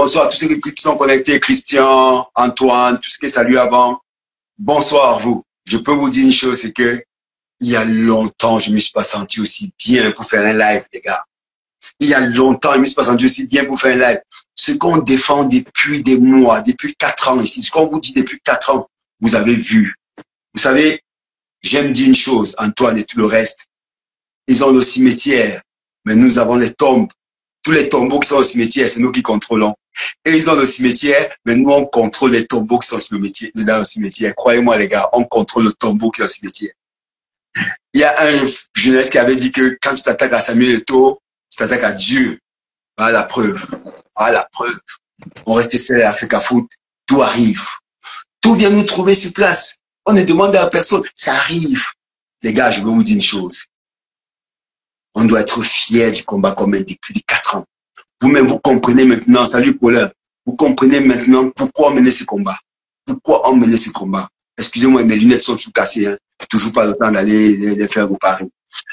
Bonsoir à tous ceux qui sont connectés, Christian, Antoine, tous ceux qui saluent avant. Bonsoir à vous. Je peux vous dire une chose, c'est que il y a longtemps, je ne me suis pas senti aussi bien pour faire un live, les gars. Il y a longtemps, je ne me suis pas senti aussi bien pour faire un live. Ce qu'on défend depuis des mois, depuis 4 ans ici, ce qu'on vous dit depuis 4 ans, vous avez vu. Vous savez, j'aime dire une chose, Antoine et tout le reste. Ils ont le cimetière, mais nous avons les tombes. Tous les tombeaux qui sont au cimetière, c'est nous qui contrôlons. Et ils ont le cimetière, mais nous, on contrôle les tombeaux qui sont dans le cimetière. Croyez-moi, les gars, on contrôle le tombeau qui est au cimetière. Il y a un jeunesse qui avait dit que quand tu t'attaques à Samuel Eto'o, tu t'attaques à Dieu. Voilà la preuve. Voilà la preuve. On reste seul à Africa Foot. Tout arrive. Tout vient nous trouver sur place. On ne demande à personne. Ça arrive. Les gars, je veux vous dire une chose. On doit être fiers du combat qu'on mène depuis 4 ans. Vous-même, vous comprenez maintenant, salut Paulin, vous comprenez maintenant pourquoi on menait ce combat. Pourquoi on menait ce combat. Excusez-moi, mes lunettes sont toutes cassées. Hein. Toujours pas le temps d'aller les faire réparer.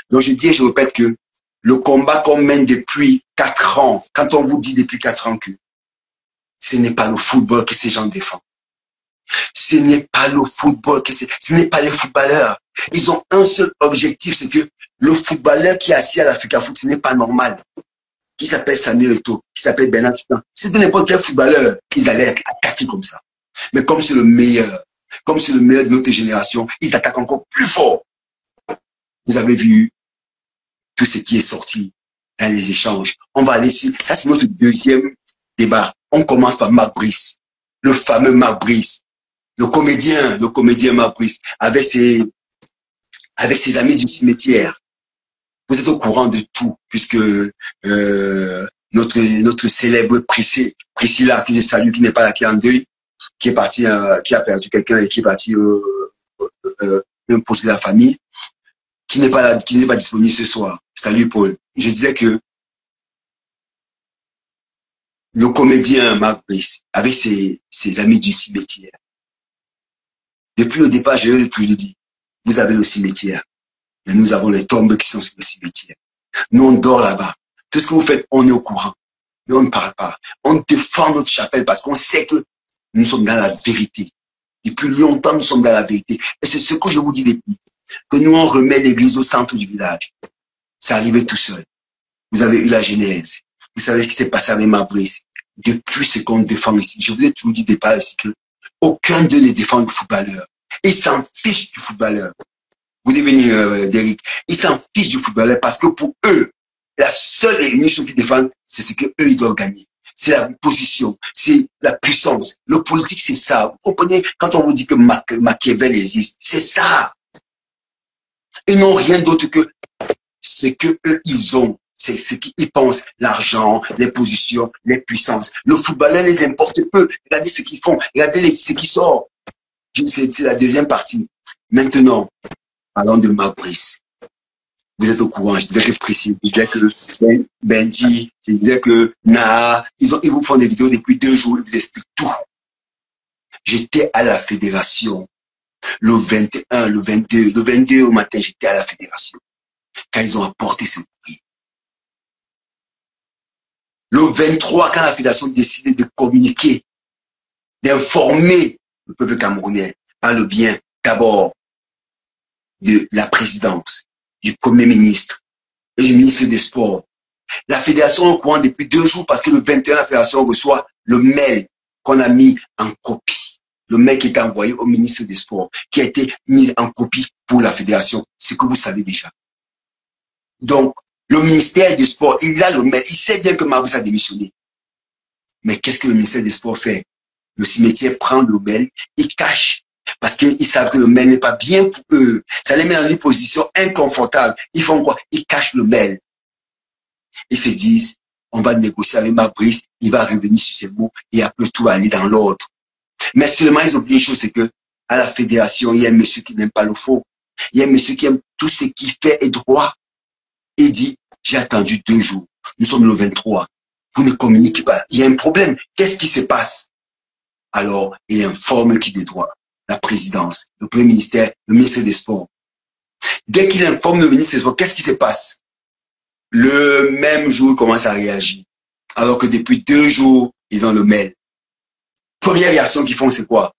Donc je dis et je répète que le combat qu'on mène depuis 4 ans, quand on vous dit depuis 4 ans que ce n'est pas le football que ces gens défendent. Ce n'est pas le football que ce n'est pas les footballeurs. Ils ont un seul objectif, c'est que le footballeur qui est assis à l'Africa Foot, ce n'est pas normal. Qui s'appelle Samuel Eto'o, qui s'appelle Bernard Titan. Si c'était n'importe quel footballeur, ils allaient attaquer comme ça. Mais comme c'est le meilleur de notre génération, ils attaquent encore plus fort. Vous avez vu tout ce qui est sorti dans les échanges. On va aller sur, ça c'est notre deuxième débat. On commence par Marc Brice, le fameux Marc Brice, le comédien Marc Brice, avec ses amis du cimetière. Vous êtes au courant de tout, puisque notre célèbre Priscilla, que je salue, qui n'est pas là, qui est en deuil, qui est parti, qui a perdu quelqu'un et qui est parti même pour la famille, qui n'est pas là, qui n'est pas disponible ce soir. Salut Paul. Je disais que le comédien Marc Brice, avec ses amis du cimetière, depuis le départ, je l'ai toujours dit, vous avez le cimetière. Mais nous avons les tombes qui sont sur le cimetière. Nous, on dort là-bas. Tout ce que vous faites, on est au courant. Mais on ne parle pas. On défend notre chapelle parce qu'on sait que nous sommes dans la vérité. Depuis longtemps, nous sommes dans la vérité. Et c'est ce que je vous dis depuis. Que nous, on remet l'église au centre du village. Ça arrivait tout seul. Vous avez eu la genèse. Vous savez ce qui s'est passé avec Mabrice. Depuis ce qu'on défend ici, je vous ai toujours dit départ ici que aucun d'eux ne défend le footballeur. Ils s'en fichent du footballeur. Vous devez venir, Derrick. Ils s'en fichent du footballeur parce que pour eux, la seule et unique chose qu'ils défendent, c'est ce qu'eux, ils doivent gagner. C'est la position, c'est la puissance. Le politique, c'est ça. Vous comprenez, quand on vous dit que Machiavel existe, c'est ça. Ils n'ont rien d'autre que ce que eux, ils ont. C'est ce qu'ils pensent, l'argent, les positions, les puissances. Le footballeur les importe peu. Regardez ce qu'ils font. Regardez ce qui sort. C'est la deuxième partie. Maintenant, parlons de Mabrice. Vous êtes au courant, je disais que Précis, je disais que Benji, je disais que Naha, ils vous font des vidéos depuis 2 jours, ils vous expliquent tout. J'étais à la fédération le 21, le 22 au matin, j'étais à la fédération. Quand ils ont apporté ce prix. Le 23, quand la fédération a décidé de communiquer, d'informer le peuple camerounais par le bien, d'abord, de la présidence, du premier ministre et du ministre des Sports. La fédération est au courant depuis 2 jours parce que le 21, la fédération reçoit le mail qu'on a mis en copie. Le mail qui est envoyé au ministre des Sports, qui a été mis en copie pour la fédération. C'est que vous savez déjà. Donc, le ministère des Sports, il a le mail. Il sait bien que Mabrice a démissionné. Mais qu'est-ce que le ministère des Sports fait? Le cimetière prend le mail, il cache. Parce qu'ils savent que le mail n'est pas bien pour eux. Ça les met dans une position inconfortable. Ils font quoi? Ils cachent le mail. Ils se disent, on va négocier avec Mabrice, il va revenir sur ses mots et après tout va aller dans l'ordre. Mais seulement, ils ont oublié une chose, c'est que à la fédération, il y a un monsieur qui n'aime pas le faux. Il y a un monsieur qui aime tout ce qu'il fait est droit. Il dit, j'ai attendu 2 jours. Nous sommes le 23. Vous ne communiquez pas. Il y a un problème. Qu'est-ce qui se passe? Alors, il informe qui des droits. La présidence, le premier ministère, le ministre des Sports. Dès qu'il informe le ministre des Sports, qu'est-ce qui se passe? Le même jour, il commence à réagir. Alors que depuis 2 jours, ils ont le mail. Première réaction qu'ils font, c'est quoi?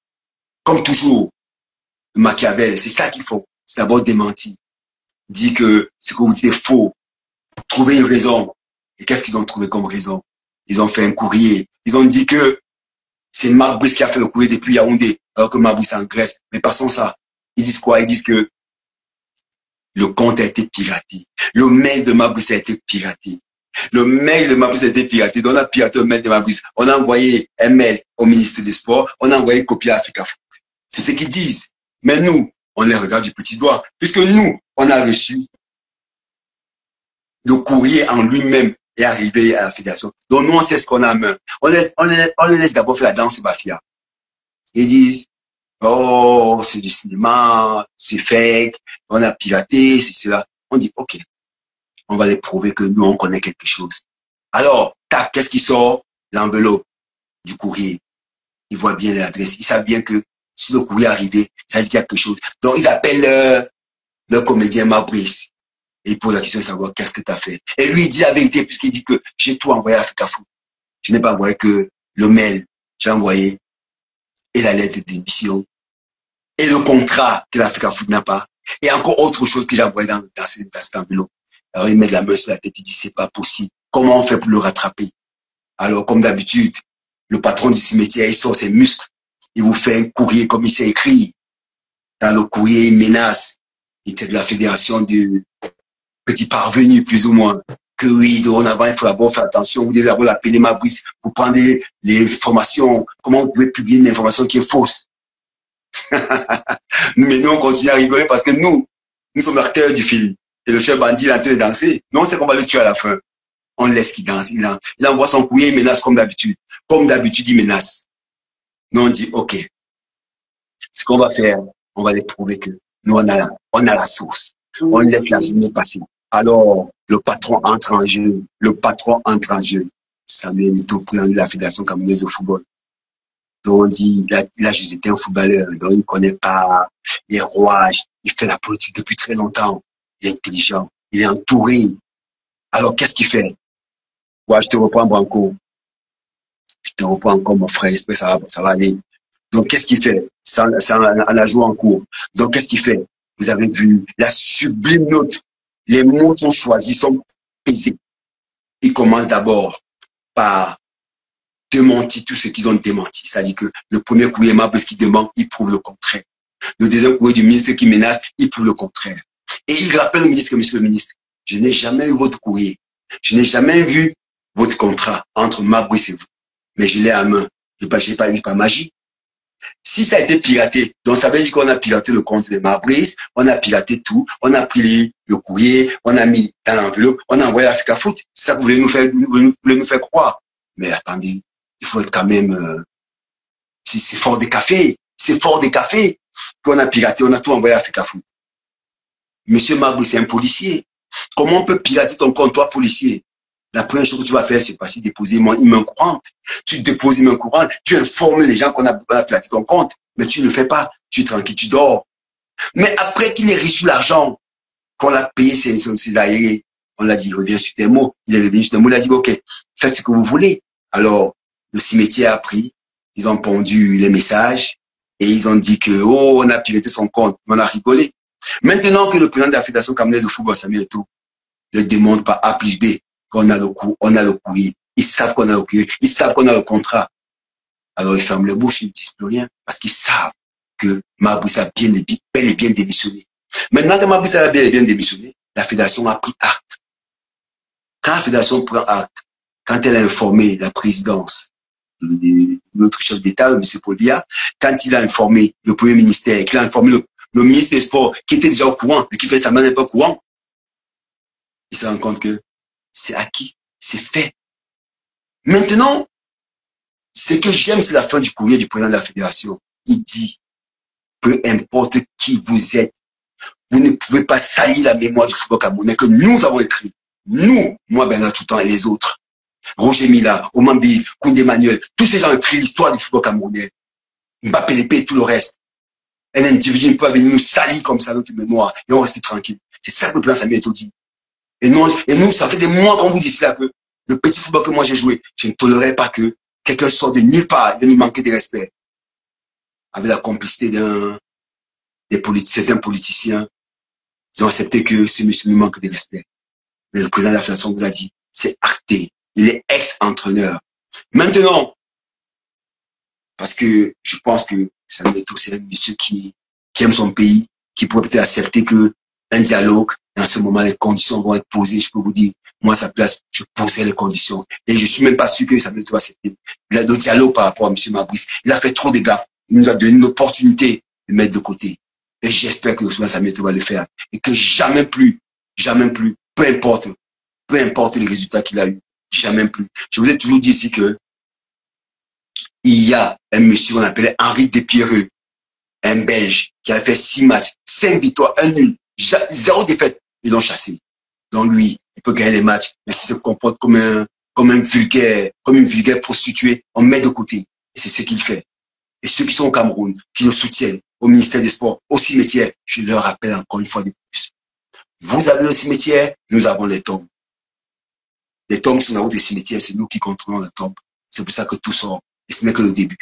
Comme toujours, Machiavel, c'est ça qu'ils font. C'est d'abord démentir. Dit que ce que vous dites est faux. Trouver une raison. Et qu'est-ce qu'ils ont trouvé comme raison? Ils ont fait un courrier. Ils ont dit que c'est Marc Brice qui a fait le courrier depuis Yaoundé, alors que Marc Brice est en Grèce. Mais passons ça. Ils disent quoi? Ils disent que le compte a été piraté. Le mail de Marc Brice a été piraté. Le mail de Marc Brice a été piraté. Donc on a piraté le mail de Marc Brice. On a envoyé un mail au ministre des Sports. On a envoyé une copie à Africa Foot. C'est ce qu'ils disent. Mais nous, on les regarde du petit doigt. Puisque nous, on a reçu le courrier en lui-même est arrivé à la fédération. Donc nous, on sait ce qu'on a en main. On les laisse d'abord faire la danse Bafia. Ils disent, oh, c'est du cinéma, c'est fake, on a piraté, c'est cela. On dit, ok, on va les prouver que nous, on connaît quelque chose. Alors, tac, qu'est-ce qui sort? L'enveloppe du courrier. Ils voient bien l'adresse. Ils savent bien que si le courrier est arrivé, ça veut dire qu'il y a quelque chose. Donc, ils appellent le comédien Mabrice. Et il pose la question de savoir qu'est-ce que tu as fait. Et lui, il dit la vérité, puisqu'il dit que j'ai tout envoyé à Africa Foot. Je n'ai pas envoyé que le mail, j'ai envoyé, et la lettre de démission, et le contrat que l'Africa Foot n'a pas, et encore autre chose que j'ai envoyé dans cette enveloppe. Alors il met la main sur la tête, il dit c'est pas possible. Comment on fait pour le rattraper? Alors comme d'habitude, le patron du cimetière, il sort ses muscles, il vous fait un courrier comme il s'est écrit. Dans le courrier, il menace. Il était de la fédération de petits parvenus, plus ou moins. Que oui, dorénavant, il faut d'abord faire attention. Vous devez d'abord l'appeler Mabrice pour prendre les informations. Comment vous pouvez publier une information qui est fausse? Mais nous, on continue à rigoler parce que nous sommes acteurs du film. Et le chef bandit, il est en train de danser. Nous, on sait qu'on va le tuer à la fin. On laisse qu'il danse. Il envoie son courrier, il menace comme d'habitude. Comme d'habitude, il menace. Nous, on dit, OK. Ce qu'on va faire, on va les prouver que nous, on a la source. On laisse la journée passer. Alors, le patron entre en jeu. Le patron entre en jeu. Samuel Eto'o, président de la Fédération camerounaise de football. Donc, on dit, il a juste été un footballeur. Donc, il ne connaît pas les rouages. Il fait la politique depuis très longtemps. Il est intelligent. Il est entouré. Alors, qu'est-ce qu'il fait? Ouais, je te reprends, Branco. Je te reprends encore, mon frère. J'espère que ça va aller. Donc, qu'est-ce qu'il fait? Ça, on a joué en cours. Donc, qu'est-ce qu'il fait? Vous avez vu la sublime note. Les mots sont choisis, sont pesés. Il commence d'abord par démentir tout ce qu'ils ont démenti. C'est-à-dire que le premier courrier parce qu'il demande, il prouve le contraire. Le deuxième courrier du ministre qui menace, il prouve le contraire. Et il rappelle au ministre, monsieur le ministre, je n'ai jamais eu votre courrier. Je n'ai jamais vu votre contrat entre Mabrice et vous. Mais je l'ai à main. Je n'ai pas eu par magie. Si ça a été piraté, donc ça veut dire qu'on a piraté le compte de Mabrice, on a piraté tout, on a pris le courrier, on a mis dans l'enveloppe, on a envoyé à Africa Foot. C'est ça que vous voulez nous faire croire. Mais attendez, il faut être quand même... c'est fort des cafés. C'est fort des cafés qu'on a piraté, on a tout envoyé à Africa Foot. Monsieur Mabrice, c'est un policier. Comment on peut pirater ton compte, toi, policier? La première chose que tu vas faire, c'est passer déposer une main courante. Tu déposes une main courante, tu informes les gens qu'on a piraté ton compte, mais tu ne le fais pas. Tu es tranquille, tu dors. Mais après qu'il ait reçu l'argent, qu'on l'a payé ses aérés, on l'a dit, il revient sur tes mots. Il est revenu sur tes mots, il a dit, OK, faites ce que vous voulez. Alors, le cimetière a pris, ils ont pondu les messages et ils ont dit que, oh, on a piraté son compte, on a rigolé. Maintenant que le président de la Fédération camerounaise de football, Samuel Eto'o, le demande par A plus B, qu'on a le courrier. Ils savent qu'on a le courrier. Ils savent qu'on a le contrat. Alors, ils ferment les bouches, ils ne disent plus rien. Parce qu'ils savent que Mabrice a bel et bien démissionné. Maintenant que Mabrice a bel et bien démissionné, la fédération a pris acte. Quand la fédération prend acte, quand elle a informé la présidence, notre chef d'État, M. Paul Biya, quand il a informé le premier ministère, qu'il a informé le ministre des Sports, qui était déjà au courant, et qui fait sa main n'est pas au courant, il se rend compte que c'est acquis, c'est fait. Maintenant, ce que j'aime, c'est la fin du courrier du président de la fédération. Il dit, peu importe qui vous êtes, vous ne pouvez pas salir la mémoire du football camerounais que nous avons écrit. Nous, moi, Bernard Toutan et les autres. Roger Mila, Omambi, Koundé Manuel, tous ces gens ont écrit l'histoire du football camerounais. Mbappé Lépé et tout le reste. Un individu ne peut pas venir nous salir comme ça notre mémoire et on reste tranquille. C'est ça que le président Samuel Eto'o dit. Et nous, ça fait des mois qu'on vous dit cela que le petit football que moi j'ai joué, je ne tolérerais pas que quelqu'un sort de nulle part, il vient nous manquer de respect. Avec la complicité certains politiciens, ils ont accepté que ce monsieur nous manque de respect. Mais le président de la fédération vous a dit, c'est acté. Il est ex-entraîneur. Maintenant, parce que je pense que Samuel Eto'o, c'est un monsieur qui aime son pays, qui pourrait peut-être accepter que un dialogue, et en ce moment, les conditions vont être posées. Je peux vous dire, moi, à sa place, je poserai les conditions. Et je suis même pas sûr que Samuel Eto'o va accepter le dialogue par rapport à M. Mabrice. Il a fait trop de gaffe. Il nous a donné une opportunité de mettre de côté. Et j'espère que Samuel Eto'o va le faire. Et que jamais plus, peu importe les résultats qu'il a eu, jamais plus. Je vous ai toujours dit ici que il y a un monsieur qu'on appelait Henri Despireux, un Belge, qui a fait 6 matchs, 5 victoires, 1 nul, 0 défaite. Ils l'ont chassé. Donc lui, il peut gagner les matchs, mais s'il se comporte comme une vulgaire prostituée, on met de côté. Et c'est ce qu'il fait. Et ceux qui sont au Cameroun, qui le soutiennent, au ministère des Sports, au cimetière, je leur rappelle encore une fois de plus. Vous avez le cimetière, nous avons les tombes. Les tombes sont dans des cimetières, c'est nous qui contrôlons les tombes. C'est pour ça que tout sort. Et ce n'est que le début.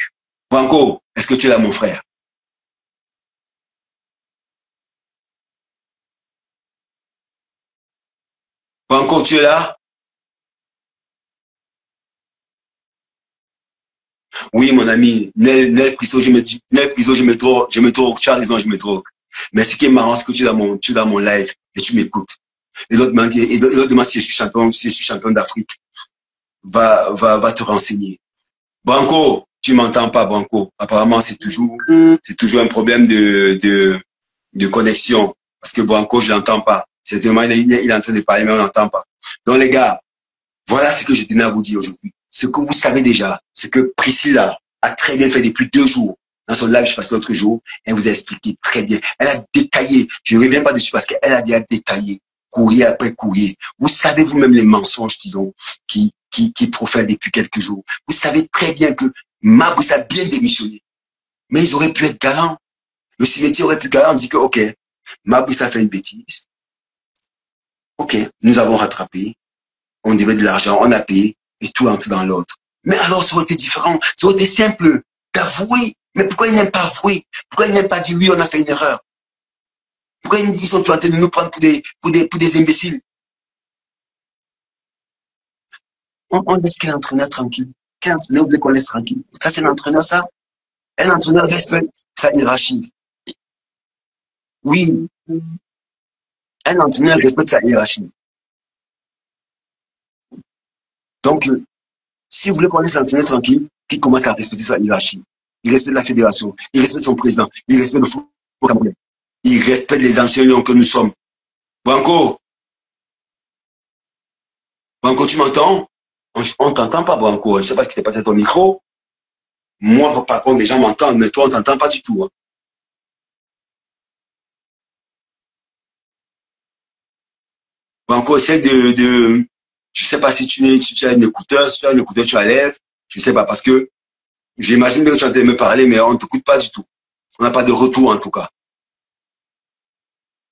Branco, est-ce que tu es là, mon frère? Branco, tu es là? Oui, mon ami, Nel Priso, je me drogue, tu as raison, je me drogue. Mais ce qui est marrant, c'est que tu es dans mon live et tu m'écoutes. Et l'autre demain, si je suis champion d'Afrique, va te renseigner. Branco, tu m'entends pas, Branco. Apparemment, c'est toujours un problème de connexion. Parce que Branco, je l'entends pas. C'est il est en train de parler, mais on n'entend pas. Donc, les gars, voilà ce que je tenais à vous dire aujourd'hui. Ce que vous savez déjà, c'est que Priscilla a très bien fait depuis 2 jours. Dans son live, je passe l'autre jour, elle vous a expliqué très bien. Elle a détaillé. Je ne reviens pas dessus parce qu'elle a déjà détaillé. Courrier après courrier. Vous savez vous-même les mensonges qu'ils ont, qui profèrent depuis quelques jours. Vous savez très bien que Mabrice a bien démissionné. Mais ils auraient pu être galants. Le cimetière aurait pu galant, dit que, ok, Mabrice a fait une bêtise. Ok, nous avons rattrapé. On devait de l'argent, on a payé, et tout entre dans l'autre. Mais alors, ça aurait été différent. Ça aurait été simple d'avouer. Mais pourquoi ils n'aiment pas avouer? Pourquoi ils n'aiment pas dire oui, on a fait une erreur? Pourquoi ils sont en train de nous prendre pour des imbéciles? On laisse quel entraîneur tranquille. Quel entraîneur voulait qu'on laisse tranquille? Ça, c'est l'entraîneur, ça? Un entraîneur respecte sa hiérarchie. Oui, un entraîneur respecte sa hiérarchie. Donc, si vous voulez qu'on laisse l'entraîneur tranquille, qu'il commence à respecter sa hiérarchie. Il respecte la fédération, il respecte son président, il respecte le football camerounais. Il respecte les anciens lions que nous sommes. Branco, tu m'entends? On t'entend pas, Branco. Je ne sais pas ce qui s'est passé à ton micro. Moi, par contre, les gens m'entendent, mais toi, on t'entend pas du tout. Hein. Branco, essaie je sais pas si tu as un écouteur, si tu as un écouteur, tu enlèves. Je sais pas, parce que j'imagine que tu es en train de me parler, mais on ne t'écoute pas du tout. On n'a pas de retour, en tout cas.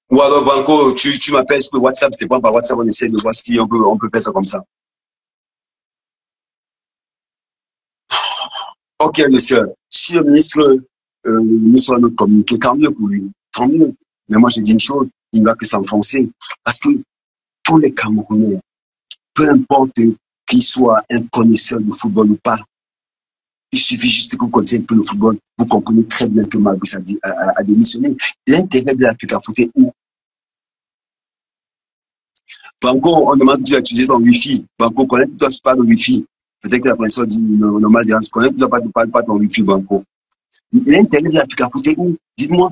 Ou alors, Branco, tu m'appelles sur le WhatsApp, je te prends par WhatsApp, on essaie de voir si on peut faire ça comme ça. Ok, monsieur. Si le ministre nous soit notre communiqué, tant mieux pour lui. Tant mieux. Mais moi, je dis une chose, il ne va que s'enfoncer. Parce que tous les Camerounais, peu importe qu'ils soient un connaisseur de football ou pas, il suffit juste que vous connaissiez un peu le football, vous comprenez très bien que Mabrice a démissionné. L'intérêt de l'Afrique à foutre où? Banco, on demande de utiliser ton Wi-Fi. Banco, connecte-toi pas le Wi-Fi. Peut-être que la personne dit normal, connecte-toi pas ton Wi-Fi, Banco. L'intérêt de l'Afrique à foutre où? Dites-moi.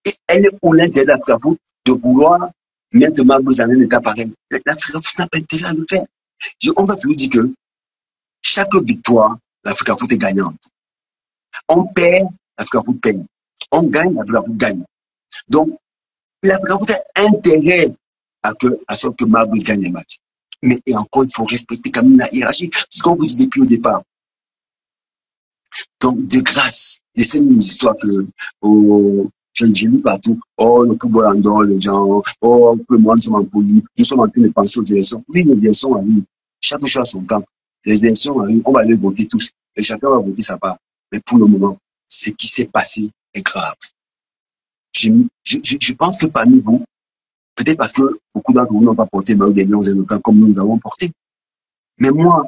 Et elle est où l'intérêt de l'Afrique à foutre de vouloir mettre Mabrice dans un état pareil? L'Afrique à foutre n'a pas intérêt à le faire. On va toujours dire que chaque victoire, l'Afrique à foutre est gagnante. On perd, l'Afrique à foutre perd. On gagne, l'Afrique à foutre gagne. Donc, l'Afrique à foutre a intérêt à ce que Mabrice gagne les matchs. Mais et encore, il faut respecter quand même la hiérarchie. C'est ce qu'on vous dit depuis au départ. Donc, de grâce, laissez une histoire que j'ai lu partout. Oh, le football en dehors, les gens. Oh, peu moi, nous sommes en police. Nous sommes en train de penser aux directions. Oui, les directions arrivent. Chaque chose à son temps. Les élections arrivent, on va aller voter tous. Et chacun va voter sa part. Mais pour le moment, ce qui s'est passé est grave. Je pense que parmi vous, peut-être parce que beaucoup d'entre vous n'ont pas porté Mario des Lions et comme nous avons porté. Mais moi,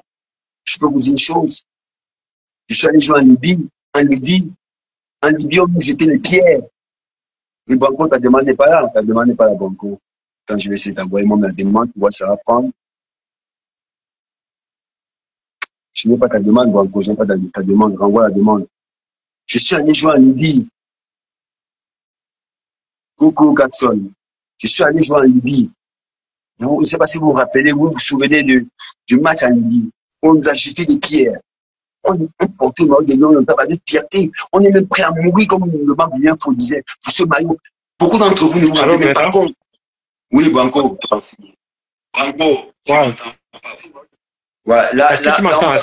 je peux vous dire une chose. Je suis allé jouer en Libye. En Libye, on nous jetait les pierres. Et Banco, ta demande n'est pas là. Ta demande n'est pas là, Banco. Quand je vais essayer d'envoyer mon demande, tu vois, ça va prendre. Je n'ai pas ta demande, Banco. Je n'ai pas ta demande. Renvoie la demande. Je suis allé jouer en Libye. Coucou, Gatson. Je suis allé jouer en Libye. Je ne sais pas si vous vous rappelez, vous vous souvenez du match en Libye. On nous a jeté des pierres. On portait le maillot des Lions, on avait de fierté. On est même prêt à mourir, comme le banque de l'info disait, pour ce maillot. Beaucoup d'entre vous ne vous rappelez même pas compte. Oui, Banco. Banco, tu m'entends? Ouais, est-ce que tu m'entends?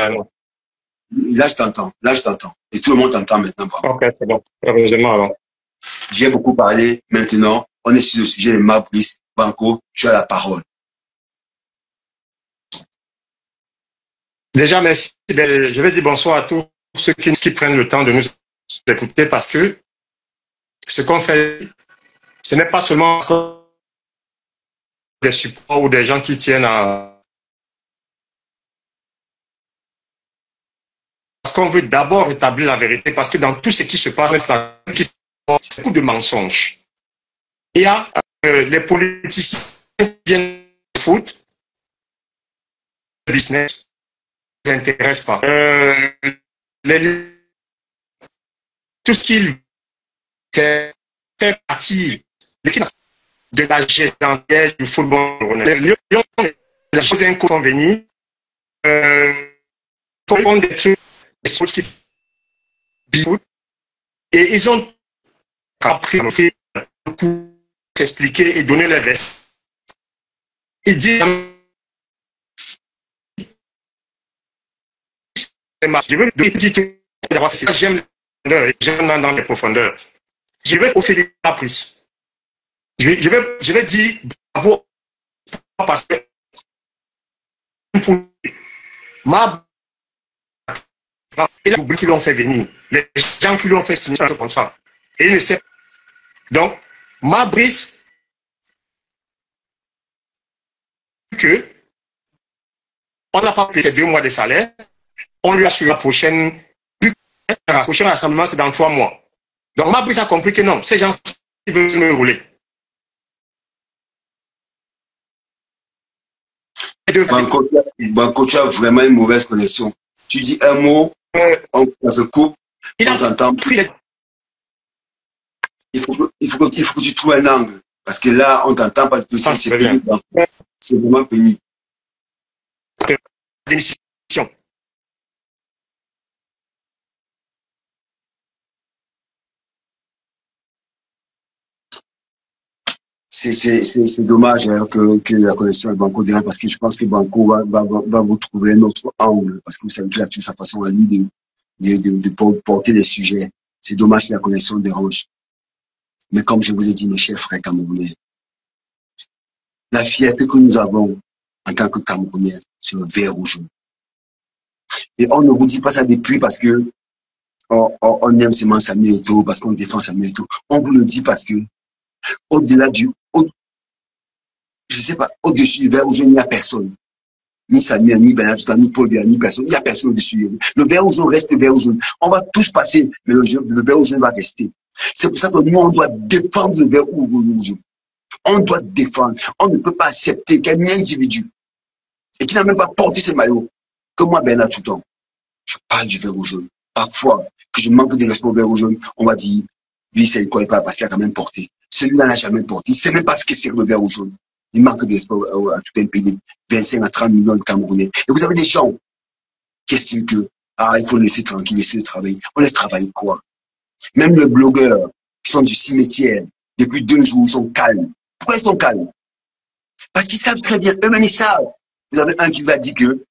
Là, je t'entends. Là, je t'entends. Et tout le monde t'entend maintenant. Banco. Ok, c'est bon. Heureusement, alors. J'ai beaucoup parlé. Maintenant, on est sur le sujet de Mabrice. Banco, tu as la parole. Déjà, merci. Je vais dire bonsoir à tous ceux qui prennent le temps de nous écouter parce que ce qu'on fait, ce n'est pas seulement des supports ou des gens qui tiennent à... Parce qu'on veut d'abord établir la vérité, parce que dans tout ce qui se passe, c'est beaucoup de mensonges. Il y a les politiciens qui viennent du foot, le business, ne les intéresse pas. Tout ce qu'ils c'est faire partie de la gestion du football. Les Lions, les choses sont venus, font des trucs, des choses qui font et ils ont appris beaucoup s'expliquer et donner les vestes. Il dit je veux dire que j'aime dans les profondeurs. Je vais offrir la prise. Je vais dire bravo parce que et les publics qui l'ont fait venir, les gens qui l'ont fait signer un contrat. Et il ne sait pas. Donc, Mabrice, que on n'a pas payé ses 2 mois de salaire, on lui a sur la prochaine rassemblement, c'est dans 3 mois. Donc, Mabrice a compris que non, ces gens veulent me rouler. Banco, tu as vraiment une mauvaise connexion. Tu dis un mot, on se coupe, on t'entend. Il faut que tu trouves un angle. Parce que là, on ne t'entend pas du tout. C'est pénible. C'est vraiment pénible. C'est dommage hein, que la connexion avec Banco dérange parce que je pense que Banco va vous trouver un autre angle parce que vous savez qu'il a toute sa façon à lui de porter les sujets. C'est dommage que la connexion dérange. Mais comme je vous ai dit, mes chers frères camerounais, la fierté que nous avons en tant que Camerounais, c'est le vert rouge. Et on ne vous dit pas ça depuis parce que on aime seulement Samuel Eto'o, parce qu'on défend Samuel Eto'o. On vous le dit parce que au-delà je sais pas, au-dessus du vert rouge, il n'y a personne. Ni Samuel, ni Benatuta, ni Paul Biya, ni personne. Il n'y a personne au-dessus. Le vert rouge reste vert rouge. On va tous passer, mais le vert rouge va rester. C'est pour ça que nous, on doit défendre le vert rouge. On doit défendre. On ne peut pas accepter qu'un individu, et qui n'a même pas porté ce maillot, comme moi, Benatuta, je parle du vert rouge. Parfois, que je manque de respect au vert rouge, on va dire, lui, c'est quoi, pas parce qu'il a quand même porté. Celui-là n'a jamais porté. Il ne sait même pas ce que c'est le vert rouge. Il manque de respect à tout un pays de 25 à 30 millions de Camerounais. Et vous avez des gens qui estiment que, il faut le laisser tranquille, laisser le travailler. On laisse travailler quoi? Même les blogueurs qui sont du cimetière, depuis 2 jours, ils sont calmes. Pourquoi ils sont calmes? Parce qu'ils savent très bien, eux-mêmes ils savent. Vous avez un qui va dire que,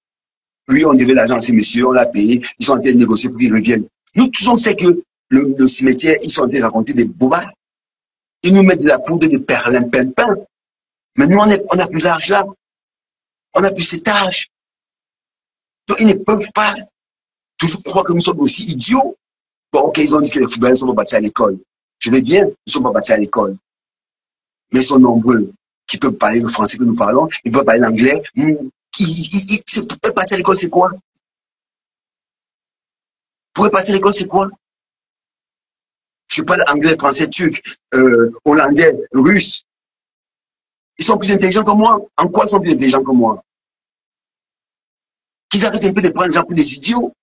oui, on devait l'argent à ces messieurs, on l'a payé, ils sont en train de négocier pour qu'ils reviennent. Nous, tous on sait que le cimetière, ils sont en train de raconter des bobards. Ils nous mettent de la poudre de perlimpinpin. Mais nous, on n'a plus l'âge là. On n'a plus cet âge. Donc, ils ne peuvent pas toujours croire que nous sommes aussi idiots. Bon, ok, ils ont dit que les footballeurs ne sont pas bâtis à l'école. Je vais bien, ils ne sont pas bâtis à l'école. Mais ils sont nombreux qui peuvent parler le français que nous parlons, ils peuvent parler l'anglais. Pour partir à l'école, c'est quoi? Pour partir à l'école, c'est quoi? Je parle anglais, français, turc, hollandais, russe. Ils sont plus intelligents que moi. En quoi ils sont plus intelligents que moi? Qu'ils arrêtent un peu de prendre les gens pour des idiots.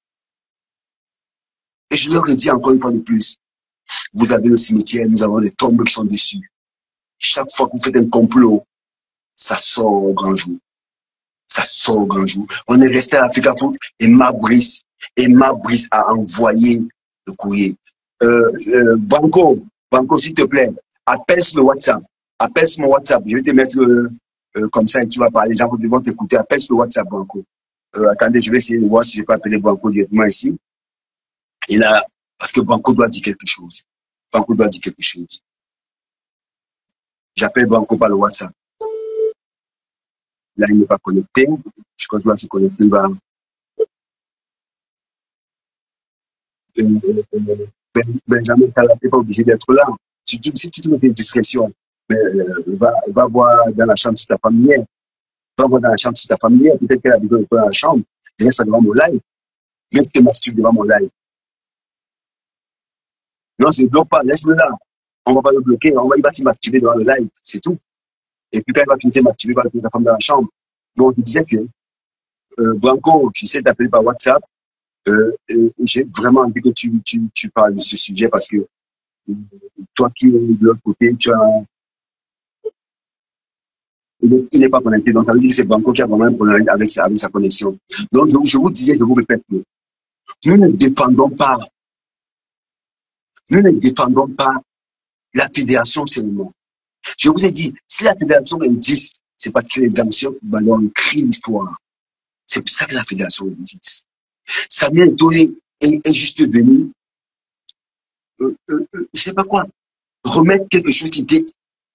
Et je leur ai dit encore une fois de plus, vous avez le cimetière, nous avons des tombes qui sont dessus. Chaque fois que vous faites un complot, ça sort au grand jour. Ça sort au grand jour. On est resté à l'Africa Foot et Mabrice a envoyé le courrier. Banco, s'il te plaît, appelle sur le WhatsApp. Appelle sur mon WhatsApp. Je vais te mettre comme ça et tu vas parler. Les gens vont t'écouter. Appelle sur le WhatsApp, Banco. Attendez, je vais essayer de voir si je peux appeler Banco directement ici. Et là, parce que Banco doit dire quelque chose. Banco doit dire quelque chose. J'appelle Banco par le WhatsApp. Là, il n'est pas connecté. Je crois qu'il va se connecter. Benjamin Kala n'est pas obligé d'être là. Si tu veux une discrétion, va voir dans la chambre si ta famille est. Va voir dans la chambre si ta famille est. Peut-être qu'elle a besoin de voir dans la chambre. Et reste devant mon live. Même si tu masturbes devant mon live. Non, je ne bloque pas. Laisse-le là. On ne va pas le bloquer. Il va se masturber devant le live. C'est tout. Et puis quand il va finir de masturber, il va appeler sa femme dans la chambre. Donc, je disais que Branco, j'essaie d'appeler par WhatsApp. J'ai vraiment envie que tu parles de ce sujet parce que toi qui es de l'autre côté, il n'est pas connecté. Donc, ça veut dire que c'est Branco qui a vraiment un problème avec sa connexion. Donc, je vous disais, je vous répète que nous ne défendons pas la fédération seulement. Je vous ai dit, si la fédération existe, c'est parce que les anciens footballeurs ont écrit l'histoire. C'est pour ça que la fédération existe. Samuel Eto'o est juste venu, je sais pas quoi, remettre quelque chose qui était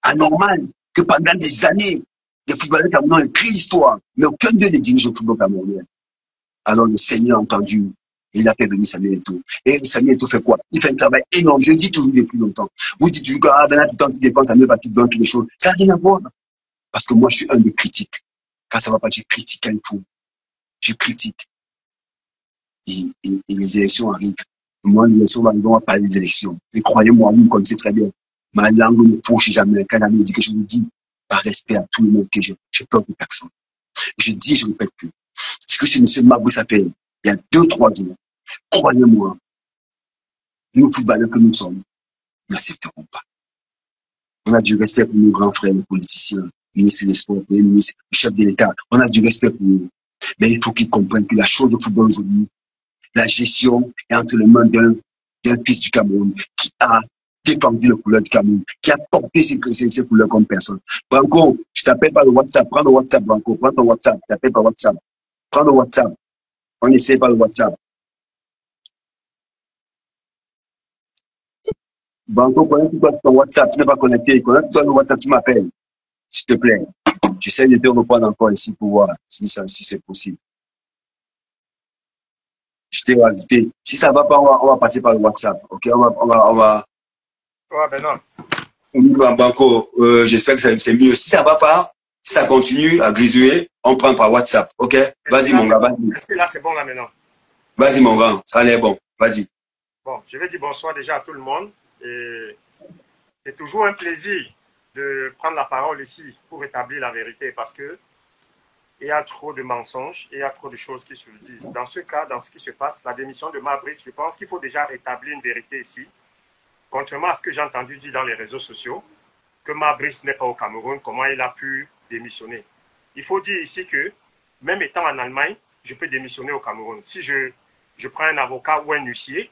anormal, que pendant des années, les footballeurs camerounais ont écrit l'histoire, mais aucun d'eux ne dirige le football camerounais. Alors le Seigneur a entendu, et il a fait venir Samuel Eto'o. Et Samuel Eto'o fait quoi? Il fait un travail énorme, je le dis toujours depuis longtemps. Vous dites toujours que dans tout le temps, tu dépenses, Samuel va te donner toutes les choses. Ça n'a rien à voir. Parce que moi, je suis un des critiques. Quand ça ne va pas, je critique quand il faut. Je critique. Et les élections arrivent. Moi, les élections arrivent, on va parler des élections. Et croyez-moi, vous me connaissez très bien. Ma langue ne fauche jamais. Quand elle me dit que je vous dis, par respect à tout le monde, que j'ai peur de personne. Je dis, je répète que ce que ce monsieur Mabou s'appelle, il y a 2-3 jours, croyez-moi, nous footballeurs que nous sommes, n'accepterons pas. On a du respect pour nos grands frères, nos politiciens, ministre des Sports, ministre, le chef de l'État. On a du respect pour eux. Mais il faut qu'ils comprennent que la chose de football aujourd'hui, la gestion est entre les mains d'un fils du Cameroun qui a défendu les couleurs du Cameroun, qui a porté ses couleurs comme personne. Branco, je t'appelle par le WhatsApp. Prends le WhatsApp, Branco. Prends ton WhatsApp. Je t'appelle par WhatsApp. Prends le WhatsApp. On essaie par le WhatsApp. Branco, connecte-toi sur ton WhatsApp. Tu n'es pas connecté. Connecte-toi sur le WhatsApp. Tu m'appelles. S'il te plaît. J'essaie de te reprendre encore ici pour voir si c'est possible. Je t'ai invité. Si ça ne va pas, on va passer par le WhatsApp. Ok, on va. Ouais, ben non. Banco, j'espère que c'est mieux. Si ça ne va pas, si ça continue à grisouiller, on prend par WhatsApp. Ok? Vas-y, mon gars. Est-ce que là, c'est bon là maintenant? Vas-y, mon gars. Ça en est bon. Vas-y. Bon, je vais dire bonsoir déjà à tout le monde. Et c'est toujours un plaisir de prendre la parole ici pour établir la vérité parce que il y a trop de mensonges et il y a trop de choses qui se disent. Dans ce cas, dans ce qui se passe, la démission de Mabrice, je pense qu'il faut déjà rétablir une vérité ici. Contrairement à ce que j'ai entendu dire dans les réseaux sociaux, que Mabrice n'est pas au Cameroun, comment il a pu démissionner. Il faut dire ici que, même étant en Allemagne, je peux démissionner au Cameroun. Si je prends un avocat ou un huissier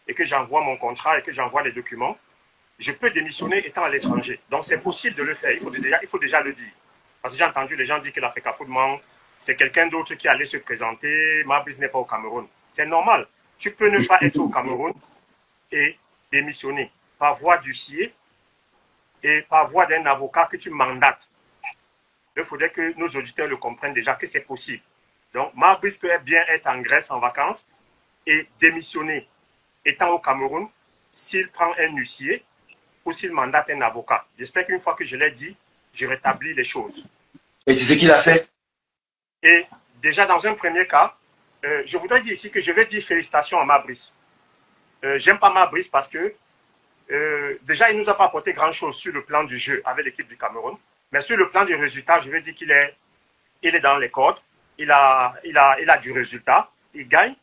et que j'envoie mon contrat et que j'envoie les documents, je peux démissionner étant à l'étranger. Donc, c'est possible de le faire. Il faut déjà le dire. Parce que j'ai entendu les gens dire que l'Africa Football, c'est quelqu'un d'autre qui allait se présenter. Mabrice n'est pas au Cameroun. C'est normal. Tu peux ne pas être au Cameroun et démissionner par voie d'huissier et par voie d'un avocat que tu mandates. Il faudrait que nos auditeurs le comprennent déjà que c'est possible. Donc, Fabrice peut bien être en Grèce en vacances et démissionner, étant au Cameroun, s'il prend un huissier ou s'il mandate un avocat. J'espère qu'une fois que je l'ai dit, je rétablis les choses. Et c'est ce qu'il a fait. Et déjà, dans un premier cas, je voudrais dire ici que je vais dire félicitations à Fabrice. J'aime pas Fabrice parce que déjà, il ne nous a pas apporté grand-chose sur le plan du jeu avec l'équipe du Cameroun. Mais sur le plan du résultat, je veux dire qu'il est dans les cordes. Il a du résultat. Il gagne.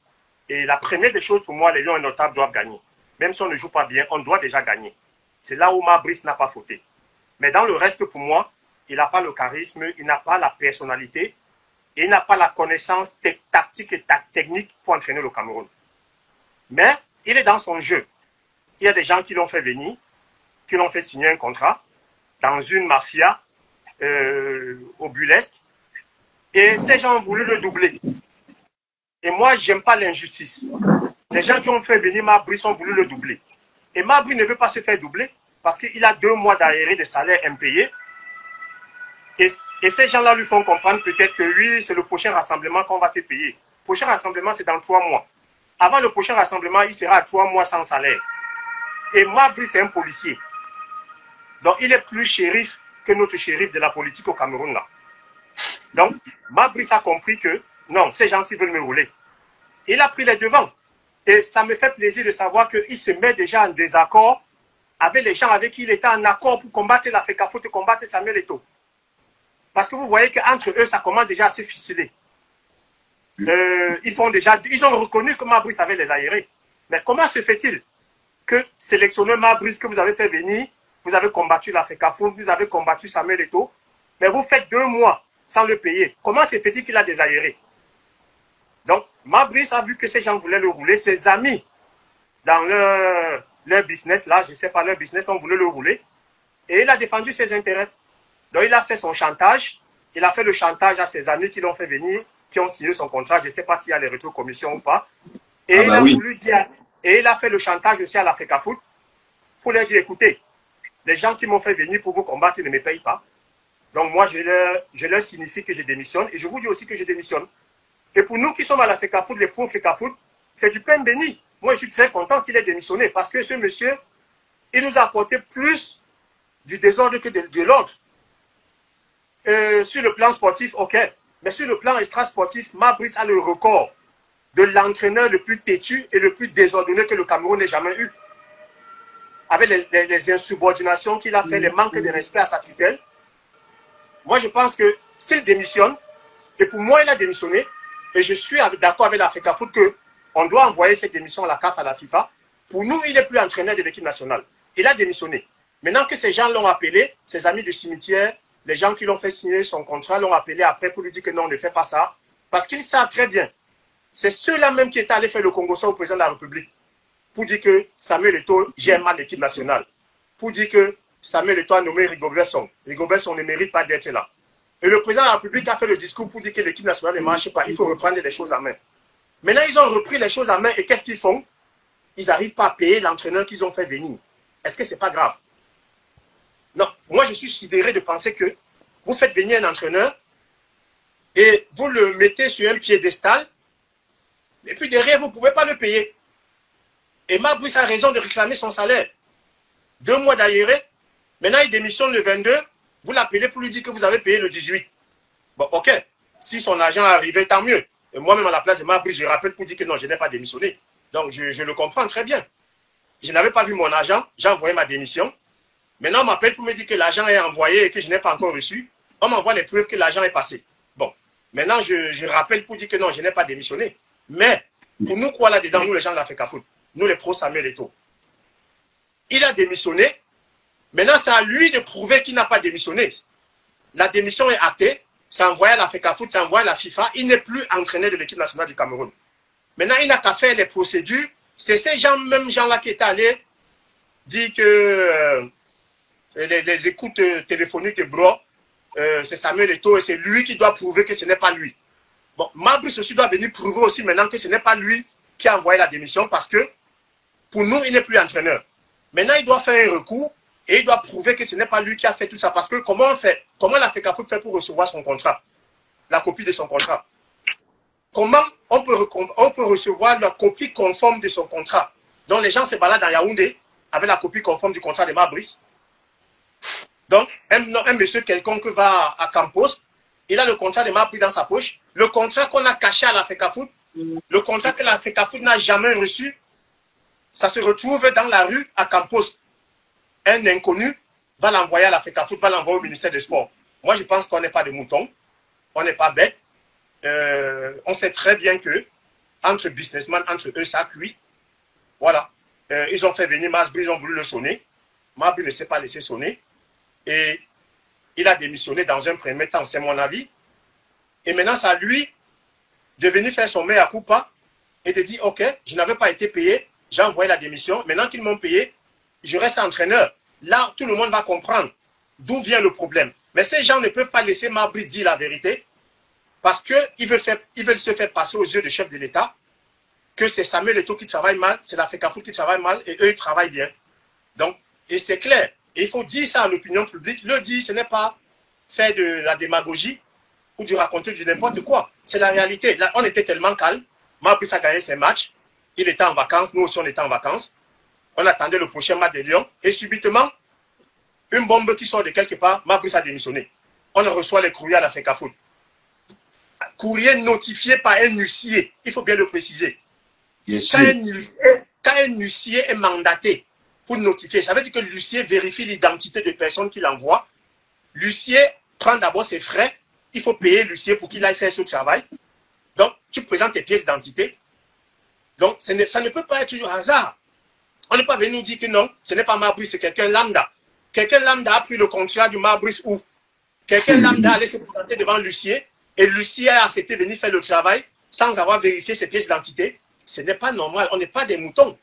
Et la première des choses pour moi, les Lions Indomptables doivent gagner. Même si on ne joue pas bien, on doit déjà gagner. C'est là où Fabrice n'a pas fauté. Mais dans le reste, pour moi, il n'a pas le charisme, il n'a pas la personnalité, et il n'a pas la connaissance tactique et technique pour entraîner le Cameroun. Mais il est dans son jeu. Il y a des gens qui l'ont fait venir, qui l'ont fait signer un contrat dans une mafia au burlesque, et ces gens ont voulu le doubler. Et moi, j'aime pas l'injustice. Les gens qui ont fait venir Fabrice ont voulu le doubler. Et Fabrice ne veut pas se faire doubler parce qu'il a 2 mois d'arriérés de salaire impayés. Et ces gens-là lui font comprendre peut-être que oui, c'est le prochain rassemblement qu'on va te payer. Le prochain rassemblement, c'est dans 3 mois. Avant le prochain rassemblement, il sera à 3 mois sans salaire. Et Fabrice, c'est un policier. Donc, il est plus shérif que notre shérif de la politique au Cameroun, là. Donc, Fabrice a compris que non, ces gens-ci veulent me rouler. Il a pris les devants. Et ça me fait plaisir de savoir qu'il se met déjà en désaccord avec les gens avec qui il était en accord pour combattre la FECAFOOT et combattre Samuel Eto'o. Parce que vous voyez qu'entre eux, ça commence déjà à se ficeler. Ils ont reconnu que Fabrice avait les aérés. Mais comment se fait-il que sélectionneur Fabrice que vous avez fait venir, vous avez combattu la FECAFOOT, vous avez combattu Samuel Eto'o, mais vous faites 2 mois sans le payer. Comment se fait-il qu'il a des aérés? Donc, Fabrice a vu que ces gens voulaient le rouler. Ses amis, dans leur business, là, je ne sais pas, leur business, ont voulu le rouler. Et il a défendu ses intérêts. Donc, il a fait son chantage. Il a fait le chantage à ses amis qui l'ont fait venir, qui ont signé son contrat. Je ne sais pas s'il y a les rétrocommissions ou pas. Et il a fait le chantage aussi à la FECAFOOT pour leur dire, écoutez, les gens qui m'ont fait venir pour vous combattre, ils ne me payent pas. Donc, moi, je leur signifie que je démissionne. Et je vous dis aussi que je démissionne. Et pour nous qui sommes à la FECAFOOT, les pros FECAFOOT, c'est du pain béni. Moi, je suis très content qu'il ait démissionné parce que ce monsieur, il nous a apporté plus du désordre que de l'ordre. Sur le plan sportif, ok. Mais sur le plan extra-sportif, Fabrice a le record de l'entraîneur le plus têtu et le plus désordonné que le Cameroun n'ait jamais eu. Avec les insubordinations qu'il a fait, les manques de respect à sa tutelle. Moi, je pense que s'il démissionne, et pour moi, il a démissionné, et je suis d'accord avec la FECAFOOT qu'on doit envoyer cette démission à la CAF, à la FIFA. Pour nous, il n'est plus entraîneur de l'équipe nationale. Il a démissionné. Maintenant que ces gens l'ont appelé, ses amis du cimetière, les gens qui l'ont fait signer son contrat l'ont appelé après pour lui dire que non, ne fais pas ça. Parce qu'ils savent très bien. C'est ceux-là même qui étaient allés faire le Congo-Ça au président de la République. Pour dire que Samuel Eto'o gère mal l'équipe nationale. Pour dire que Samuel Eto'o a nommé Rigobert Song. Rigobert Song ne mérite pas d'être là. Et le président de la République a fait le discours pour dire que l'équipe nationale ne marche pas. Il faut reprendre les choses en main. Maintenant, ils ont repris les choses en main et qu'est-ce qu'ils font? Ils n'arrivent pas à payer l'entraîneur qu'ils ont fait venir. Est-ce que ce n'est pas grave? Non. Moi, je suis sidéré de penser que vous faites venir un entraîneur et vous le mettez sur un piédestal et puis derrière, vous ne pouvez pas le payer. Et Fabrice a raison de réclamer son salaire. 2 mois d'arriéré. Maintenant, il démissionne le 22. Vous l'appelez pour lui dire que vous avez payé le 18. Bon, ok. Si son agent est arrivé, tant mieux. Et moi-même, à la place de Fabrice, je rappelle pour dire que non, je n'ai pas démissionné. Donc, je le comprends très bien. Je n'avais pas vu mon agent. J'ai envoyé ma démission. Maintenant, on m'appelle pour me dire que l'agent est envoyé et que je n'ai pas encore reçu. On m'envoie les preuves que l'agent est passé. Bon. Maintenant, je rappelle pour dire que non, je n'ai pas démissionné. Mais, pour nous, quoi là-dedans, nous, les gens de la FECAFOOT, nous, les pros Samuel Eto'o, il a démissionné. Maintenant, c'est à lui de prouver qu'il n'a pas démissionné. La démission est actée. C'est envoyé à la FECAFOOT, c'est envoyé à la FIFA. Il n'est plus entraîneur de l'équipe nationale du Cameroun. Maintenant, il n'a qu'à faire les procédures. C'est ces gens, même gens-là qui étaient allés dire que les écoutes téléphoniques de Bro, c'est Samuel Eto'o et c'est lui qui doit prouver que ce n'est pas lui. Bon, Fabrice aussi doit venir prouver aussi maintenant que ce n'est pas lui qui a envoyé la démission parce que pour nous, il n'est plus entraîneur. Maintenant, il doit faire un recours. Et il doit prouver que ce n'est pas lui qui a fait tout ça. Parce que comment on fait? Comment la FECAFOOT fait pour recevoir son contrat? La copie de son contrat. comment on peut recevoir la copie conforme de son contrat? Donc, les gens se baladent à Yaoundé avec la copie conforme du contrat de Mabris. Donc, un monsieur quelconque va à Campos, il a le contrat de Mabris dans sa poche, le contrat qu'on a caché à la FECAFOOT, le contrat que la FECAFOOT n'a jamais reçu, ça se retrouve dans la rue à Campos. Un inconnu va l'envoyer à la FECAFOOT, va l'envoyer au ministère des Sports. Moi, je pense qu'on n'est pas des moutons, on n'est pas bêtes. On sait très bien que entre businessmen, entre eux, ça cuit. Voilà. Ils ont fait venir Masbri, ils ont voulu le sonner. Masbri ne s'est pas laissé sonner. Et il a démissionné dans un premier temps, c'est mon avis. Et maintenant, c'est à lui de venir faire son mea culpa et de dire, OK, je n'avais pas été payé, j'ai envoyé la démission. Maintenant qu'ils m'ont payé, je reste entraîneur. Là, tout le monde va comprendre d'où vient le problème. Mais ces gens ne peuvent pas laisser Masbri dire la vérité parce qu'ils veulent se faire passer aux yeux du chef de l'État que c'est Samuel Eto'o qui travaille mal, c'est la FECAFOOT qui travaille mal et eux, ils travaillent bien. Donc, et c'est clair. Et il faut dire ça à l'opinion publique. Le dire, ce n'est pas faire de la démagogie ou du raconter du n'importe quoi. C'est la réalité. Là, on était tellement calme. Mabris a gagné ses matchs. Il était en vacances. Nous aussi, on était en vacances. On attendait le prochain match de Lyon. Et subitement, une bombe qui sort de quelque part, Mabris a démissionné. On reçoit les courriers à la FECAFOOT. Courrier notifié par un huissier. Il faut bien le préciser. Quand un huissier est mandaté pour notifier, ça veut dire que l'huissier vérifie l'identité de personnes qu'il envoie. L'huissier prend d'abord ses frais. Il faut payer l'huissier pour qu'il aille faire ce travail. Donc, tu présentes tes pièces d'identité. Donc, ça ne peut pas être du hasard. On n'est pas venu nous dire que non, ce n'est pas Mabris, c'est quelqu'un lambda. Quelqu'un lambda a pris le contrat du Mabris où quelqu'un lambda allait se présenter devant l'huissier et l'huissier a accepté de venir faire le travail sans avoir vérifié ses pièces d'identité. Ce n'est pas normal. On n'est pas des moutons.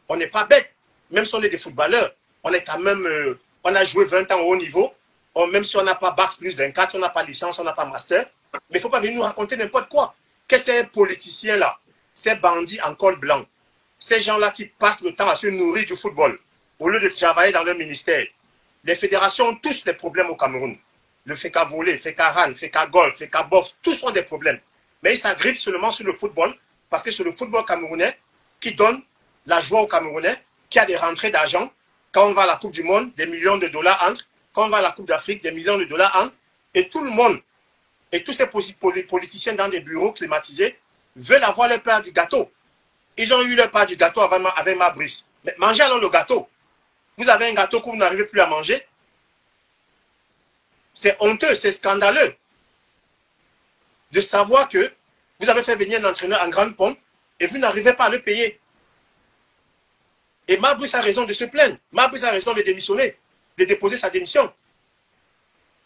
On n'est pas bêtes. Même si on est des footballeurs, on est quand même, on a joué 20 ans au haut niveau. Même si on n'a pas Bac plus 24, on n'a pas licence, on n'a pas master. Mais il ne faut pas venir nous raconter n'importe quoi. Que ces politiciens-là, ces bandits en col blanc, ces gens-là qui passent le temps à se nourrir du football, au lieu de travailler dans leur ministère. Les fédérations ont tous des problèmes au Cameroun. Le FECA volley, FECA hand, FECA golf, FECA boxe, tous ont des problèmes. Mais ils s'agrippent seulement sur le football parce que c'est le football camerounais qui donne la joie aux Camerounais, qui a des rentrées d'argent. Quand on va à la Coupe du Monde, des millions de dollars entrent. Quand on va à la Coupe d'Afrique, des millions de dollars entrent. Et tout le monde, et tous ces politiciens dans des bureaux climatisés, veulent avoir leur part du gâteau. Ils ont eu leur part du gâteau avec Mabris. Mais mangez alors le gâteau. Vous avez un gâteau que vous n'arrivez plus à manger. C'est honteux, c'est scandaleux de savoir que vous avez fait venir un entraîneur en grande pompe et vous n'arrivez pas à le payer. Et Mabris a raison de se plaindre. Mabris a raison de démissionner, de déposer sa démission.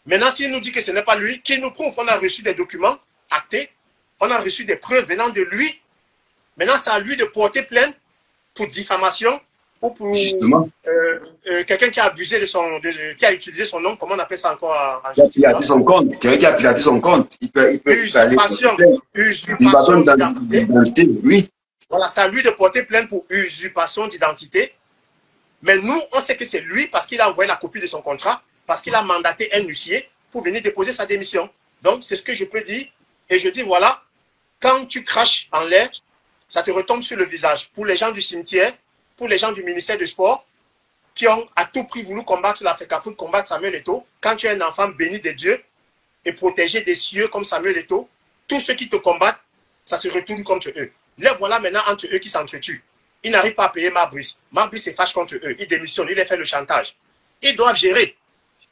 Maintenant, s'il nous dit que ce n'est pas lui, qu'il nous prouve. On a reçu des documents actés, on a reçu des preuves venant de lui. Maintenant, c'est à lui de porter plainte pour diffamation ou pour quelqu'un qui a abusé de son, qui a utilisé son nom, comment on appelle ça encore en justice? Quelqu'un qui a piraté son compte. Il peut usurpation d'identité. Oui. Voilà, c'est à lui de porter plainte pour usurpation d'identité. Mais nous, on sait que c'est lui parce qu'il a envoyé la copie de son contrat, parce qu'il a mandaté un huissier pour venir déposer sa démission. Donc, c'est ce que je peux dire. Et je dis, voilà, quand tu craches en l'air, ça te retombe sur le visage. Pour les gens du cimetière, pour les gens du ministère du Sport, qui ont à tout prix voulu combattre la FECAFOOT, combattre Samuel Eto'o, quand tu es un enfant béni de Dieu et protégé des cieux comme Samuel Eto'o, tous ceux qui te combattent, ça se retourne contre eux. Les voilà maintenant entre eux qui s'entretuent. Ils n'arrivent pas à payer Mabris. Mabris se fâche contre eux. Il démissionne, il les fait le chantage. Ils doivent gérer.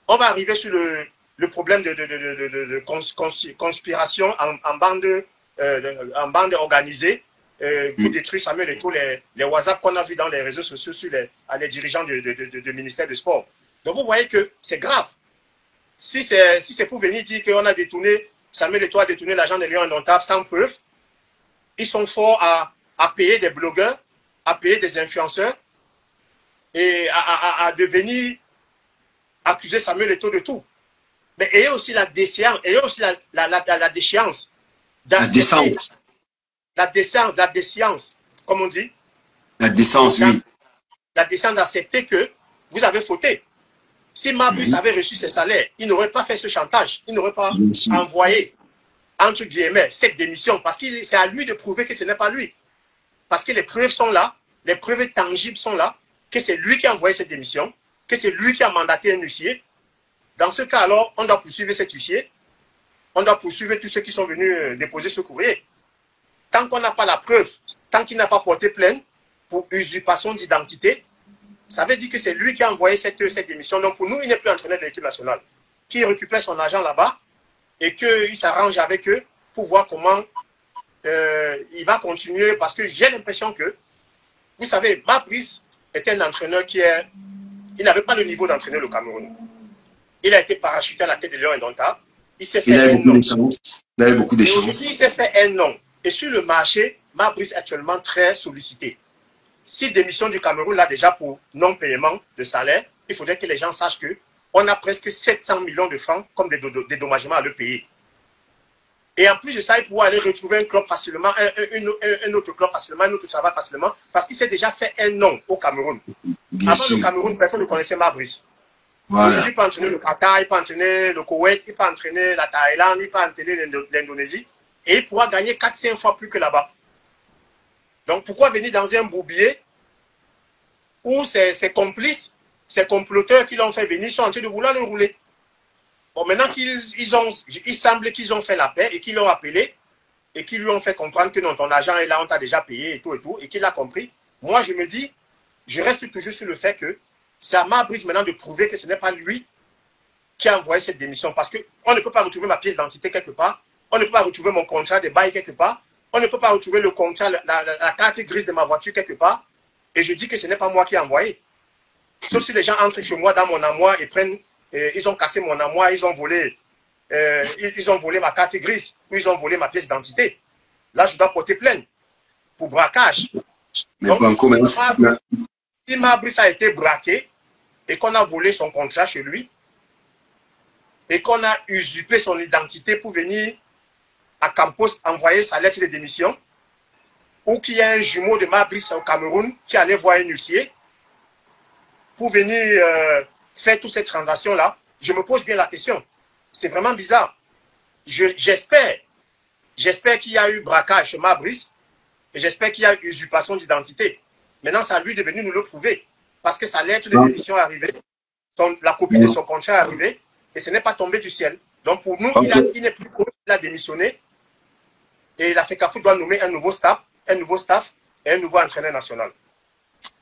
On va arriver sur le problème de conspiration en bande organisée pour détruire Samuel Eto'o, les WhatsApp qu'on a vus dans les réseaux sociaux sur les dirigeants du ministère du Sport. Donc vous voyez que c'est grave. Si c'est pour venir dire qu'on a détourné, Samuel Eto'o a détourné l'argent des Lions indomptables sans preuve, ils sont forts à payer des blogueurs, à payer des influenceurs et à devenir accuser Samuel Eto'o de tout. Mais ayez aussi la déchéance, ayez aussi la déchéance. La déchéance, comme on dit. La décence, oui. La déchéance d'accepter que vous avez fauté. Si Mabris avait reçu ses salaires, il n'aurait pas fait ce chantage. Il n'aurait pas envoyé entre guillemets, cette démission, parce que c'est à lui de prouver que ce n'est pas lui. Parce que les preuves sont là, les preuves tangibles sont là, que c'est lui qui a envoyé cette démission, que c'est lui qui a mandaté un huissier. Dans ce cas, alors, on doit poursuivre cet huissier, on doit poursuivre tous ceux qui sont venus déposer ce courrier. Tant qu'on n'a pas la preuve, tant qu'il n'a pas porté plainte pour usurpation d'identité, ça veut dire que c'est lui qui a envoyé cette démission. Donc pour nous, il n'est plus entraîneur de l'équipe nationale. Qui récupère son argent là-bas et qu'il s'arrange avec eux pour voir comment il va continuer. Parce que j'ai l'impression que, vous savez, Fabrice était un entraîneur il n'avait pas le niveau d'entraîner le Cameroun. Il a été parachuté à la tête de Lions Indomptables. Il s'est fait un nom. Il avait beaucoup de chances. Aujourd'hui, il s'est fait un nom. Et sur le marché, Fabrice est actuellement très sollicité. Si démission du Cameroun, là déjà pour non-paiement de salaire, il faudrait que les gens sachent qu'on a presque 700 millions de francs comme des dédommagements à le payer. Et en plus de ça, il pourra aller retrouver un club facilement, un autre club facilement, un autre travail facilement, parce qu'il s'est déjà fait un nom au Cameroun. Avant le Cameroun, personne ne connaissait Fabrice. Voilà. Il peut entraîner le Qatar, il peut entraîner le Koweït, il peut entraîner la Thaïlande, il peut entraîner l'Indonésie. Et il pourra gagner 4-5 fois plus que là-bas. Donc pourquoi venir dans un bourbier où ses complices, ses comploteurs qui l'ont fait venir sont en train de vouloir le rouler. Bon, maintenant il semble qu'ils ont fait la paix et qu'ils l'ont appelé et qu'ils lui ont fait comprendre que non, ton argent est là, on t'a déjà payé et tout, et qu'il a compris. Moi, je me dis, je reste toujours sur le fait que c'est à Fabrice maintenant de prouver que ce n'est pas lui qui a envoyé cette démission. Parce qu'on ne peut pas retrouver ma pièce d'identité quelque part, on ne peut pas retrouver mon contrat de bail quelque part, on ne peut pas retrouver le contrat, la carte grise de ma voiture quelque part, et je dis que ce n'est pas moi qui ai envoyé. Sauf si les gens entrent chez moi dans mon armoire et prennent, ils ont cassé mon armoire, ils ont volé ma carte grise, ou ils ont volé ma pièce d'identité. Là, je dois porter plainte pour braquage. Mais donc, Banco, si Fabrice a été braqué et qu'on a volé son contrat chez lui et qu'on a usurpé son identité pour venir à Campos envoyer sa lettre de démission, ou qu'il y a un jumeau de Fabrice au Cameroun qui allait voir un huissier pour venir faire toute cette transaction-là, je me pose bien la question. C'est vraiment bizarre. J'espère qu'il y a eu braquage chez Fabrice et j'espère qu'il y a eu usurpation d'identité. Maintenant, c'est à lui de venir nous le prouver. Parce que sa lettre de démission est arrivée, la copie de son contrat est arrivée, et ce n'est pas tombé du ciel. Donc pour nous, il n'est plus coach, il a démissionné, et la FECAFOOT doit nommer un nouveau staff et un nouveau entraîneur national.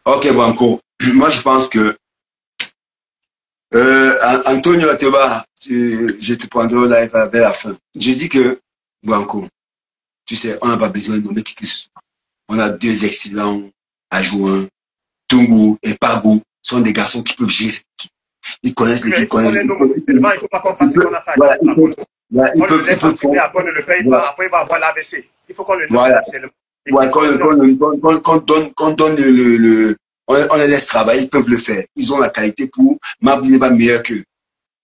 Ok, Banco. Moi, je pense que Antonio Ateba, je te prendrai au live vers la fin. Je dis que, Banco, tu sais, on n'a pas besoin de nommer qui que ce soit. On a deux excellents adjoints, Tungu et Pagou, sont des garçons qui peuvent gérer. Ils connaissent l'équipe. Il ne faut pas qu'on fasse ce qu'on a fait. Voilà, on le laisse entraîner, après on ne le paye pas, après il va avoir l'AVC. Il faut qu'on le donne officiellement. Ouais, qu'on donne on les laisse travailler, ils peuvent le faire. Ils ont la qualité pour, Mabou n'est pas meilleur qu'eux.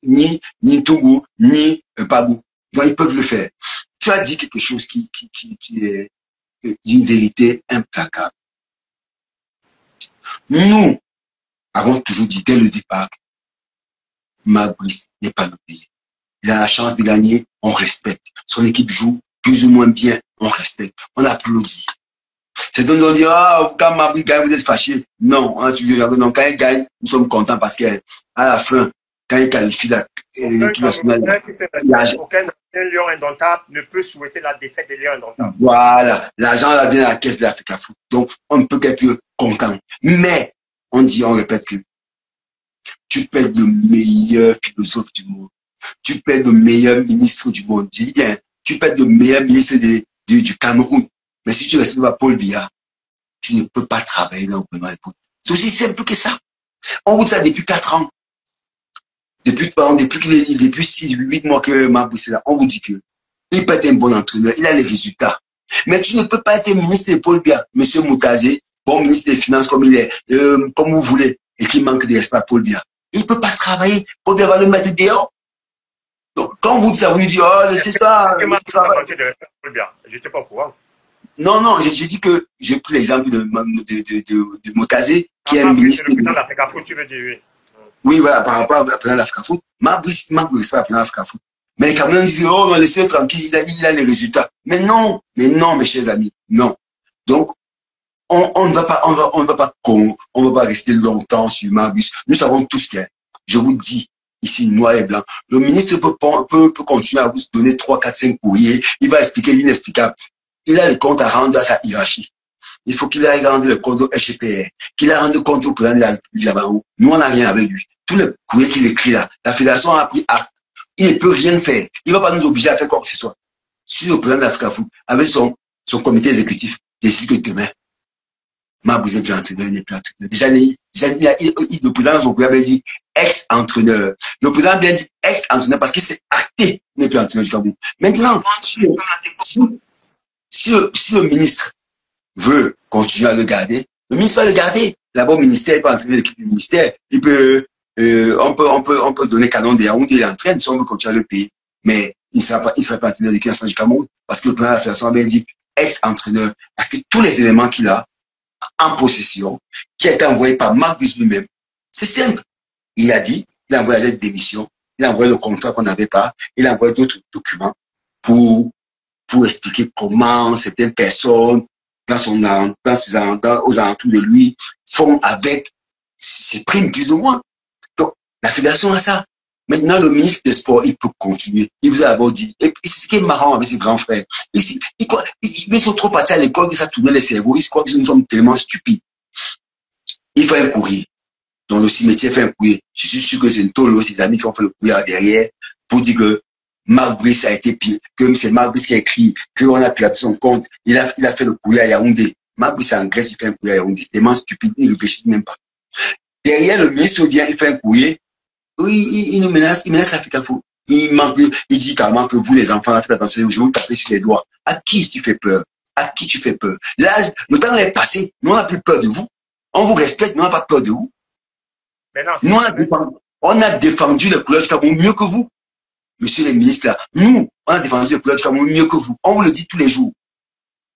Ni Tungu, ni Pagou. Donc ils peuvent le faire. Tu as dit quelque chose qui est d'une vérité implacable. Nous avons toujours dit dès le départ, Fabrice n'est pas notre pays. Il a la chance de gagner, on respecte. Son équipe joue plus ou moins bien, on respecte. On applaudit. C'est donc de dire, ah, quand Fabrice gagne, vous êtes fâchés. Non, on a toujours dit, non, quand il gagne, nous sommes contents parce qu'à la fin, quand il qualifie l'équipe nationale, aucun Lion Indomptable ne peut souhaiter la défaite des Lions Indomptables. Voilà, l'argent là vient à la caisse de la FECAFOOT. Donc, on ne peut qu'être content. Mais, on répète que tu peux être le meilleur philosophe du monde. Tu peux être le meilleur ministre du monde. Je dis bien, tu peux être le meilleur ministre du Cameroun. Mais si tu restes devant Paul Biya, tu ne peux pas travailler dans le gouvernement de Paul. C'est aussi simple que ça. On vous dit ça depuis 4 ans. Depuis 6, 8 mois que Fabrice est là, on vous dit que il peut être un bon entraîneur, il a les résultats. Mais tu ne peux pas être ministre de Paul Biya, monsieur Moutazé, bon ministre des Finances comme il est, comme vous voulez, et qui manque de respect à Paul Biya. Il ne peut pas travailler. Paul Biya va le mettre dehors. Donc, quand vous dites ça, vous lui dites, oh, c'est ça. Je n'étais pas au courant. Non, j'ai dit que j'ai pris l'exemple de Moutazé, qui est un ministre. C'est le président de la FECAFOOT, tu veux dire, oui. Oui, voilà, par rapport à la président de la FECAFOOT. Fabrice manque de respect à la président de la FECAFOOT. Mais les Camerounais disent, oh, non, laissez-le tranquille, il a les résultats. Mais non, mes chers amis, non. Donc, on ne va pas rester longtemps sur Marbus. Nous savons tous que, je vous dis, ici, noir et blanc, le ministre peut continuer à vous donner 3, 4, 5 courriers. Il va expliquer l'inexplicable. Il a le compte à rendre à sa hiérarchie. Il faut qu'il aille rendre le compte au SGPR, qu'il aille rendre compte au président de la République là-bas. Nous, on n'a rien avec lui. Tous les courriers qu'il écrit là, la fédération a pris acte. Il ne peut rien faire. Il ne va pas nous obliger à faire quoi que ce soit. Si le président de l'Africafoot, avec son comité exécutif, décide que demain, Marbus n'est plus entraîneur, il n'est plus entraîneur. Déjà, le président de son courrier avait dit ex-entraîneur. Le président a bien dit ex-entraîneur parce qu'il s'est acté, il n'est plus entraîneur du Cameroun. Maintenant, si le ministre veut continuer à le garder, le ministre va le garder. Là-bas, au ministère, il peut entraîner l'équipe du ministère. On peut donner Canon de Yaoundé, il entraîne si on veut continuer à le payer. Mais il ne sera pas entraîneur de l'équipe nationale du Cameroun parce que le président de la fédération a bien dit ex-entraîneur. Parce que tous les éléments qu'il a en possession, qui a été envoyé par Marbus lui-même, c'est simple. Il a dit, il a envoyé la lettre d'émission, il a envoyé le contrat qu'on n'avait pas, il a envoyé d'autres documents pour expliquer comment certaines personnes aux alentours de lui font avec ses primes plus ou moins. Donc, la fédération a ça. Maintenant, le ministre des Sports, il peut continuer. Il vous a d'abord dit, et puis, ce qui est marrant avec ses grands frères, ils sont trop partis à l'école, ils ont tourné les cerveaux, ils croient que nous sommes tellement stupides. Il fait un courrier. Donc, le cimetière fait un courrier. Je suis sûr que c'est une tolo, ses amis qui ont fait le courrier derrière, pour dire que Marbus a été pire, que c'est Marbus qui a écrit, qu'on a piraté son compte, il a fait le courrier à Yaoundé. Marbus en Grèce, il fait un courrier à Yaoundé. C'est tellement stupide, il ne réfléchit même pas. Derrière, le ministre vient, il fait un courrier. Oui, il nous menace, il menace Africafoot. Il dit carrément que vous, les enfants, là, faites attention, je vais vous taper sur les doigts. À qui tu fais peur? À qui tu fais peur? Là, le temps est passé, nous, on n'a plus peur de vous. On vous respecte, mais on n'a pas peur de vous. Nous, on a défendu les couleurs du Cameroun mieux que vous. Monsieur le ministre, là, nous, on a défendu les couleurs du Cameroun mieux que vous. On vous le dit tous les jours.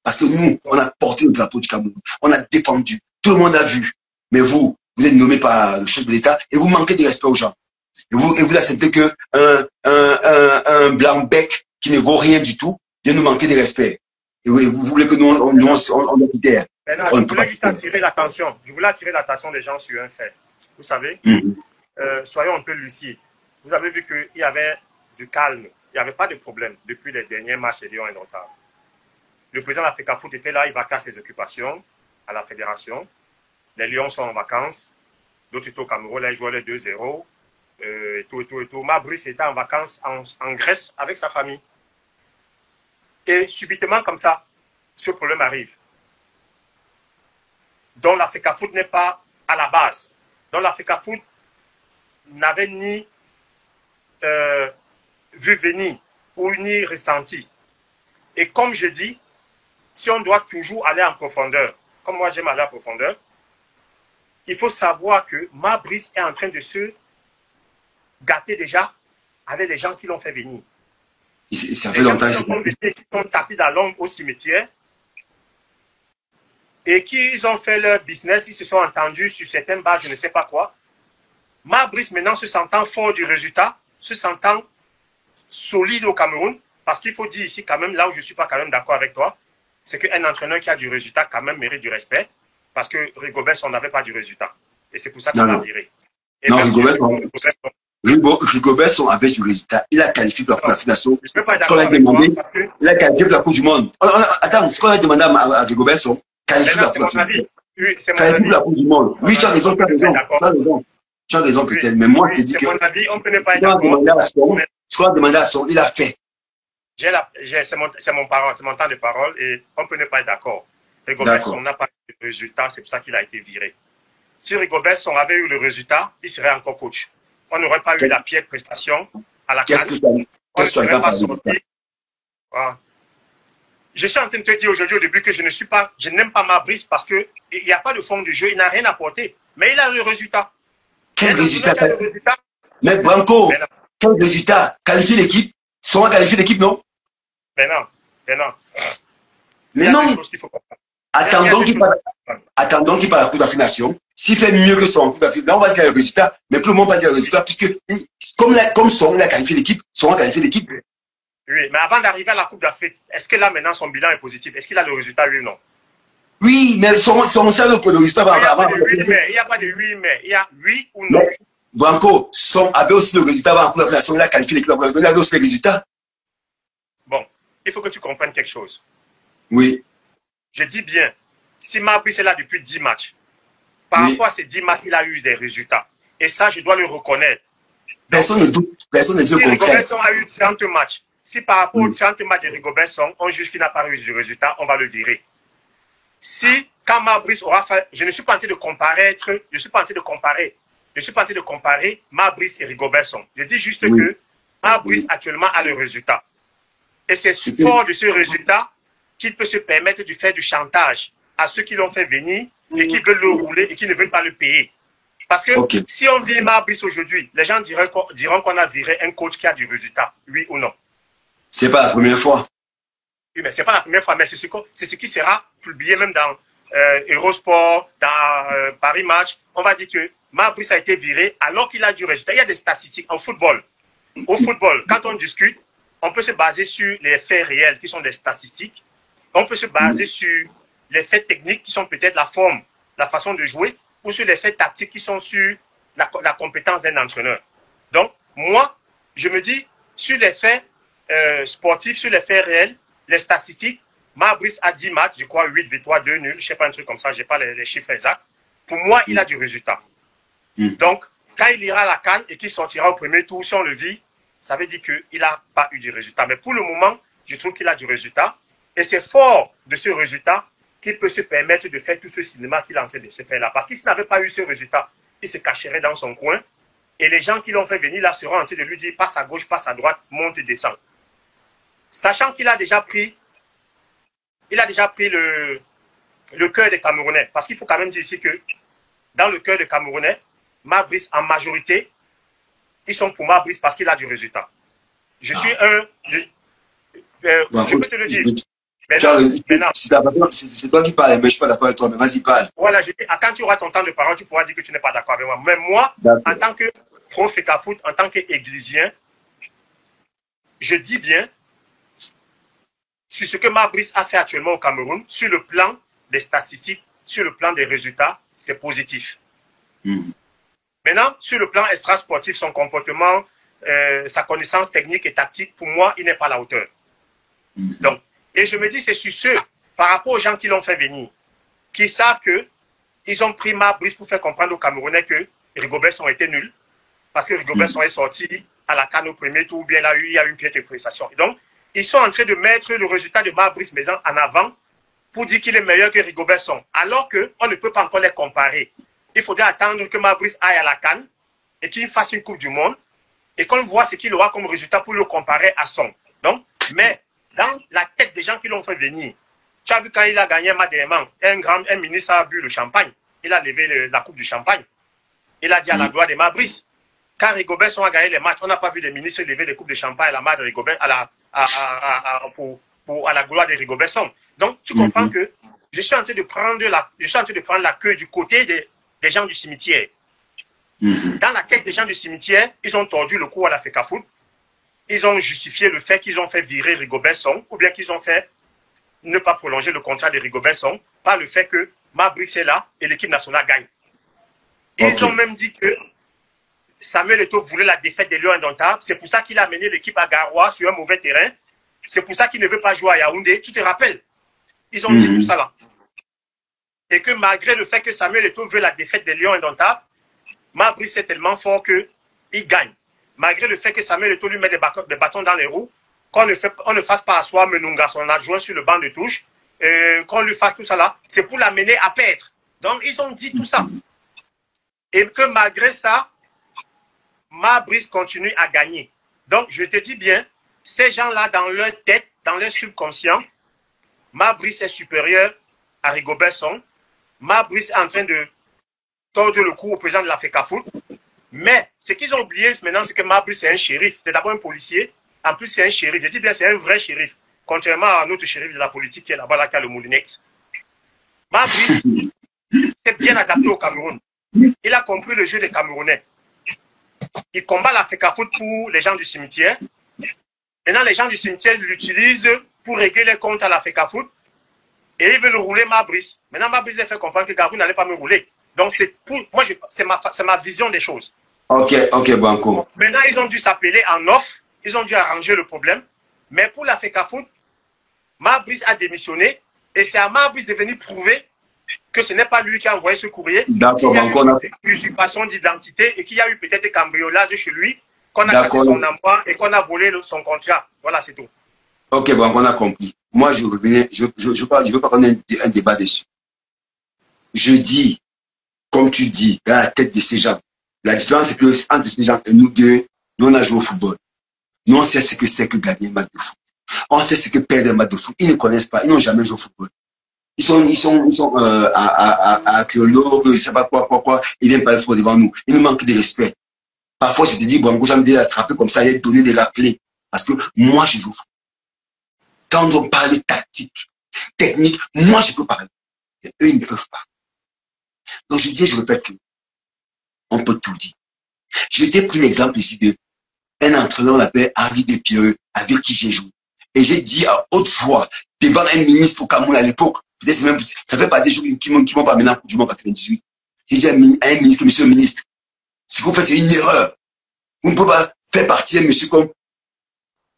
Parce que nous, on a porté le drapeau du Cameroun. On a défendu. Tout le monde a vu. Mais vous êtes nommé par le chef de l'État et vous manquez de respect aux gens. Et vous acceptez que un blanc-bec qui ne vaut rien du tout de nous manquer de respect. Et vous voulez que nous, on est leader. Je voulais juste attirer l'attention. Je voulais attirer l'attention des gens sur un fait. Vous savez, soyons un peu lucides. Vous avez vu qu'il y avait du calme. Il n'y avait pas de problème depuis les derniers matchs des Lions indomptables. Le président de l'Africafoot était là, il vaquait ses occupations à la fédération. Les Lions sont en vacances. D'autres étaient au Cameroun, là, ils jouaient les 2-0. Et tout. Marbus était en vacances en Grèce avec sa famille. Et subitement, comme ça, ce problème arrive. Donc l'Africafoot n'est pas à la base. Donc l'Africafoot n'avait ni vu venir ou ni ressenti. Et comme je dis, si on doit toujours aller en profondeur, comme moi j'aime aller en profondeur, il faut savoir que Marbus est en train de se gâter déjà avec les gens qui l'ont fait venir. Ça fait longtemps qui sont tapis dans l'ombre au cimetière et qui ont fait leur business, ils se sont entendus sur certaines bases, je ne sais pas quoi. Marbus maintenant se sentant fort du résultat, se sentant solide au Cameroun, parce qu'il faut dire ici quand même, là où je ne suis pas quand même d'accord avec toi, c'est qu'un entraîneur qui a du résultat quand même mérite du respect, parce que Rigobert, on n'avait pas du résultat. Et c'est pour ça qu'on l'a viré. Non, Rigobert avait du résultat. Il a qualifié pour la fédération. Ce qu'on a demandé, il a qualifié pour la Coupe du Monde. Attends, ce qu'on a demandé à Rigobert, qualifié pour la Coupe du Monde. Qualifié pour la Coupe du Monde. Oui, tu as raison, tu as raison peut-être, mais moi, je te dis que on peut ne pas être d'accord. Ce qu'on a demandé à son, il a fait. C'est mon temps de parole et on peut ne pas être d'accord. Rigobert n'a pas eu de résultat, c'est pour ça qu'il a été viré. Si Rigobert avait eu le résultat, il serait encore coach. On n'aurait pas eu la pire prestation à la CAN. On ne serait pas sorti. Voilà. Je suis en train de te dire aujourd'hui au début que je n'aime pas Marbus parce qu'il n'y a pas de fond du jeu, il n'a rien apporté. Mais il a le résultat. Quel résultat? Mais Branco, quel résultat? Qualifier l'équipe? Sont qualifier l'équipe, non? Mais non. Mais non. Attendons qu'il parte à la Coupe d'Afrique Nation. S'il fait mieux que son Coupe d'Afrique, là, on va dire le résultat. Mais pour le moment, on va dire le résultat, puisque comme son, il a qualifié l'équipe, son a qualifié l'équipe. Oui, mais avant d'arriver à la Coupe d'Afrique, est-ce que là, maintenant, son bilan est positif? Est-ce qu'il a le résultat, oui ou non? Oui, mais son seul résultat avant. Il n'y a pas de oui, mais il y a oui ou non. Branco, son avait aussi le résultat avant la Coupe d'Afrique Nation, il a qualifié l'équipe, il avait aussi le résultat. Bon, il faut que tu comprennes quelque chose. Oui. Je dis bien, si Mabrice est là depuis 10 matchs, par rapport à ces 10 matchs, il a eu des résultats. Et ça, je dois le reconnaître. Personne ne doute, personne ne dit le contraire. Rigobert Song a eu 30 matchs. Si par rapport aux 30 matchs de Rigobert Song, on juge qu'il n'a pas eu de résultat, on va le virer. Si, quand Mabrice aura fait, je ne suis pas en train de comparer, Mabrice et Rigobert Song. Je dis juste que Mabrice actuellement a le résultat. Et c'est fort de ce résultat qu'il peut se permettre de faire du chantage à ceux qui l'ont fait venir et qui veulent le rouler et qui ne veulent pas le payer. Parce que si on vire Mabrice aujourd'hui, les gens diront qu'on a viré un coach qui a du résultat, oui ou non. C'est pas la première fois. Oui, mais c'est pas la première fois, mais c'est ce qui sera publié même dans Eurosport, dans Paris Match. On va dire que Mabrice a été viré alors qu'il a du résultat. Il y a des statistiques en football. Au football, quand on discute, on peut se baser sur les faits réels qui sont des statistiques. On peut se baser sur les faits techniques qui sont peut-être la forme, la façon de jouer, ou sur les faits tactiques qui sont sur la compétence d'un entraîneur. Donc, moi, je me dis, sur les faits sportifs, sur les faits réels, les statistiques, Mabrice a 10 matchs, je crois 8 victoires, 2 nuls, je ne sais pas un truc comme ça, je n'ai pas les chiffres exacts. Pour moi, il a du résultat. Donc, quand il ira à la CAN et qu'il sortira au premier tour, si on le vit, ça veut dire qu'il n'a pas eu du résultat. Mais pour le moment, je trouve qu'il a du résultat. Et c'est fort de ce résultat qu'il peut se permettre de faire tout ce cinéma qu'il est en train de se faire là. Parce qu'il n'avait pas eu ce résultat, il se cacherait dans son coin. Et les gens qui l'ont fait venir là seront en train de lui dire passe à gauche, passe à droite, monte et descend. Sachant qu'il a déjà pris, le cœur des Camerounais. Parce qu'il faut quand même dire ici que dans le cœur des Camerounais, Mabrice en majorité, ils sont pour Mabrice parce qu'il a du résultat. Je suis je peux te le dire. Maintenant, c'est toi qui parles, mais je ne suis pas d'accord avec toi, mais vas-y, parle. Voilà, quand tu auras ton temps de parole, tu pourras dire que tu n'es pas d'accord avec moi. Mais moi, en tant que pro-FECAFOOT, en tant qu'églisien, je dis bien, sur ce que Mabrice a fait actuellement au Cameroun, sur le plan des statistiques, sur le plan des résultats, c'est positif. Maintenant, sur le plan extra-sportif, son comportement, sa connaissance technique et tactique, pour moi, il n'est pas à la hauteur. Donc, et je me dis, c'est sur ceux, par rapport aux gens qui l'ont fait venir, qui savent qu'ils ont pris Mabrice pour faire comprendre aux Camerounais que Rigobert Song était nul, parce que Rigobert Song est sorti à la CAN au premier tour, ou bien il y a eu une pièce de prestation. Et donc, ils sont en train de mettre le résultat de Mabrice Maison en avant pour dire qu'il est meilleur que Rigobert Song, alors qu'on ne peut pas encore les comparer. Il faudrait attendre que Mabrice aille à la CAN et qu'il fasse une Coupe du Monde et qu'on voit ce qu'il aura comme résultat pour le comparer à Song. Donc, mais dans la tête des gens qui l'ont fait venir, tu as vu quand il a gagné un ministre a bu le champagne, il a levé la coupe du champagne. Il a dit à la gloire de Mabrice. Quand Rigobert Song a gagné les matchs, on n'a pas vu des ministres lever des coupes de champagne à la marque de Rigobert, à la gloire de Rigobert Song. Donc, tu comprends que je suis en train de prendre la queue du côté des gens du cimetière. Dans la tête des gens du cimetière, ils ont tordu le cou à la FECAFOOT. Ils ont justifié le fait qu'ils ont fait virer Rigobert Song, ou bien qu'ils ont fait ne pas prolonger le contrat de Rigobert Song, par le fait que Mabrice est là et l'équipe nationale gagne. Ils ont même dit que Samuel Eto'o voulait la défaite des Lions indomptables. C'est pour ça qu'il a amené l'équipe à Garoua sur un mauvais terrain. C'est pour ça qu'il ne veut pas jouer à Yaoundé. Tu te rappelles? Ils ont dit tout ça là. Et que malgré le fait que Samuel Eto'o veut la défaite des Lions indomptables, Mabrice est tellement fort qu'il gagne. Malgré le fait que Samuel Eto'o lui met des bâtons dans les roues, qu'on ne fasse pas asseoir Menunga, son adjoint, sur le banc de touche, qu'on lui fasse tout ça là, c'est pour l'amener à perdre. Donc, ils ont dit tout ça. Et que malgré ça, Mabrice continue à gagner. Donc, je te dis bien, ces gens-là, dans leur tête, dans leur subconscient, Mabrice est supérieur à Rigobert Song. Mabrice est en train de tordre le cou au président de la FECAFOOT. Mais ce qu'ils ont oublié maintenant, c'est que Mabrice est un shérif. C'est d'abord un policier. En plus, c'est un shérif. Je dis bien, c'est un vrai shérif. Contrairement à notre shérif de la politique qui est là-bas, là, qui a le Moulinex. Fabrice s'est bien adapté au Cameroun. Il a compris le jeu des Camerounais. Il combat la FECAFOOT pour les gens du cimetière. Maintenant, les gens du cimetière l'utilisent pour régler les comptes à la FECAFOOT. Et ils veulent rouler Fabrice. Maintenant, Fabrice les fait comprendre que Garou n'allait pas me rouler. Donc, c'est pour moi, c'est ma vision des choses. Ok, Banco. Maintenant, ils ont dû s'appeler en off. Ils ont dû arranger le problème. Mais pour la FECAFOOT, Fabrice a démissionné. Et c'est à Fabrice de venir prouver que ce n'est pas lui qui a envoyé ce courrier. D'accord, Banco. Il y a eu une usurpation d'identité et qu'il y a eu peut-être cambriolage chez lui, qu'on a cassé son emploi et qu'on a volé son contrat. Voilà, c'est tout. Ok, Banco, on a compris. Moi, je revenais, je veux pas qu'on ait un débat dessus. Je dis, comme tu dis, dans la tête de ces gens, la différence, c'est que entre ces gens et nous deux, nous, on a joué au football. Nous, on sait ce que c'est que gagner un match de foot. On sait ce que perdre un match de foot. Ils ne connaissent pas, ils n'ont jamais joué au football. Ils sont archéologues, je ne sais pas quoi. Ils viennent parler devant nous. Ils nous manquent de respect. Parfois, je te dis, bon, j'ai envie de l'attraper comme ça et de donner les rappeler. Parce que moi, je joue au football. Quand on parle tactique, technique, moi, je peux parler. Et eux, ils ne peuvent pas. Donc, je dis, je répète que on peut tout dire. Je t'ai pris l'exemple ici d'un entraîneur, on l'appelle Henri Despireux, avec qui j'ai joué. Et j'ai dit à haute voix, devant un ministre au Cameroun à l'époque, peut-être même, ça fait pas des jours qui m'ont pas mené à la Coupe du Monde 98. J'ai dit à un ministre, monsieur le ministre, ce qu'on fait, c'est une erreur. Vous ne pouvez pas faire partir un monsieur comme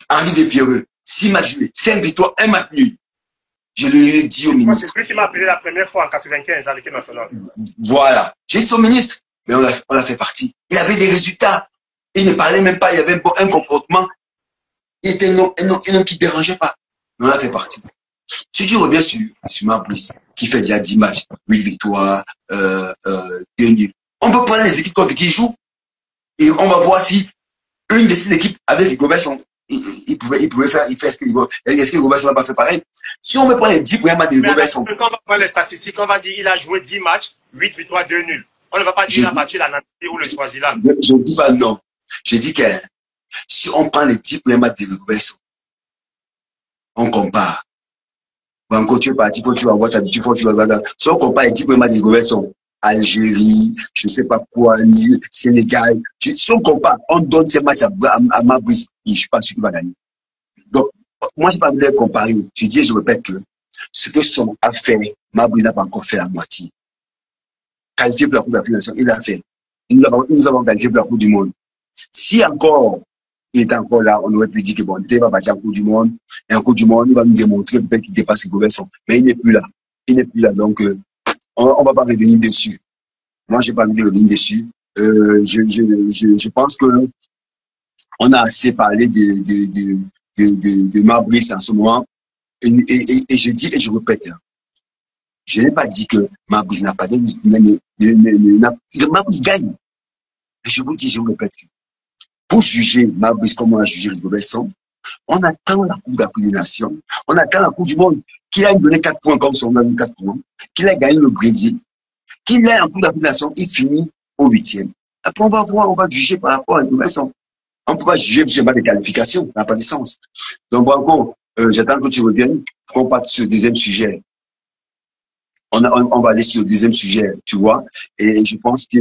Henri Despireux. 6 matchs joués, 5 victoires, 1 match nul. Je lui ai dit au ministre. C'est lui qui m'a appelé la première fois en 95 à l'équipe nationale. Voilà. J'ai dit au ministre, mais on l'a fait partie. Il avait des résultats. Il ne parlait même pas, il avait un comportement. Il était un homme qui ne dérangeait pas. Mais on l'a fait partie. Si tu reviens sur Fabrice, qui fait déjà 10 matchs, 8 victoires, 2 nuls. On peut prendre les équipes contre qui il joue. Et on va voir si une de ces équipes avec Rigobert, il pouvait faire ce que Rigobert, est-ce que Rigobert n'a pas fait pareil? Si on me prend les 10 premiers matchs de Rigobert, quand on va prendre les statistiques, on va dire qu'il a joué 10 matchs, 8 victoires, 2 nuls. On ne va pas dire qu'il a battu la Namibie ou le Swaziland. Je ne dis pas non. Je dis que si on prend les 10 premiers matchs de Rigobert, on compare. Quand tu es parti, quand tu vas voir ta habitude, tu vas voir. Si on compare les 10 premiers matchs de Rigobert, Algérie, je ne sais pas quoi, Sénégal. Si on compare, on donne ces matchs à Fabrice, je ne suis pas sûr qu'il va gagner. Donc, moi, je n'ai pas voulu comparer. Je dis et je répète que ce que son a fait, Fabrice n'a pas encore fait à moitié. Qualifié pour la Coupe d'Afrique nationale, il l'a fait. Nous avons qualifié pour la Coupe du Monde. Si encore, il était encore là, on aurait pu dire que bon, il va battre en Coupe du Monde. Et en Coupe du Monde, il va nous démontrer peut-être qu'il dépasse les Gobert. Mais il n'est plus là. Il n'est plus là. Donc, on ne va pas revenir dessus. Moi, je n'ai pas envie de revenir dessus. Je pense que on a assez parlé de Fabrice en ce moment. Et je dis et je répète, je n'ai pas dit que Fabrice n'a pas de... Fabrice gagne. Et je vous dis, je vous répète, pour juger Fabrice comme on a jugé Rigobert, on attend la Coupe d'Afrique des Nations, on attend la Coupe du Monde, qu'il a donné 4 points comme son même 4 points, qu'il a gagné le Brésil, qu'il est en Coupe d'Afrique des Nations, il finit au 8e. Après, on va voir, on va juger par rapport à Rigobert. On ne peut pas juger sur base de qualification, ça n'a pas de sens. Donc, Branco, j'attends que tu reviennes, qu'on parte sur le deuxième sujet. On va aller sur le deuxième sujet, tu vois. Et je pense que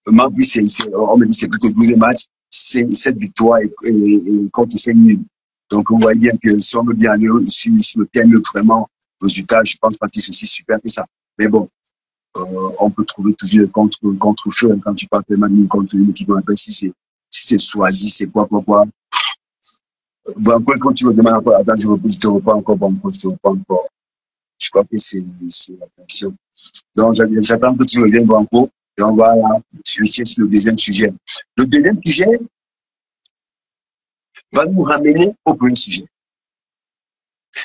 Fabrice, on me dit c'est plutôt 12 matchs, c'est 7 victoires et contre 5 nuls. Donc, on voit bien que si on veut bien aller sur le thème vraiment résultat, je pense pas que c'est aussi super que ça. Mais bon, on peut trouver toujours contre-feu quand tu parles vraiment contre une équipe, si c'est choisi, c'est quoi. Bon, quand tu me demandes encore, attends, je ne te reprends encore, je crois que c'est la question. Donc, j'attends que tu reviennes, Branco, et on va switcher sur le deuxième sujet. Le deuxième sujet va nous ramener au premier sujet.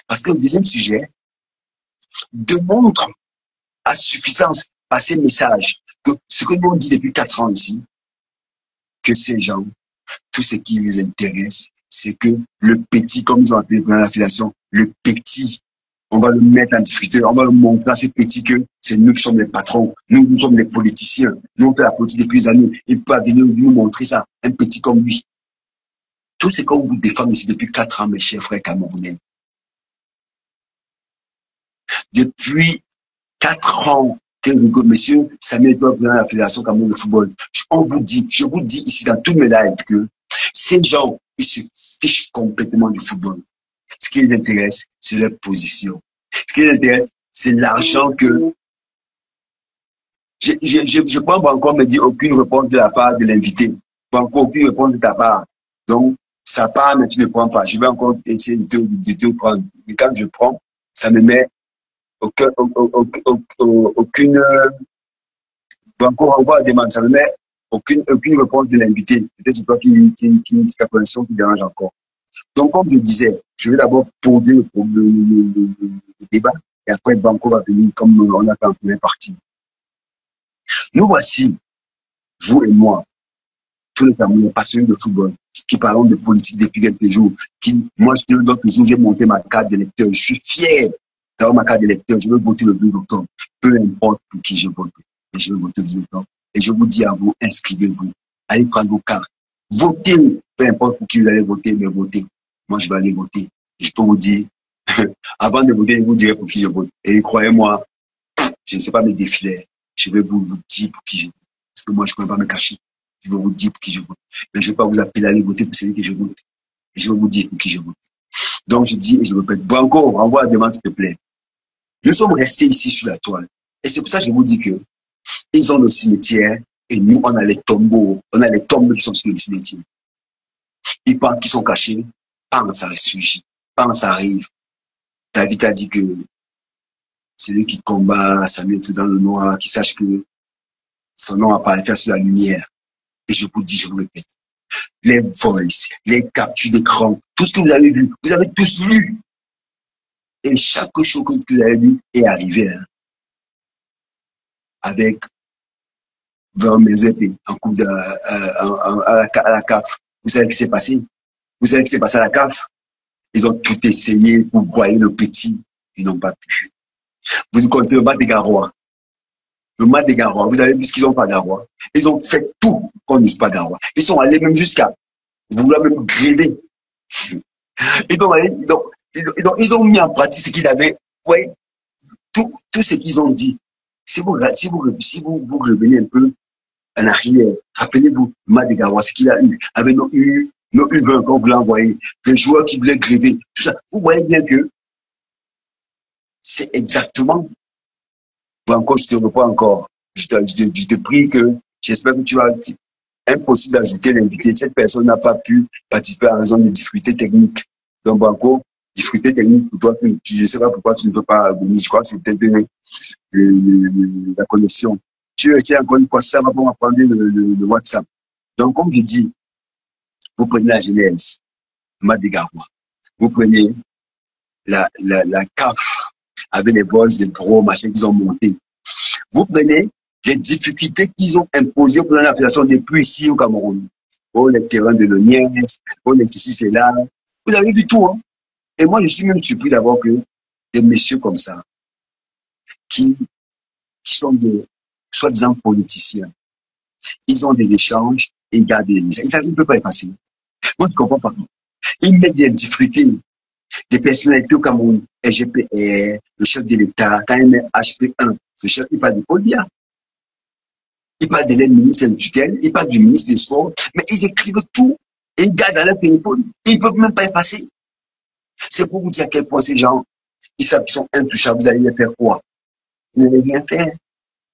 Parce que le deuxième sujet démontre à suffisance par ces messages que ce que nous on dit depuis 4 ans ici, que ces gens, tout ce qui les intéresse, c'est que le petit, comme ils ont appelé dans la filiation, le petit, on va le mettre en difficulté, on va le montrer à ce petit que c'est nous qui sommes les patrons, nous sommes les politiciens, nous on fait la politique depuis des années, il peut venir nous montrer ça, un petit comme lui. Tout ce qu'on vous défend ici depuis 4 ans, mes chers frères camerounais. Depuis 4 ans que monsieur Samuel Eto'o dans la Fédération Cameroun de football. Je vous dis ici dans tous mes lives que ces gens, ils se fichent complètement du football. Ce qui les intéresse, c'est leur position. Ce qui les intéresse, c'est l'argent que... Je crois encore me dire aucune réponse de la part de l'invité. Encore aucune réponse de ta part. Donc, ça part, mais tu ne prends pas. Je vais encore essayer de te prendre. Et quand je prends, ça me met aucune... Encore revoir la demande. Ça me met aucune réponse de l'invité. Peut-être c'est toi qui ta connexion qui dérange encore. Donc, comme je disais, je vais d'abord poser le débat et après Banco va venir comme on a fait en première partie. Nous voici, vous et moi, tous les Camerounais passionnés de football, qui parlons de politique depuis quelques jours, moi je dis d'autres jours, j'ai monté ma carte d'électeur, je suis fier d'avoir ma carte d'électeur, je veux voter le 12 octobre, peu importe pour qui je vote, et je veux voter le 12 octobre. Et je vous dis à vous, inscrivez-vous, allez prendre vos cartes, votez, peu importe pour qui vous allez voter, mais votez. Moi je vais aller voter. Et je peux vous dire, avant de voter, je vous dirai pour qui je vote. Et croyez-moi, je ne sais pas mes défilés. Je vais vous dire pour qui je vote. Parce que moi, je ne peux pas me cacher. Je vais vous dire pour qui je vote. Mais je ne vais pas vous appeler à aller voter pour celui que je vote. Et je vais vous dire pour qui je vote. Donc, je dis et je répète. Banco, renvoie la demande, s'il te plaît. Nous sommes restés ici sur la toile. Et c'est pour ça que je vous dis que ils ont le cimetière et nous, on a les tombeaux. On a les tombes qui sont sur le cimetière. Ils pensent qu'ils sont cachés. Quand ça ressurgit. Quand ça arrive. David a dit que celui qui combat Samuel Eto'o dans le noir, qui sache que son nom apparaîtra sur la lumière. Et je vous dis, je vous répète, les voices, les captures d'écran, tout ce que vous avez vu, vous avez tous lu. Et chaque chose que vous avez lu est arrivé avec 20 épées en coup à la CAF. Vous savez ce qui s'est passé? Vous savez ce qui s'est passé à la CAF? Ils ont tout essayé pour broyer le petit. Ils n'ont pas pu. Vous connaissez le match des Garois. Le match des Garois, vous avez vu ce qu'ils ont pas Garois. Ils ont fait tout qu'on n'use pas Garois. Ils sont allés même jusqu'à vouloir même gréder. Ils ont mis en pratique ce qu'ils avaient. Ouais, tout ce qu'ils ont dit. Si vous revenez un peu en arrière, rappelez-vous le match des Garois, ce qu'il a eu avec nos U20 qu'on voulait envoyer, les joueurs qui voulaient gréder, tout ça. Vous voyez bien que c'est exactement. Bon, encore, je te reprends encore. Je te prie que j'espère que tu vas. Impossible d'ajouter l'invité. Cette personne n'a pas pu participer à raison de difficultés techniques. Donc, Banco, difficultés techniques pour toi, je ne sais pas pourquoi tu ne peux pas venir. Je crois que c'est peut-être la connexion. Tu essaies encore une fois ça, va pour prendre le WhatsApp. Donc, comme je dis, vous prenez la Genèse, le match des Garois. Vous prenez la CAF avec les boss, les gros machins qu'ils ont montés. Vous prenez les difficultés qu'ils ont imposées pour la population depuis ici au Cameroun. Oh, les terrains de l'Oniès, oh, les ceci, c'est là. Vous avez vu tout, hein. Et moi, je suis même surpris d'avoir que des messieurs comme ça, qui sont des soi-disant politiciens, ils ont des échanges et ils gardent des échanges. Ça ne peut pas y passer. Moi, je ne comprends pas. Ils mettent des difficultés. Des personnalités au Cameroun, SGPR, le chef de l'État, quand il met HP1, le chef, il parle de Polia. Il parle de l'aide-ministre de tutelle, il parle du ministre des Sports, mais ils écrivent tout et ils gardent dans leur téléphone. Ils ne peuvent même pas y passer. C'est pour vous dire à quel point ces gens, ils savent qu'ils sont intouchables. Vous allez les faire quoi? Vous n'allez rien faire.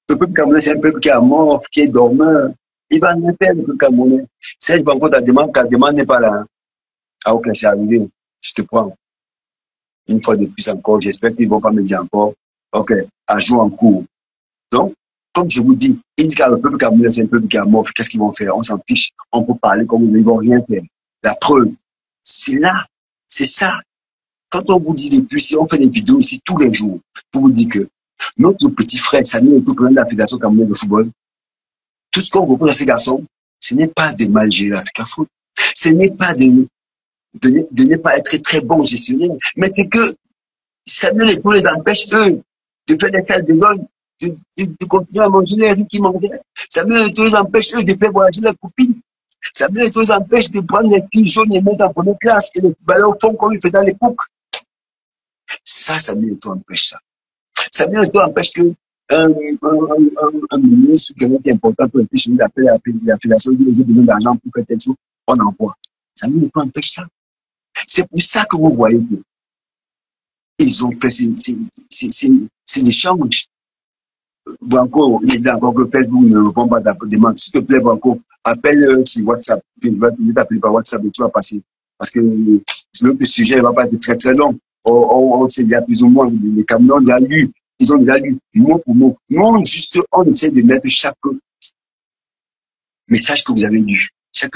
Le peuple camerounais, c'est un peuple qui est mort, qui est dormeur. Il va rien faire, le peuple camerounais. Si je vais encore ta demande n'est pas là. Ah, ok, c'est arrivé. Je te prends. Une fois de plus encore, j'espère qu'ils ne vont pas me dire encore, ok, à jouer en cours. Donc, comme je vous dis, ils disent que le peuple camerounais, c'est un peuple qui est mort, qu'est-ce qu'ils vont faire? On s'en fiche, on peut parler comme ils ne vont rien faire. La preuve, c'est là, c'est ça. Quand on vous dit depuis, si on fait des vidéos ici tous les jours, pour vous dire que notre petit frère Samuel Eto'o, président de la Fédération camerounaise de football, tout ce qu'on reproche à ces garçons, ce n'est pas de mal gérer l'Africa Foot. Ce n'est pas de ne pas être très bon gestionnaire, mais c'est que Samuel Eto'o les empêche, eux, de faire des salles de vol, de continuer à manger les riz qui mangeaient. Samuel Eto'o les empêche, eux, de faire voyager leurs copines. Samuel Eto'o les empêche de prendre les filles jaunes et mettre en première classe et les ballons font comme ils faisaient à l'époque. Ça, Samuel Eto'o empêche ça. Samuel Eto'o empêche que un ministre, quelqu'un qui est important pour être chez nous, appelle la fédération, dit j'ai besoin d'argent pour faire tel chose, on envoie. Ça ne nous empêche ça. C'est pour ça que vous voyez que ils ont fait ces échanges. Branco, il est là, encore que Facebook ne répond pas à ta demande. S'il te plaît, Branco, appelle sur WhatsApp. Je vais t'appeler par WhatsApp et tu vas passer. Parce que le sujet ne va pas être très très long. On sait déjà plus ou moins, les camions ont déjà lu. Ils ont déjà lu mot pour mot. Non, juste, on essaie de mettre chaque message que vous avez lu, chaque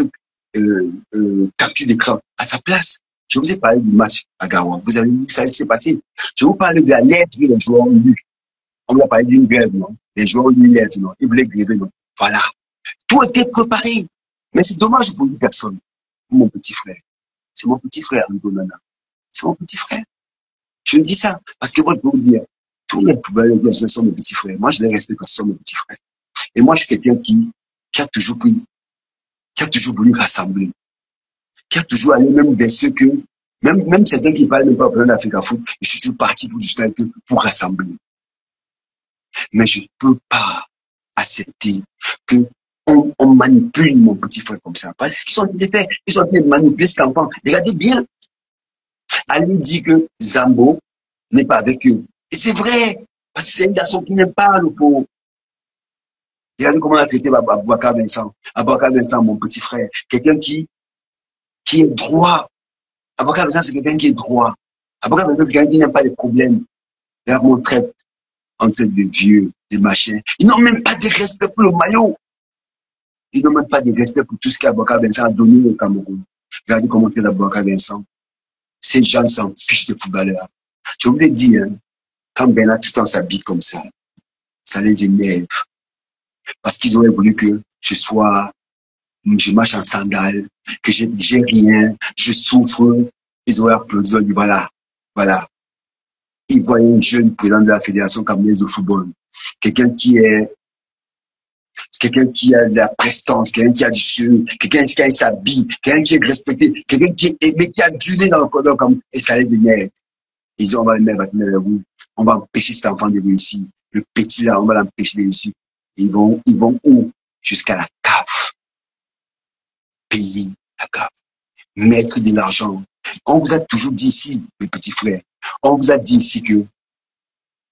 capture d'écran à sa place. Je vous ai parlé du match à Garoua. Vous avez vu ça s'est passé. Je vous parle de la lettre que les joueurs ont lue. On va parler d'une grève, non? Les joueurs ont lu une lettre, non? Ils voulaient gréver, non? Voilà. Tout était préparé. Mais c'est dommage pour une personne, mon petit frère. C'est mon petit frère, Ngonana. C'est mon petit frère. Je dis ça parce que moi, je peux vous dire, tous les poubelles, ce sont mes petits frères. Moi, je les respecte parce que ce sont mes petits frères. Et moi, je suis quelqu'un qui a toujours voulu rassembler, qui a toujours allé même vers ceux que, même certains qui parlent même pas au d'Afrique à foot, je suis toujours parti pour rassembler. Mais je ne peux pas accepter que on manipule mon petit frère comme ça. Parce qu'ils sont en train de faire, ils sont en train de manipuler cet enfant. Regardez bien. Ali dit que Zambo n'est pas avec eux. Et c'est vrai, parce que c'est un garçon qui n'aime pas le pauvre. Regardez comment on a traité Abouakar Vincent. Abouakar Vincent, mon petit frère. Quelqu'un qui est droit. Abouakar Vincent, c'est quelqu'un qui est droit. Abouakar Vincent, c'est quelqu'un qui n'aime pas les problèmes. Regarde mon traite en tête de vieux, des machins. Ils n'ont même pas de respect pour le maillot. Ils n'ont même pas de respect pour tout ce qu'Abouakar Vincent a donné au Cameroun. Regardez comment traite Abouakar Vincent. Ces gens s'en fichent de footballeurs. Je vous l'ai dit, hein, quand Bernard tout le temps s'habille comme ça les énerve. Parce qu'ils auraient voulu que je marche en sandales, que j'ai rien, je souffre. Ils auraient applaudi, ils ont dit voilà. Ils voient un jeune président de la Fédération camerounaise de football. Quelqu'un qui a de la prestance, quelqu'un qui a du sérieux, quelqu'un qui s'habille, quelqu'un qui est respecté, quelqu'un qui est aimé, qui a duré dans le corps comme et ça les énerve. Ils disent on va le mettre vers vous, on va empêcher cet enfant de réussir. Le petit là, on va l'empêcher de réussir. Ils vont où? Jusqu'à la cave. Payer la cave. Mettre de l'argent. On vous a toujours dit ici, mes petits frères, on vous a dit ici que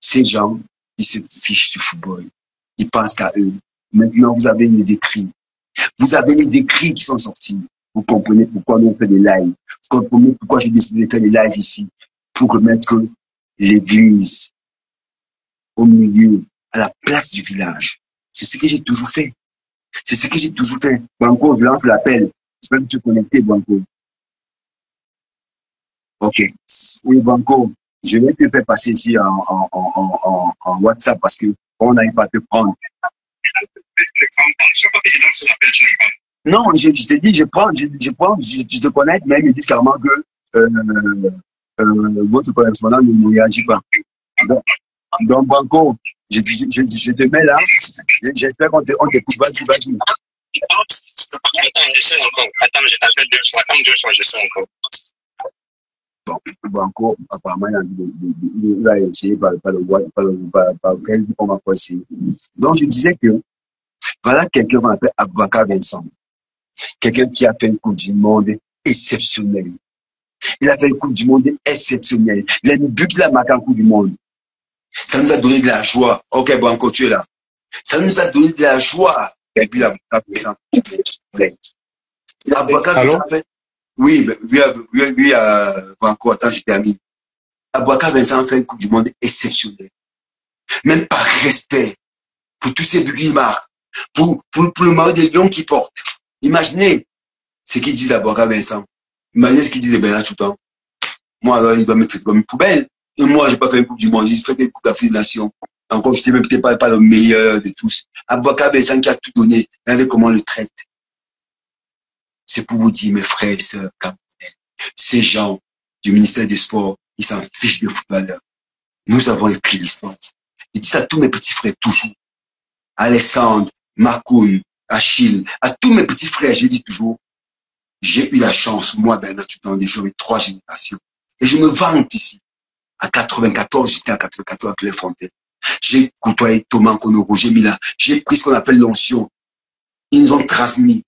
ces gens, ils se fichent du football. Ils pensent qu'à eux. Maintenant, vous avez les écrits. Vous avez les écrits qui sont sortis. Vous comprenez pourquoi nous on fait des lives. Vous comprenez pourquoi j'ai décidé de faire des lives ici. Pour remettre l'église au milieu, à la place du village. C'est ce que j'ai toujours fait. C'est ce que j'ai toujours fait. Banco, je lance l'appel. J'espère que tu es connecté, Banco. Ok. Oui, Banco, je vais te faire passer ici en WhatsApp parce qu'on n'arrive pas à te prendre. Non, je te dis, je te connecte, mais ils me disent carrément que votre correspondant ne réagit pas. Donc, Banco, je te mets là. J'espère qu'on t'écoute. Vas-y. Attends, je t'appelle 2 fois. Attends 2 fois, je sais encore. Bon, Banco, apparemment, il a essayé par on va pas essayer. Donc, je disais que voilà quelqu'un qu'on appelle Abouakar Vincent. Quelqu'un qui a fait une Coupe du Monde exceptionnelle. Il a fait une Coupe du Monde exceptionnelle. Les buts qu'il a marqué en Coupe du Monde. Ça nous a donné de la joie. Ok, Banco, tu es là. Ça nous a donné de la joie. Et puis, Abouakar Vincent. Abouakar Vincent, en fait. Oui, Banco, attends, je termine. Abouakar Vincent a fait une Coupe du Monde exceptionnelle. Même par respect pour tous ces buts qu'il marque. Pour le maillot des lions qu'il porte. Imaginez ce qu'il dit d'Abouakar Vincent. Imaginez ce qu'il dit de Bernard tout le temps. Moi, alors, il va me traiter comme une poubelle. Et moi, j'ai pas fait une Coupe du Monde, j'ai fait une Coupe d'Afrique des Nations. Encore, je n'étais même peut-être pas le meilleur de tous. Abouakar Vincent qui a tout donné. Regardez comment on le traite. C'est pour vous dire, mes frères et sœurs camerounais, ces gens du ministère des Sports, ils s'en fichent des footballeurs. Nous avons écrit l'histoire. Je dis ça à tous mes petits frères, toujours. Alexandre, Makoun, Achille, à tous mes petits frères, j'ai dit toujours, j'ai eu la chance, moi, Bernard Tutan, de jouer 3 générations. Et je me vante ici. À 94, j'étais à 94 avec les Fontaines. J'ai côtoyé Thomas Kono, Roger Mila. J'ai pris ce qu'on appelle l'onction. Ils nous ont transmis.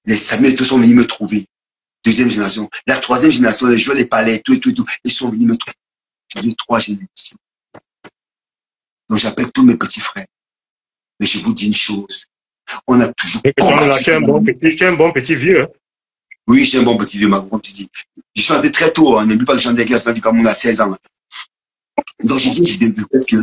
Les Samuel, tous sont venus me trouver. Deuxième génération. La troisième génération, les joueurs, les palais, tout. Ils sont venus me trouver. J'ai 3 générations. Donc j'appelle tous mes petits frères. Mais je vous dis une chose. On a toujours combattu. Tu es un bon petit vieux. Hein? Oui, j'ai un bon petit vieux, comme tu dis. Je chantais très tôt, hein. N'oublie pas que je chantais avec la comme on a 16 ans. Donc j'ai dit que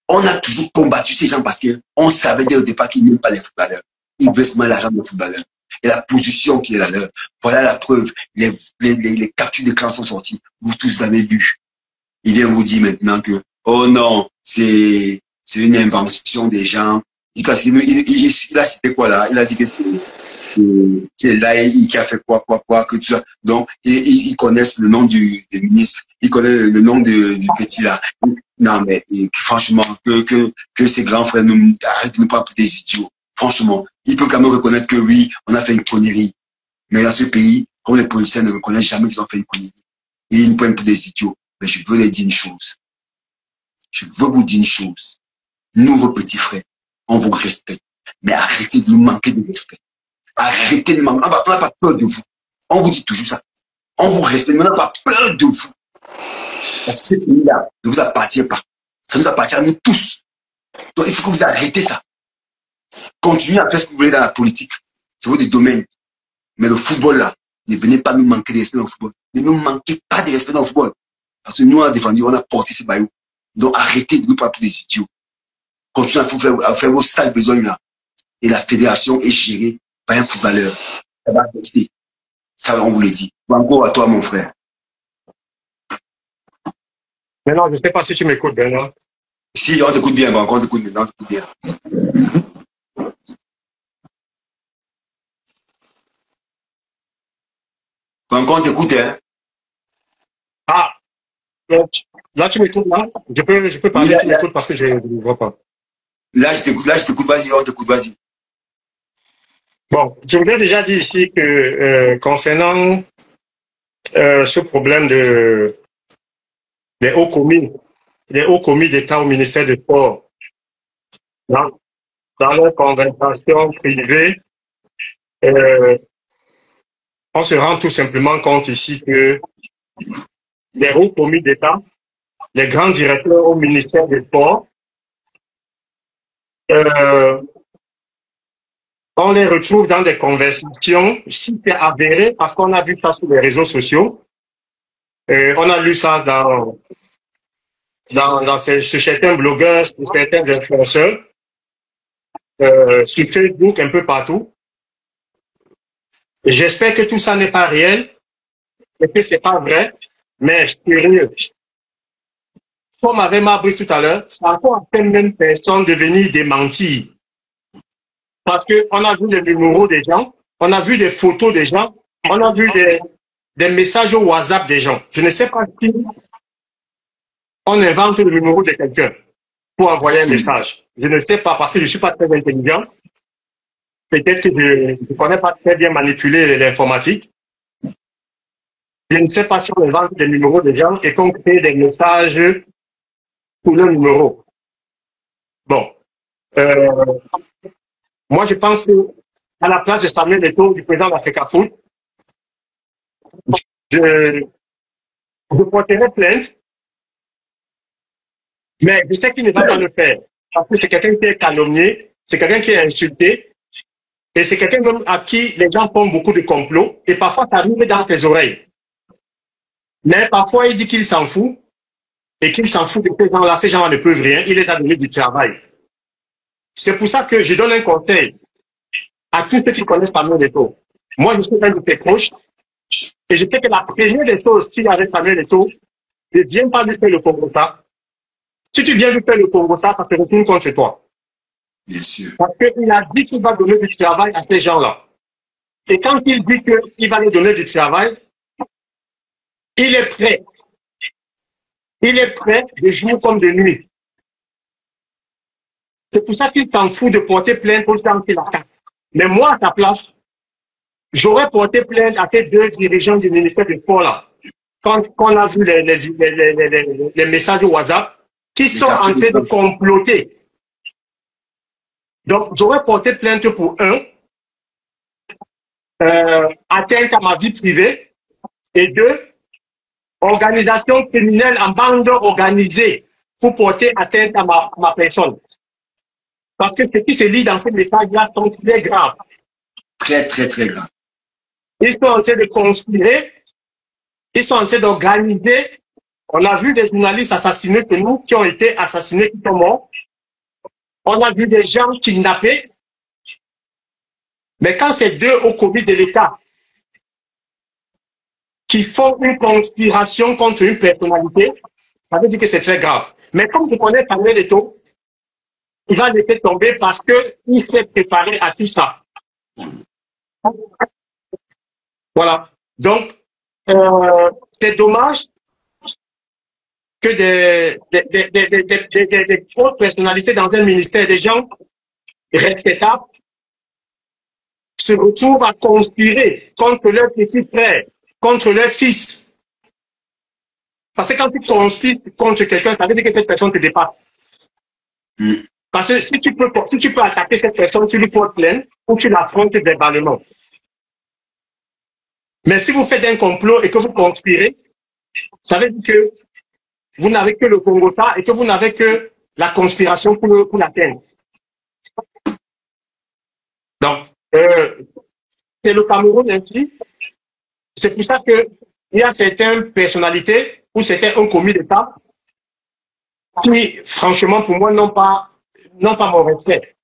on a toujours combattu ces gens parce qu'on savait dès le départ qu'ils n'aiment pas les footballeurs. Ils veulent seulement l'argent des footballeurs. Et la position qui est la leur. Voilà la preuve. Les captures d'écran sont sorties. Vous tous avez lu. Il vient vous dire maintenant que, oh non, c'est une invention des gens. Il a cité quoi là? Il a dit que c'est là, qui a fait quoi, que tout ça. Donc, ils connaissent le nom du ministre. Ils connaissent le nom du petit là. Non, mais franchement, que ces grands frères arrêtent de nous pas des idiots. Franchement, ils peuvent quand même reconnaître que oui, on a fait une connerie. Mais dans ce pays, comme les policiers ne reconnaissent jamais qu'ils ont fait une connerie. Et ils nous prennent pour des idiots. Mais je veux les dire une chose. Je veux vous dire une chose. Nous, vos petits frères, on vous respecte. Mais arrêtez de nous manquer de respect. Arrêtez de nous manquer. On n'a pas peur de vous. On vous dit toujours ça. On vous respecte, mais on n'a pas peur de vous. Parce que ce pays-là ne vous appartient pas. Ça nous appartient à nous tous. Donc, il faut que vous arrêtez ça. Continuez à faire ce que vous voulez dans la politique. C'est votre domaine. Mais le football, là, ne venez pas nous manquer de respect dans le football. Ne nous manquez pas de respect dans le football. Parce que nous, on a défendu, on a porté ces baillots. Donc, arrêtez de nous parler pour des idiots. Continuez à faire vos sales besognes, là. Et la fédération est gérée par un footballeur. Ça va rester. Ça, on vous le dit. Encore à toi, mon frère. Mais non, je ne sais pas si tu m'écoutes bien, non? Si, on t'écoute bien, on t'écoute bien, on t'écoute bien. Quand on t'écoute, hein? Ah! Là, tu m'écoutes, là? Je peux parler, tu m'écoutes parce que je ne vois pas. Là, je t'écoute, vas-y, on t'écoute, vas-y. Bon, je vous ai déjà dit ici que concernant ce problème des hauts commis d'État au ministère du Sport, dans leur conversation privée, on se rend tout simplement compte ici que les hauts commis d'État, les grands directeurs au ministère des Sports, on les retrouve dans des conversations, si c'est avéré, parce qu'on a vu ça sur les réseaux sociaux, on a lu ça sur certains blogueurs, sur certains influenceurs, sur Facebook, un peu partout. J'espère que tout ça n'est pas réel, et que c'est pas vrai, mais sérieux. Comme avait Mabrice tout à l'heure, c'est encore à peine même personne de venir démentir. Parce qu'on a vu les numéros des gens, on a vu des photos des gens, on a vu des messages au WhatsApp des gens. Je ne sais pas si on invente le numéro de quelqu'un pour envoyer un message. Je ne sais pas parce que je ne suis pas très intelligent. Peut-être que je ne connais pas très bien manipuler l'informatique. Je ne sais pas si on invente les numéros des gens et qu'on crée des messages pour le numéro. Bon. Moi, je pense que à la place de Samuel Eto'o, du président d'Africa Foot, je porterai plainte, mais je sais qu'il ne va pas le faire. Parce que c'est quelqu'un qui est calomnié, c'est quelqu'un qui est insulté, et c'est quelqu'un à qui les gens font beaucoup de complots, et parfois ça arrive dans ses oreilles. Mais parfois, il dit qu'il s'en fout, et qu'il s'en fout de ces gens-là. Ces gens-là ne peuvent rien, il les a donné du travail. C'est pour ça que je donne un conseil à tous ceux qui connaissent Samuel Eto'o. Moi, je suis un de ses proches, et je sais que la première des choses qu'il y a avec Samuel Eto'o, ne viens pas lui faire le Congo-Ça. Si tu viens lui faire le Congo-Ça, ça se retourne contre toi. Bien sûr. Parce qu'il a dit qu'il va donner du travail à ces gens-là. Et quand il dit qu'il va leur donner du travail, il est prêt. Il est prêt de jour comme de nuit. C'est pour ça qu'il s'en fout de porter plainte pour le temps qu'il attaque. Mais moi, à sa place, j'aurais porté plainte à ces deux dirigeants du ministère du Sport là. Quand on a vu les messages au WhatsApp, qui sont en train de comploter. Donc, j'aurais porté plainte pour un, atteinte à ma vie privée, et deux, organisation criminelle en bande organisée pour porter atteinte à ma personne. Parce que ce qui se lit dans ces messages-là sont très graves. Très, très, très grave. Ils sont en train de conspirer, ils sont en train d'organiser. On a vu des journalistes assassinés que nous, qui ont été assassinés, qui sont morts. On a vu des gens kidnappés. Mais quand c'est deux hauts commis de l'État qui font une conspiration contre une personnalité, ça veut dire que c'est très grave. Mais comme je connais Samuel Eto'o, il va laisser tomber parce qu'il s'est préparé à tout ça. Voilà. Donc, c'est dommage que des hautes personnalités dans un ministère, des gens respectables, se retrouvent à conspirer contre leur petit frère, contre leur fils. Parce que quand tu conspires contre quelqu'un, ça veut dire que cette personne te dépasse. Parce que si tu peux attaquer cette personne, tu lui portes plainte ou tu l'affrontes verbalement. Mais si vous faites un complot et que vous conspirez, ça veut dire que vous n'avez que le Congo-Ta et que vous n'avez que la conspiration pour l'atteindre. Donc, c'est le Cameroun ainsi. C'est pour ça qu'il y a certaines personnalités ou certains hauts commis d'État qui, franchement, pour moi, n'ont pas mon respect.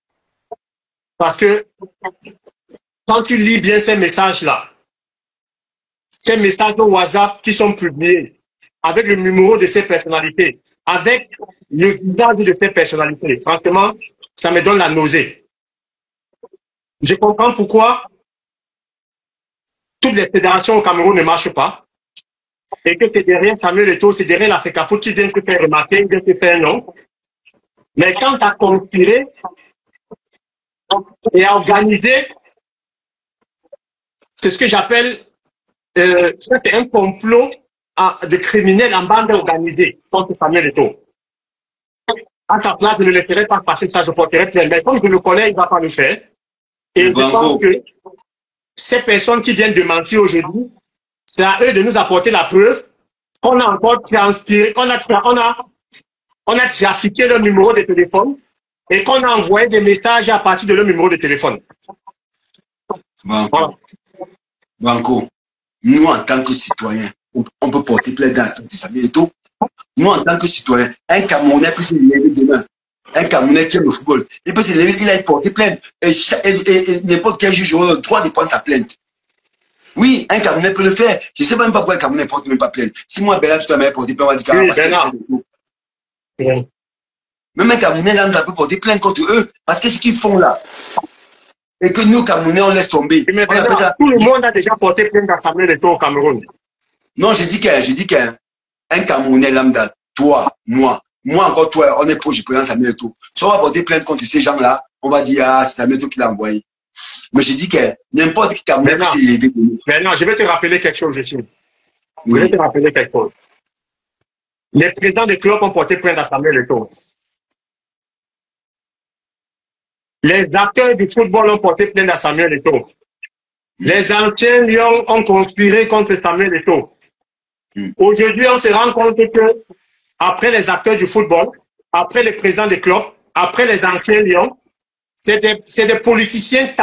Parce que quand tu lis bien ces messages-là, ces messages de WhatsApp qui sont publiés avec le numéro de ces personnalités, avec le visage de ces personnalités, franchement, ça me donne la nausée. Je comprends pourquoi toutes les fédérations au Cameroun ne marchent pas et que c'est derrière Samuel Eto'o, c'est derrière la FECAFO qui vient se faire remarquer, vient se faire non. Mais quand tu as conspiré et organisé, c'est ce que j'appelle, ça c'est un complot de criminels en bande organisée contre Samuel Eto'o. À sa place, je ne laisserai pas passer ça, je porterai plainte. Mais comme je le connais, il ne va pas le faire. Et je pense que ces personnes qui viennent de mentir aujourd'hui, c'est à eux de nous apporter la preuve qu'on a encore transpiré, on a trafiqué leur numéro de téléphone et qu'on a envoyé des messages à partir de leur numéro de téléphone. Voilà. Banco, nous en tant que citoyens, on peut porter plainte à Samuel Eto'o. Nous en tant que citoyens, un Camerounais peut se lever demain. Un Camerounais qui aime le football, il peut se lever, il a porté plainte. Et n'importe quel juge aura le droit de prendre sa plainte. Oui, un Camerounais peut le faire. Je ne sais même pas pourquoi un Camerounais ne porte même pas plainte. Si moi, Bernard, tout à l'heure, porté plainte, on va dire qu'il oui, même un Camerounais, là, on peut porter plainte contre eux. Parce que ce qu'ils font là, et que nous, Camerounais, on laisse tomber. Mais Bernard, tout le monde a déjà porté plainte à Samuel Eto'o au Cameroun. Non, je dis qu'un Camerounais lambda, toi, moi encore toi, on est proche du président Samuel Eto'o. Si on va porter plainte contre ces gens-là, on va dire, ah, c'est Samuel Eto'o qui l'a envoyé. Mais je dis que n'importe qui Camerounais peut s'élever. Maintenant, je vais te rappeler quelque chose ici. Oui. Je vais te rappeler quelque chose. Les présidents des clubs ont porté plainte à Samuel Eto'o. Les acteurs du football ont porté plainte à Samuel Eto'o. Les anciens lions ont conspiré contre Samuel Eto'o. Aujourd'hui, on se rend compte que après les acteurs du football, après les présidents des clubs, après les anciens lions, c'est des politiciens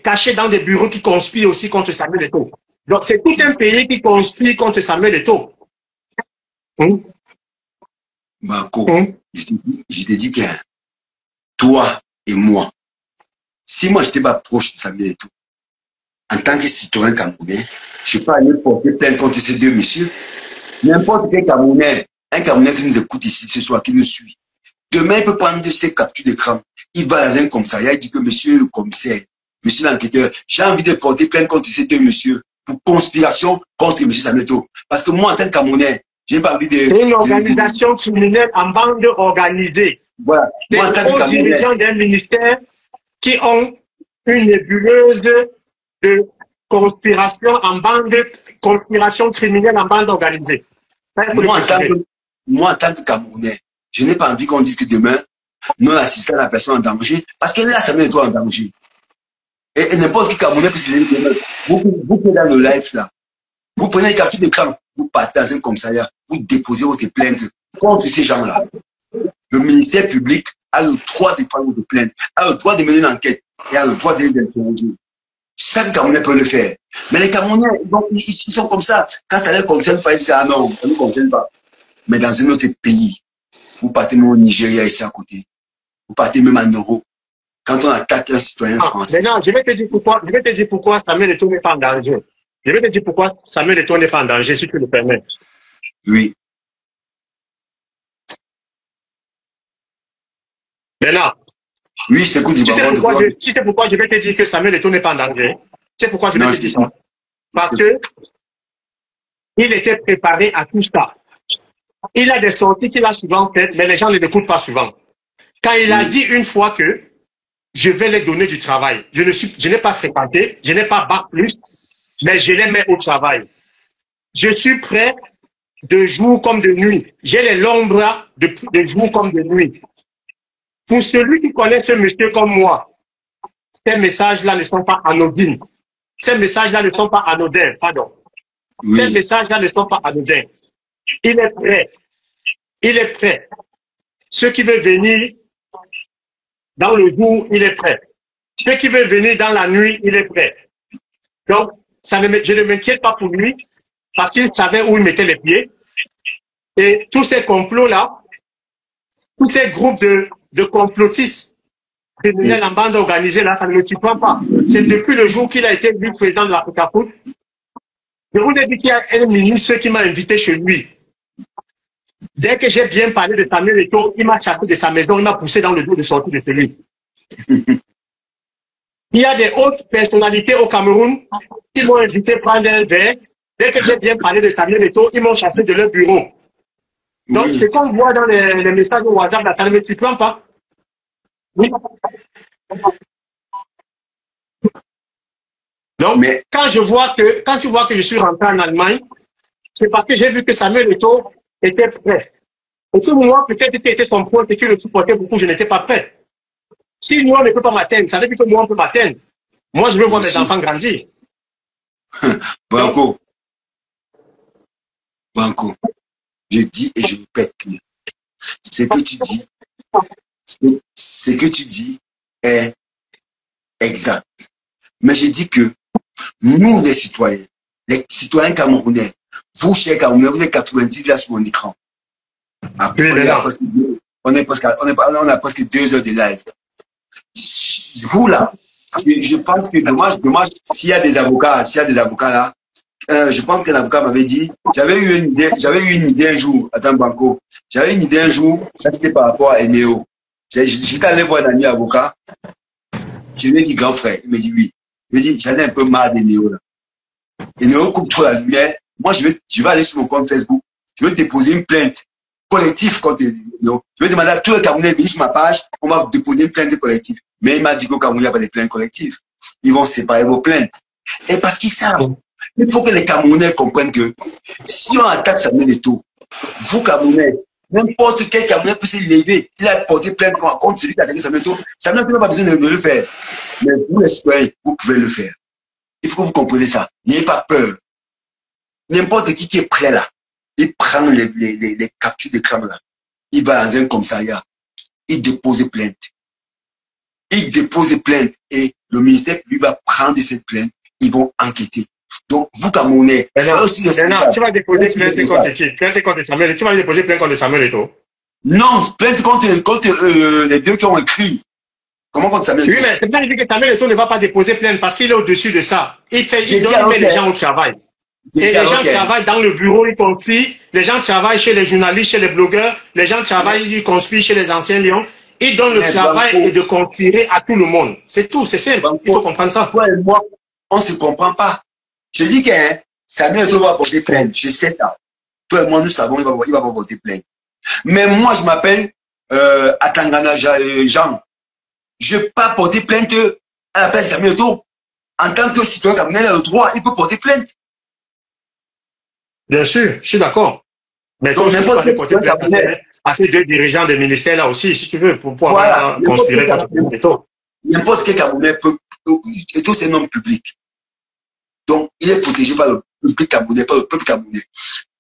cachés dans des bureaux qui conspirent aussi contre Samuel Eto'o. Donc, c'est tout un pays qui conspire contre Samuel Eto'o. Marco, je te dis que toi et moi, si moi je n'étais pas proche de Samuel Eto'o, en tant que citoyen camerounais, je peux aller porter plainte contre ces deux messieurs. N'importe quel Camerounais, un Camerounais qui nous écoute ici ce soir, qui nous suit, demain il peut prendre ses captures d'écran. Il va dans un commissariat, il dit que monsieur le commissaire, monsieur l'enquêteur, j'ai envie de porter plainte contre ces deux messieurs pour conspiration contre monsieur Samuel Eto'o. Parce que moi, en tant que Camerounais, je n'ai pas envie de... C'est une organisation criminelle en bande organisée. Voilà. Des hauts dirigeants d'un ministère qui ont une nébuleuse de conspiration criminelle en bande organisée. Moi, en tant que Camerounais, Je n'ai pas envie qu'on dise que demain, non assistant la personne en danger, parce que là, ça met toi en danger. Et n'importe qui Camerounais peut se lever demain. Vous prenez dans le live là, vous prenez une capture d'écran, vous partez dans un commissariat, vous déposez votre plainte contre ces gens-là. Le ministère public a le droit de prendre votre plainte, a le droit de mener une enquête et a le droit de les interroger. Chaque Camerounais peut le faire. Mais les Camerounais, ils sont comme ça. Quand ça ne les concerne pas, ils disent ah non, ça ne nous concerne pas. Mais dans un autre pays, vous partez même au Nigeria ici à côté, vous partez même en Europe. Quand on attaque un citoyen français. Maintenant, je vais te dire pourquoi Samuel Eto'o n'est pas en danger. Je vais te dire pourquoi Samuel Eto'o n'est pas en danger, si tu le permets. Oui. Maintenant. Oui, je t'écoute. Tu sais pourquoi je vais te dire que Samuel Eto'o n'est pas en danger? Tu sais pourquoi je vais te dire ça? Parce que il était préparé à tout ça. Il a des sorties qu'il a souvent faites, mais les gens ne l'écoutent pas souvent. Quand il a dit une fois que je vais les donner du travail, je n'ai pas fréquenté, je n'ai pas bac plus, mais je les mets au travail. Je suis prêt de jour comme de nuit. J'ai les longs bras de jour comme de nuit. Pour celui qui connaît ce monsieur comme moi, ces messages-là ne sont pas anodins. Ces messages-là ne sont pas anodins, pardon. Oui. Ces messages-là ne sont pas anodins. Il est prêt. Il est prêt. Ceux qui veulent venir dans le jour, il est prêt. Ceux qui veulent venir dans la nuit, il est prêt. Donc, je ne m'inquiète pas pour lui, parce qu'il savait où il mettait les pieds. Et tous ces complots-là, tous ces groupes de complotistes criminels en bande organisée, là, ça ne me surprend pas. C'est depuis le jour qu'il a été élu président de l'Africa Foot. Je vous ai dit qu'il y a un ministre qui m'a invité chez lui. Dès que j'ai bien parlé de Samuel Eto'o, il m'a chassé de sa maison, il m'a poussé dans le dos de sortie de celui. Il y a des hautes personnalités au Cameroun qui m'ont invité prendre un verre. Dès que j'ai bien parlé de Samuel Eto'o, ils m'ont chassé de leur bureau. Donc, ce qu'on voit dans les messages au WhatsApp, ça ne me surprend pas. Oui. Donc, mais quand tu vois que je suis rentré en Allemagne, c'est parce que j'ai vu que Samuel Eto'o était prêt. Et que moi, peut-être que était ton point et que le supportais beaucoup, je n'étais pas prêt. Si nous, on ne peut pas m'atteindre, ça veut dire que moi, on peut m'atteindre. Moi, je veux voir mes enfants grandir. Banco. Banco. Je dis et je répète. Ce que tu dis est exact. Mais je dis que nous, les citoyens camerounais, vous, chers Camerounais, vous êtes 90 là sur mon écran. Après, on a presque 2 heures de live. Vous là, je pense que dommage, s'il y a des avocats là, je pense qu'un avocat m'avait dit, j'avais eu une idée un jour, attends Banco, j'avais une idée un jour, ça c'était par rapport à Eneo. J'étais allé voir un ami avocat, je lui ai dit grand frère, il me dit oui. Je lui ai dit, j'en ai un peu marre d'Eneo là. Eneo coupe trop la lumière, moi je vais aller sur mon compte Facebook, je vais déposer une plainte collective contre Eneo. Je vais demander à tous les Camerounais de venir sur ma page, on va déposer une plainte collective. Mais il m'a dit qu'au Cameroun, il n'y a pas de plaintes collectives. Ils vont séparer vos plaintes. Et parce qu'ils savent, il faut que les Camerounais comprennent que si on attaque Samuel Eto'o, vous Camerounais, n'importe quel Camerounais peut se lever, il a porté plainte contre celui qui a attaqué Samuel Eto'o. Samuel Eto'o n'a pas besoin de le faire. Mais vous les citoyens, vous pouvez le faire. Il faut que vous compreniez ça. N'ayez pas peur. N'importe qui est prêt là, il prend les captures d'écran là, il va dans un commissariat, il dépose plainte. Il dépose plainte et le ministère lui va prendre cette plainte, ils vont enquêter. Donc, vous, Camerounais, tu vas déposer plainte contre qui? Plainte contre Samuel. Tu vas déposer plainte contre Samuel Eto'o? Non, plainte contre les deux qui ont écrit. Comment contre Samuel Eto'o? Oui, mais c'est bien dit que Samuel Eto'o ne va pas déposer plainte parce qu'il est au-dessus de ça. Il met les gens au travail. Et les gens travaillent dans le bureau, y compris. Les gens travaillent chez les journalistes, chez les blogueurs. Les gens travaillent, y compris chez les anciens lions. Ils donnent le travail et de conspirer à tout le monde. C'est tout, c'est simple. Il faut comprendre ça. Toi et moi, on ne se comprend pas. Je dis que Samuel Eto'o va porter plainte. Je sais ça. Toi et moi, nous savons qu'il va pas porter plainte. Mais moi, je m'appelle Atangana Jean. Je ne peux pas porter plainte à la place de Samuel Eto'o. En tant que citoyen camerounais, il a le droit, il peut porter plainte. Bien sûr, je suis d'accord. Mais donc, n'importe quel citoyen camerounais, ces deux dirigeants des ministères là aussi, si tu veux, pour pouvoir conspirer contre Eto'o. N'importe quel Camerounais peut. Eto'o, c'est un homme public. Donc, il est protégé par le public camerounais, par le peuple camerounais.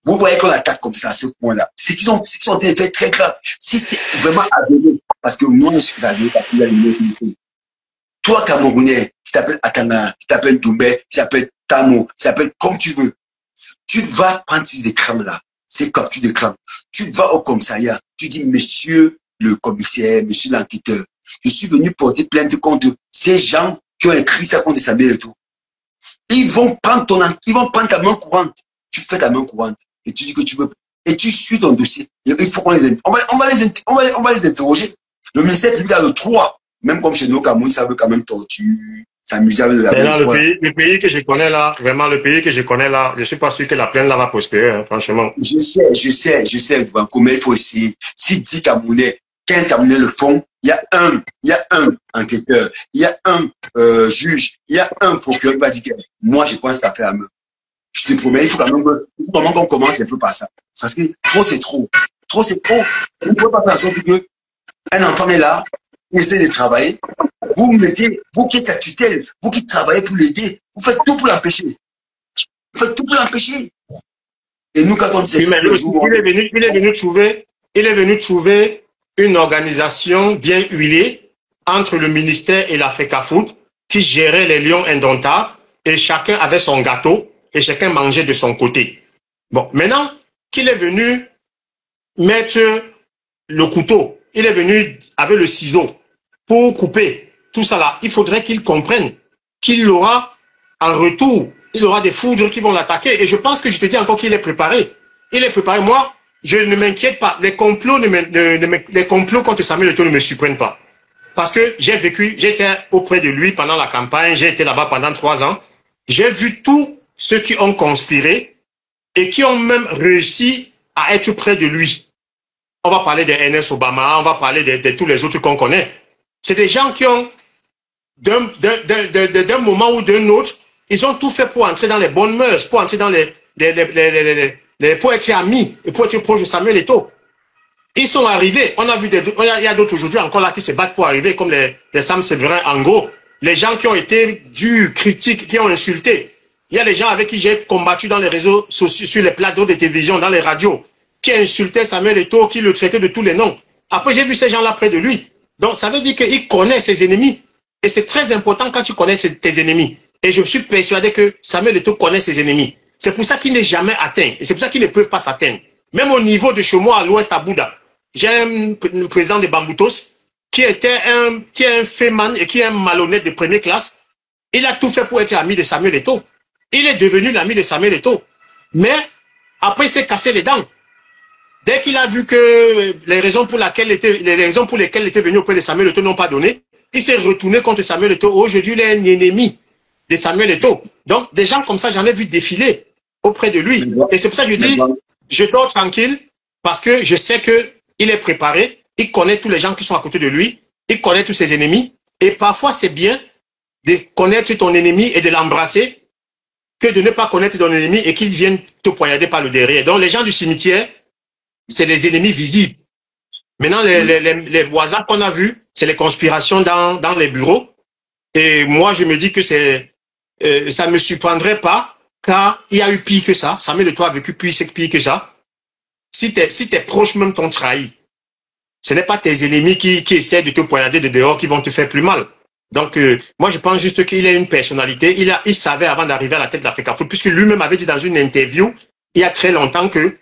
Vous voyez qu'on attaque comme ça à ce point-là. C'est qu'ils ont fait très grave. Si c'est vraiment avéré, parce que nous, on est avéré parce qu'il y a une. Toi, Camerounais, qui t'appelles Atanga, qui t'appelles Doumbé, qui t'appelles Tamo, qui t'appelles comme tu veux, tu vas prendre ces écrans-là, ces captures d'écran. Tu vas au commissariat, tu dis, monsieur le commissaire, monsieur l'enquêteur, je suis venu porter plainte contre ces gens qui ont écrit ça contre Samuel Eto'o. Ils vont prendre ta main courante. Tu fais ta main courante et tu dis que tu veux. Et tu suis ton dossier. Et il faut qu'on les on va les interroger. Le ministère public a le droit. Même comme chez nous, Cameroun, ça veut quand même torture, s'amuser avec la le pays que je connais là, vraiment le pays que je connais là, je suis pas sûr que la plainte là va prospérer, hein, franchement. Je sais, mais il faut essayer. Si 10 Camerounais, 15 Camerounais le font, il y a un enquêteur, il y a un juge, il y a un procureur qui va dire que moi, je prends cette affaire à main. Je te promets, il faut quand même qu'on commence un peu par ça. Parce que trop, c'est trop. Trop, c'est trop. On ne peut pas faire en sorte qu'un enfant est là, il essaie de travailler. Vous qui êtes sa tutelle, vous qui travaillez pour l'aider, vous faites tout pour l'empêcher. Vous faites tout pour l'empêcher. Et nous, quand on sait ça, il est venu trouver une organisation bien huilée entre le ministère et la FECAFOOT qui gérait les lions indomptables et chacun avait son gâteau et chacun mangeait de son côté. Bon, maintenant qu'il est venu mettre le couteau, il est venu avec le ciseau pour couper tout ça là, il faudrait qu'il comprenne qu'il aura en retour, il aura des foudres qui vont l'attaquer. Et je pense que je te dis encore qu'il est préparé. Il est préparé. Moi, je ne m'inquiète pas. Les complots, les complots contre Samuel Eto'o ne me surprennent pas. Parce que j'étais auprès de lui pendant la campagne, j'ai été là-bas pendant 3 ans. J'ai vu tous ceux qui ont conspiré et qui ont même réussi à être près de lui. On va parler de NS Obama, on va parler de tous les autres qu'on connaît. C'est des gens qui ont, d'un moment ou d'un autre, ils ont tout fait pour entrer dans les bonnes mœurs, pour entrer dans pour être amis et pour être proche de Samuel Eto'o. Ils sont arrivés, on a vu il y a d'autres aujourd'hui encore là qui se battent pour arriver, comme les Sam Séverin en gros. Les gens qui ont été durs, critiques, qui ont insulté. Il y a des gens avec qui j'ai combattu dans les réseaux sociaux, sur les plateaux de télévision, dans les radios, qui insultaient Samuel Eto'o, qui le traitaient de tous les noms. Après, j'ai vu ces gens-là près de lui. Donc, ça veut dire qu'il connaît ses ennemis. Et c'est très important quand tu connais tes ennemis. Et je suis persuadé que Samuel Eto'o connaît ses ennemis. C'est pour ça qu'il n'est jamais atteint. Et c'est pour ça qu'ils ne peuvent pas s'atteindre. Même au niveau de chez moi, à l'ouest, à Bouddha, j'ai un président de Bamboutos qui est un féman et qui est un malhonnête de première classe. Il a tout fait pour être ami de Samuel Eto'o. Il est devenu l'ami de Samuel Eto'o. Mais après, il s'est cassé les dents. Dès qu'il a vu que les raisons pour lesquelles il était venu auprès de Samuel Eto'o n'ont pas donné, il s'est retourné contre Samuel Eto'o. Aujourd'hui, il est un ennemi de Samuel Eto'o. Donc, des gens comme ça, j'en ai vu défiler auprès de lui. Et c'est pour ça que je dis, je dors tranquille parce que je sais qu'il est préparé, il connaît tous les gens qui sont à côté de lui, il connaît tous ses ennemis. Et parfois, c'est bien de connaître ton ennemi et de l'embrasser que de ne pas connaître ton ennemi et qu'il vienne te poignarder par le derrière. Donc, les gens du cimetière, c'est les ennemis visibles. Maintenant, les voisins qu'on a vus, c'est les conspirations dans les bureaux. Et moi, je me dis que ça ne me surprendrait pas, car il y a eu pire que ça. Samuel Eto'o a vécu pire que ça. Si tes proches même t'ont trahi, ce n'est pas tes ennemis qui essaient de te poignarder de dehors qui vont te faire plus mal. Donc, moi, je pense juste qu'il a une personnalité. Il savait avant d'arriver à la tête de la FECAFOOT, puisque lui-même avait dit dans une interview, il y a très longtemps, que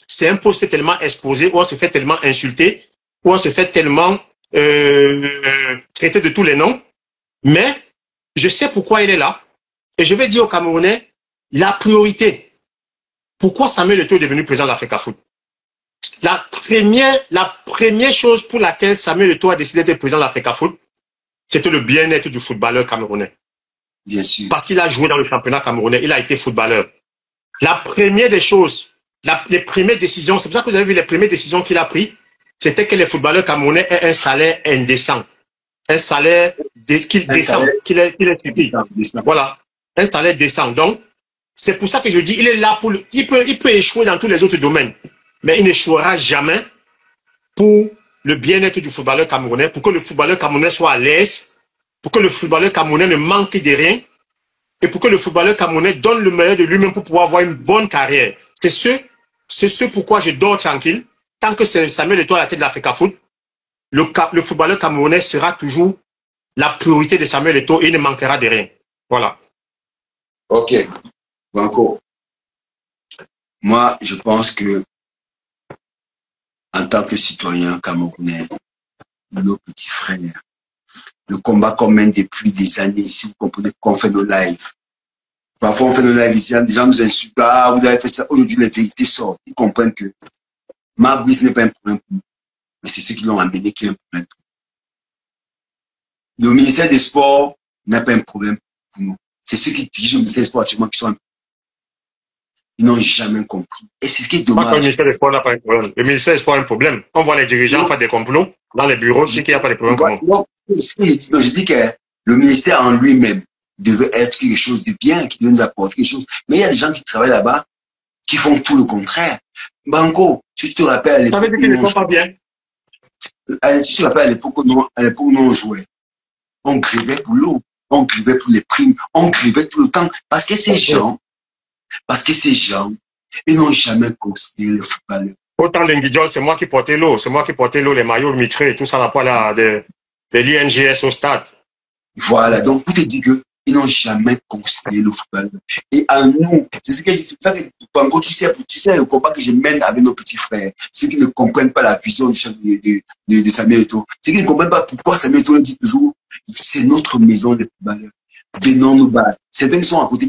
c'est un poste tellement exposé, où on se fait tellement insulter, où on se fait tellement traiter de tous les noms. Mais je sais pourquoi il est là. Et je vais dire aux Camerounais, la priorité. Pourquoi Samuel Eto'o est devenu président de la FECAFOOT? La première chose pour laquelle Samuel Eto'o a décidé d'être président de la FECAFOOT, c'était le bien-être du footballeur camerounais. Bien sûr. Parce qu'il a joué dans le championnat camerounais, il a été footballeur. La première des choses, les premières décisions, c'est pour ça que vous avez vu les premières décisions qu'il a prises, c'était que les footballeurs camerounais aient un salaire indécent. Un salaire qu'il est subi. Voilà. Un salaire décent. Donc, c'est pour ça que je dis, il est là il peut échouer dans tous les autres domaines. Mais il n'échouera jamais pour le bien-être du footballeur camerounais, pour que le footballeur camerounais soit à l'aise, pour que le footballeur camerounais ne manque de rien, et pour que le footballeur camerounais donne le meilleur de lui-même pour pouvoir avoir une bonne carrière. C'est ce pourquoi je dors tranquille. Tant que c'est Samuel Eto'o à la tête de l'Africa Foot, le footballeur camerounais sera toujours la priorité de Samuel Eto'o et il ne manquera de rien. Voilà. Ok. Banco. Moi, je pense que en tant que citoyen camerounais, nos petits frères, le combat qu'on mène depuis des années, si vous comprenez qu'on fait nos lives. Parfois, on fait nos lives ici, des gens nous insultent, ah, vous avez fait ça. Aujourd'hui, les vérités sortent. Ils comprennent que ma brise n'est pas un problème pour nous, mais c'est ceux qui l'ont amené qui est un problème pour nous. Le ministère des Sports n'a pas un problème pour nous. C'est ceux qui dirigent le ministère des Sports actuellement qui sont un problème. Ils n'ont jamais compris. Et c'est ce qui est dommage. Le ministère des Sports n'a pas un problème. Le ministère des Sports a un problème. On voit les dirigeants faire des complots dans les bureaux, c'est qu'il n'y a pas de problème. Non, je dis que le ministère en lui-même devait être quelque chose de bien, qui devait nous apporter quelque chose. Mais il y a des gens qui travaillent là-bas qui font tout le contraire. Banco, si tu te rappelles à l'époque. Ça veut dire qu'ils ne font pas bien. Si tu te rappelles à l'époque où on jouait, on grivait pour l'eau, on grivait pour les primes, on grivait tout le temps. Parce que ces gens, ils n'ont jamais considéré le footballeur. Autant d'Inguidjol, c'est moi qui portais l'eau. C'est moi qui portais l'eau, les maillots, le mitré, tout ça, là, pas là, de l'INGS au stade. Voilà, donc pour te dire qu'ils n'ont jamais considéré le football. Et à nous, c'est ce que je fais. Banco, tu sais le combat que je mène avec nos petits frères, ceux qui ne comprennent pas la vision de Samuel Eto'o, ceux qui ne comprennent pas pourquoi Samuel Eto'o dit toujours, c'est notre maison de footballeurs. Venons nous battre. Certains qui sont à côté,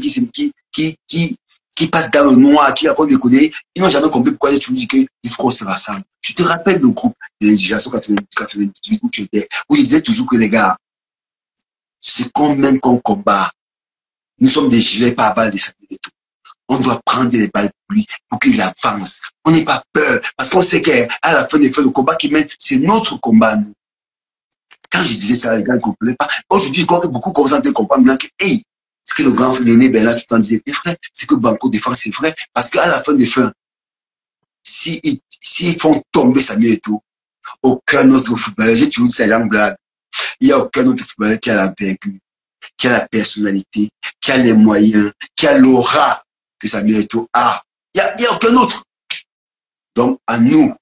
qui passent dans le noir, qui apprennent des connaître, ils n'ont jamais compris pourquoi tu dis qu'il faut qu'on se rassemble. Tu te rappelles le groupe de Génération 98 où tu étais, où je disais toujours que les gars, c'est qu'on mène qu'on combat. Nous sommes des gilets par balles de Samuel Eto'o. On doit prendre les balles pour lui, pour qu'il avance. On n'est pas peur, parce qu'on sait qu'à la fin des fins, le combat qu'il mène, c'est notre combat, nous. Quand je disais ça, les gars ne comprenaient pas. Aujourd'hui, je crois que beaucoup commencent à comprendre maintenant que, hey, ce que le grand Léné, ben là, tu t'en disais, c'est vrai, c'est que Banco défend, c'est vrai, parce qu'à la fin des fins, s'ils font tomber Samuel Eto'o, aucun autre footballeur, j'ai toujours dit ça, en blague, il n'y a aucun autre footballeur qui a la vertu, qui a la personnalité, qui a les moyens, qui a l'aura que Samuel Eto'o a. Il n'y a aucun autre. Donc, à nous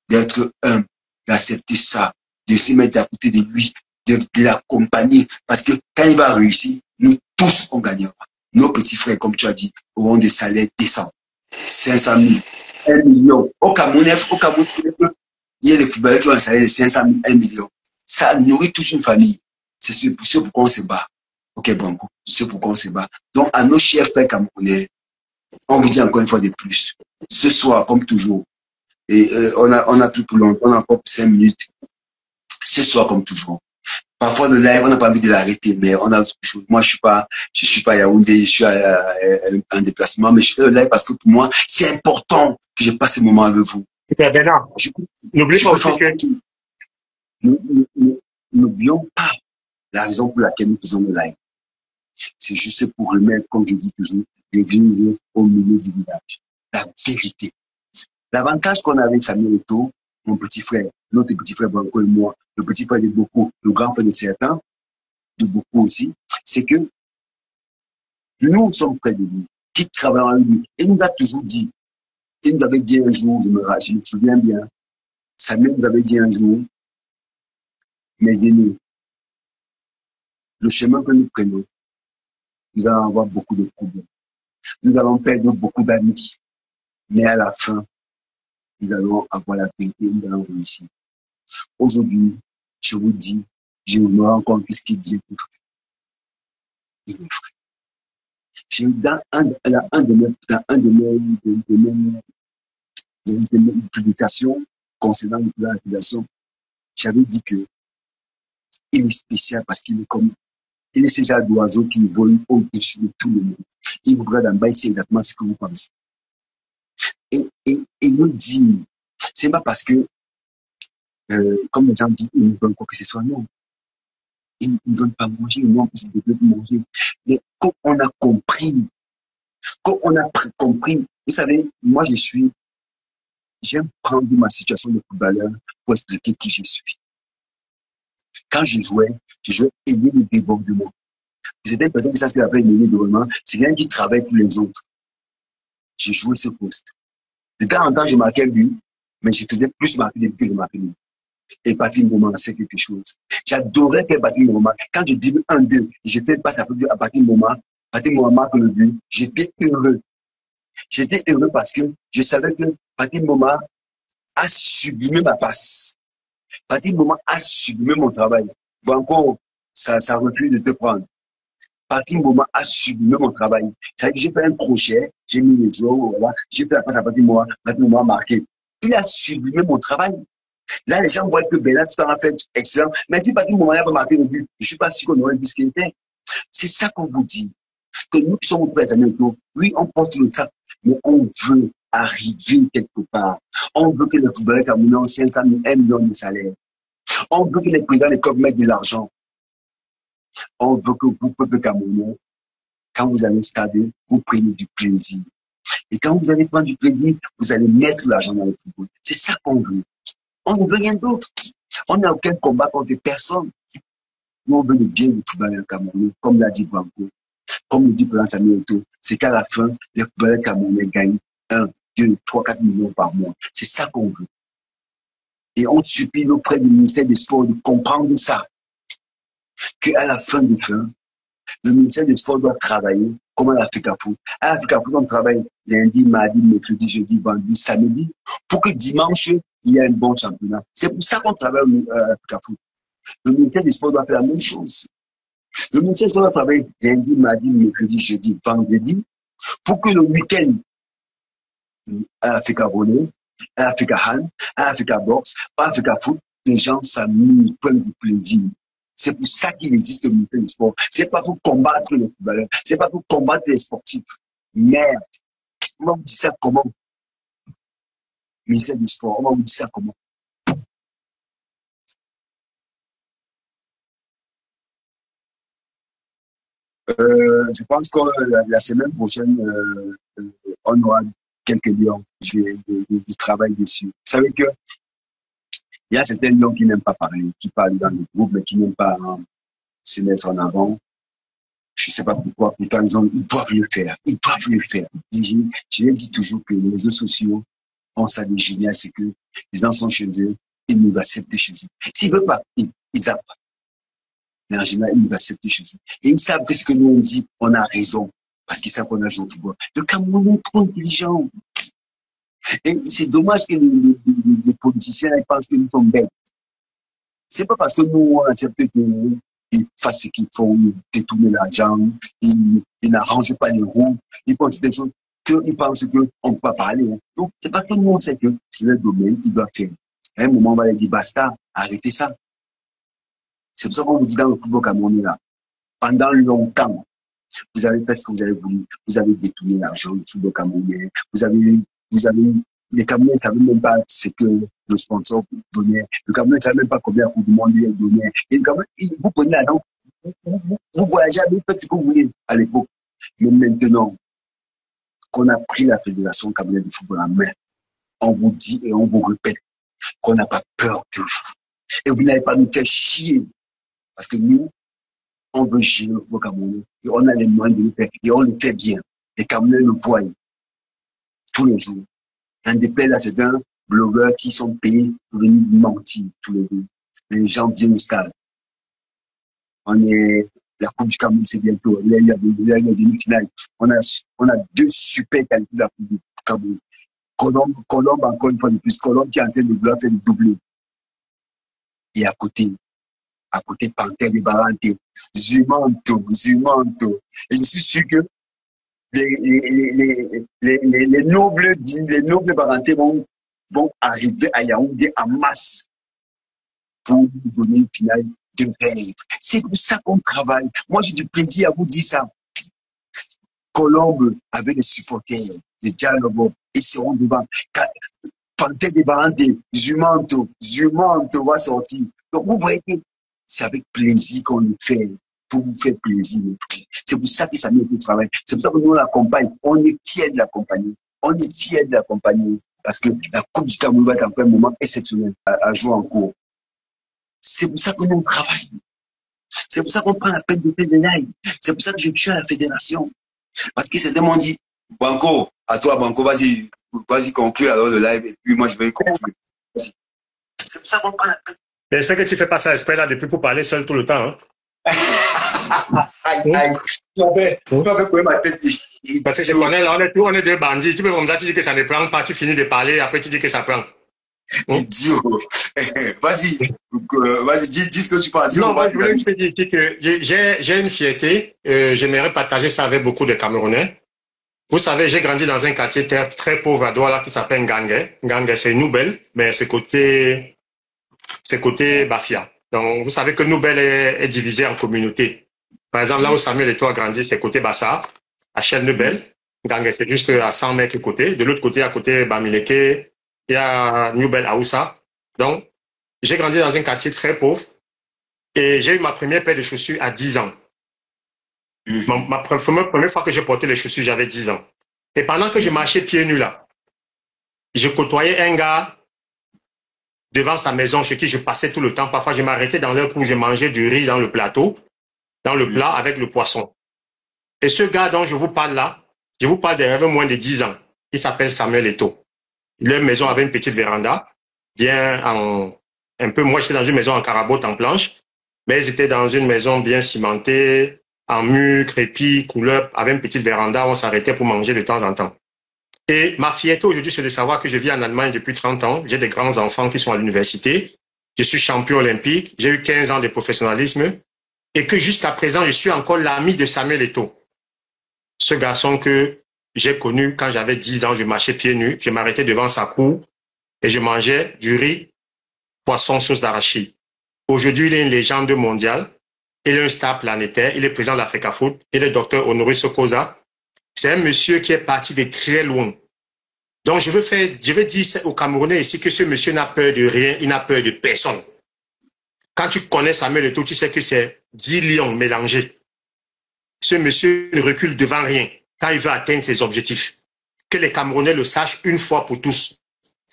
d'être humbles, d'accepter ça, de se mettre à côté de lui, de l'accompagner, parce que quand il va réussir, nous tous, on gagnera. Nos petits frères, comme tu as dit, auront des salaires décents. 500 000, 1 million. Au Cameroun, il y a des footballeurs qui ont un salaire de 500 000, 1 million. Ça nourrit toute une famille. C'est ce pourquoi on se bat. Ok, Banco, c'est pourquoi on se bat. Donc, à nos chers frères camerounais, on vous dit encore une fois de plus. Ce soir, comme toujours, et on a plus pour longtemps, on a encore 5 minutes. Ce soir, comme toujours. Parfois, le live, on n'a pas envie de l'arrêter, mais on a autre chose. Moi, je suis pas à Yaoundé, je suis en déplacement, mais je fais le live parce que pour moi, c'est important que je passe ce moment avec vous. Bernard, n'oublie pas aussi que... N'oublions pas la raison pour laquelle nous faisons le live. C'est juste pour remettre, comme je dis toujours, l'église au milieu du village. La vérité. L'avantage qu'on a avec Samuel Eto'o, mon petit frère, notre petit frère Banco et moi, le petit frère de beaucoup, le grand frère de certains, de beaucoup aussi, c'est que nous sommes près de lui, qui travaillons avec lui. Et nous a toujours dit, il nous avait dit un jour, je me souviens bien, Samuel nous avait dit un jour, mes aînés, le chemin que nous prenons, nous allons avoir beaucoup de problèmes. Nous allons perdre beaucoup d'amis. Mais à la fin, nous allons avoir la vérité, nous allons réussir. Aujourd'hui, je vous dis, je me rends compte de ce qu'il disait pour frère. Dans un de mes publications concernant l'utilisation, j'avais dit que il est spécial parce qu'il est comme, il est ce genre d'oiseau qui vole au-dessus de tout le monde. Il vous regarde en bas, c'est exactement ce que vous pensez. Et nous dit, c'est pas parce que, comme les gens disent, ils nous donnent quoi que ce soit, non. Ils ne nous donnent pas à manger, non, ils ne donnent pas manger. Mais quand on a compris, vous savez, moi je suis j'aime prendre ma situation de footballeur pour expliquer qui je suis. Quand je jouais aimer le débordement. C'était une personne qui ça ce qu'on appelle le débordement. C'est quelqu'un qui travaille pour les autres. J'ai joué ce poste. De temps en temps, je marquais le but, mais je faisais plus marquer les buts que je marquais le but. Et Patrick Mboma, c'est quelque chose. J'adorais faire Patrick Mboma. Quand je dis 1-2, j'ai fait passe à Patrick Mboma. Patrick Mboma marque le but. J'étais heureux. J'étais heureux parce que je savais que Patrick Mboma a sublimé ma passe. Patrick Mboma a sublimé mon travail. Bon, encore, ça refuse de te prendre. Patrick Mboma a sublimé mon travail. C'est-à-dire que j'ai fait un crochet, j'ai mis les joueurs, voilà, j'ai fait la passe à Patrick Mboma a marqué. Il a sublimé mon travail. Là, les gens voient que Bernard c'est un fait excellent. Mais si Patrick Mboma n'a pas marqué le but, je ne suis pas sûr qu'on aurait vu ce qu'il était. C'est ça qu'on vous dit. Que nous qui sommes prêts à bientôt, oui, on porte le sac, mais on veut arriver quelque part. On veut que les footballeurs camerounais ont 500 000, 1 million de salaire. On veut que les présidents des clubs mettent de l'argent. On veut que vous, peuple camerounais, quand vous allez au stade, vous preniez du plaisir. Et quand vous allez prendre du plaisir, vous allez mettre l'argent dans le football. C'est ça qu'on veut. On ne veut rien d'autre. On n'a aucun combat contre personne. Nous, on veut le bien du footballeur camerounais, comme l'a dit Banco, comme le dit Président Samuel Eto'o, c'est qu'à la fin, les footballeurs camerounais gagnent 1, 2, 3, 4 millions par mois. C'est ça qu'on veut. Et on supplie auprès du ministère des Sports de comprendre ça. Qu'à la fin de fin, le ministère des Sports doit travailler comme à l'Africa Foot. À l'Africa Foot, on travaille lundi, mardi, mercredi, jeudi, vendredi, samedi, pour que dimanche, il y ait un bon championnat. C'est pour ça qu'on travaille à l'Africa Foot. Le ministère des Sports doit faire la même chose. Le ministère des Sports doit travailler lundi, mardi, mercredi, jeudi, vendredi, pour que le week-end, à l'Africa Volley, à l'Africa Hand, à l'Africa Box, à l'Africa Foot, les gens s'amusent, prennent du plaisir. C'est pour ça qu'il existe le ministère du sport. C'est pas pour combattre les footballeurs. C'est pas pour combattre les sportifs. Merde. On va vous dire ça comment? Ministère du sport, on va vous dire ça comment? Je pense que la semaine prochaine, on aura quelques lions. Je travaille dessus. Vous savez que il y a certains lions qui n'aiment pas parler, qui parlent dans le groupe, mais qui n'aiment pas se mettre en avant. Je ne sais pas pourquoi. Pourtant, ils doivent le faire. Ils doivent le faire. Je l'ai dit toujours que les réseaux sociaux ont ça de génial, c'est que les gens sont chez eux, ils nous acceptent chez eux. S'ils ne veulent pas, ils zappent. Mais en général, ils nous acceptent chez eux. Et ils savent que ce que nous on dit, on a raison. Parce qu'ils savent qu'on a joué au football. Le Cameroun est trop intelligent. Et c'est dommage que les politiciens ils pensent que nous sommes bêtes. C'est pas parce que nous, on accepte qu'ils fassent ce qu'ils font, ils détournent l'argent, ils n'arrangent pas les roues, ils pensent des choses qu'ils pensent qu'on ne peut pas parler. Donc, c'est parce que nous, on sait que c'est le domaine qu'ils doivent faire. À un moment, on va leur dire, basta, arrêtez ça. C'est pour ça qu'on vous dit dans le football camerounais, là, pendant longtemps, vous avez fait ce que vous avez voulu, vous avez détourné l'argent du football camerounais, les Camerounais ne savaient même pas ce que le sponsor donnait. Le Camerounais ne savait même pas combien de monde lui donnait. Et le Camerounais, vous prenez l'argent, vous voyagez, vous faites ce que vous voulez à l'époque. Mais maintenant qu'on a pris la Fédération camerounaise de football en main, on vous dit et on vous répète qu'on n'a pas peur de vous. Et vous n'allez pas nous faire chier. Parce que nous, on veut gérer le football camerounais. Et on a les moyens de le faire. Et on le fait bien. Les Camerounais le voient tous les jours. Un des pères, là, c'est un blogueur qui sont payés pour venir mentir tous les deux. Les gens viennent au stade. La Coupe du Cameroun, c'est bientôt. Il y a des demi-finales. On a 2 super qualités de la Coupe du Cameroun. Colombe, encore une fois de plus. Colombe qui est en train de vouloir faire le doublé. Et à côté, Panthère de Barante, Zumanto. Et je suis sûr que les nobles Barantais vont arriver à Yaoundé en masse pour nous donner une finale de rêve. C'est pour ça qu'on travaille. Moi, j'ai du plaisir à vous dire ça. Colombe avait des supporters, des dialogues, ils seront devant. Panthère de Barante, Zumanto va sortir. Donc, vous voyez que c'est avec plaisir qu'on le fait. Pour vous faire plaisir. C'est pour ça que ça met du travail. C'est pour ça que nous, on l'accompagne. On est fiers de l'accompagner. Parce que la Coupe du Cameroun va être un moment exceptionnel à jouer en cours. C'est pour ça qu'on travaille. C'est pour ça qu'on prend la peine de faire des lives. C'est pour ça que je suis à la fédération. Parce que certains m'ont dit, Banco, à toi, Banco, vas-y conclure alors le live, et puis moi je vais conclure. C'est pour ça qu'on prend la peine. J'espère que tu fais pas ça exprès là depuis pour parler seul tout le temps. Hein? Aïe, tu m'avais coué ma tête. Parce que je connais, là, on est deux bandits. Tu peux comme ça, tu dis que ça ne prend pas, tu finis de parler, après tu dis que ça prend. Idiot. Vas-y, dis ce que tu parles. Non, moi, je voulais te dire que j'ai une fierté. J'aimerais partager ça avec beaucoup de Camerounais. Vous savez, j'ai grandi dans un quartier très pauvre à Douala qui s'appelle Ngangé. Ngangé, c'est Noubel, mais c'est côté Bafia. Donc, vous savez que Noubel est divisé en communautés. Par exemple, là où Samuel Eto'o a grandi, c'est côté Bassa, à Chel-Noubel. Ngangé, c'est juste à 100 mètres côté. De l'autre côté, à côté Bamileke, il y a Noubel Aoussa. Donc, j'ai grandi dans un quartier très pauvre et j'ai eu ma première paire de chaussures à 10 ans. Ma première fois que j'ai porté les chaussures, j'avais 10 ans. Et pendant que je marchais pieds nus là, je côtoyais un gars devant sa maison chez qui je passais tout le temps. Parfois, je m'arrêtais dans l'heure où je mangeais du riz dans le plateau, dans le plat avec le poisson. Et ce gars dont je vous parle là, je vous parle d'il moins de 10 ans. Il s'appelle Samuel Eto'o. Leur maison avait une petite véranda, un peu, moi j'étais dans une maison en carabote en planche, mais ils étaient dans une maison bien cimentée, en mur, crépi, couleur, avec une petite véranda, on s'arrêtait pour manger de temps en temps. Et ma fierté aujourd'hui, c'est de savoir que je vis en Allemagne depuis 30 ans, j'ai des grands enfants qui sont à l'université, je suis champion olympique, j'ai eu 15 ans de professionnalisme, et que jusqu'à présent, je suis encore l'ami de Samuel Eto'o. Ce garçon que j'ai connu quand j'avais 10 ans, je marchais pieds nus, je m'arrêtais devant sa cour et je mangeais du riz, poisson, sauce d'arachide. Aujourd'hui, il est une légende mondiale, il est un star planétaire, il est président de l'Africa Foot, il est docteur Honoris Causa. C'est un monsieur qui est parti de très loin. Donc, je veux dire aux Camerounais ici que ce monsieur n'a peur de rien, il n'a peur de personne. Quand tu connais Samuel Eto'o, tu sais que c'est 10 lions mélangés. Ce monsieur ne recule devant rien quand il veut atteindre ses objectifs. Que les Camerounais le sachent une fois pour tous.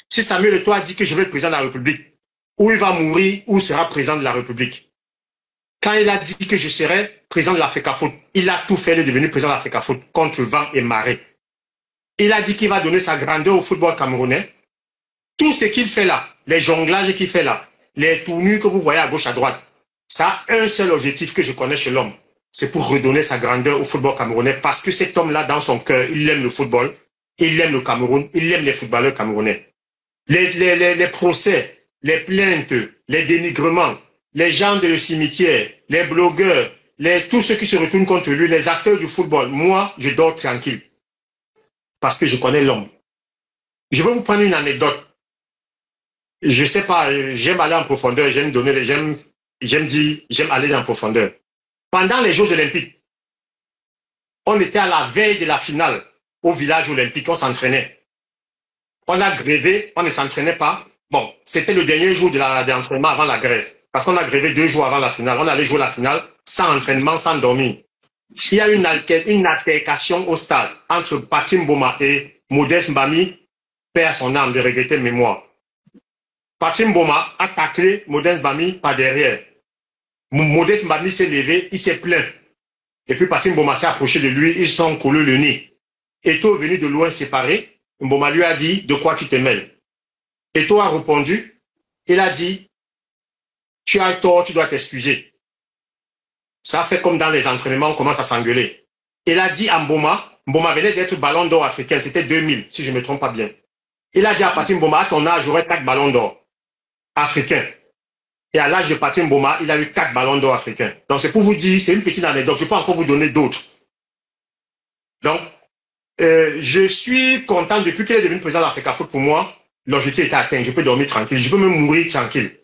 Si Samuel Eto'o a dit que je vais être président de la République, ou il va mourir, ou sera président de la République. Quand il a dit que je serai président de l'Africa Foot, il a tout fait de devenir président de l'Africa Foot contre vent et marée. Il a dit qu'il va donner sa grandeur au football camerounais. Tout ce qu'il fait là, les jonglages qu'il fait là, les tournures que vous voyez à gauche, à droite, ça a un seul objectif que je connais chez l'homme. C'est pour redonner sa grandeur au football camerounais parce que cet homme-là, dans son cœur, il aime le football, il aime le Cameroun, il aime les footballeurs camerounais. Les procès, les plaintes, les dénigrements, les gens de le cimetière, les blogueurs, tous ceux qui se retournent contre lui, les acteurs du football, moi, je dors tranquille parce que je connais l'homme. Je vais vous prendre une anecdote. Je sais pas, j'aime aller en profondeur, j'aime aller en profondeur. Pendant les Jeux Olympiques, on était à la veille de la finale au village olympique, on s'entraînait. On a grévé, on ne s'entraînait pas. Bon, c'était le dernier jour de l'entraînement avant la grève. Parce qu'on a grévé 2 jours avant la finale. On allait jouer la finale sans entraînement, sans dormir. Il y a une altercation au stade entre Patim Boma et Modeste Mbami, perd son âme de regretter mémoire. Patim Boma a taclé Modeste Mbami par derrière. Modeste Mbami s'est levé, il s'est plaint. Et puis Patim Boma s'est approché de lui, ils se sont collés le nez. Eto'o venu de loin séparé, Mboma lui a dit, de quoi tu te mêles? Eto'o a répondu, il a dit, tu as tort, tu dois t'excuser. Ça a fait comme dans les entraînements, on commence à s'engueuler. Il a dit à Mboma venait d'être ballon d'or africain, c'était 2000, si je ne me trompe pas bien. Il a dit à Patim Boma, à ton âge, j'aurais 4 ballons d'or africains. Et à l'âge de Patim Boma, il a eu 4 ballons d'or africains. Donc c'est pour vous dire, c'est une petite anecdote, je peux encore vous donner d'autres. Donc, je suis content depuis qu'il est devenu président de l'Africa Foot pour moi, l'objectif est atteint, je peux dormir tranquille, je peux même mourir tranquille.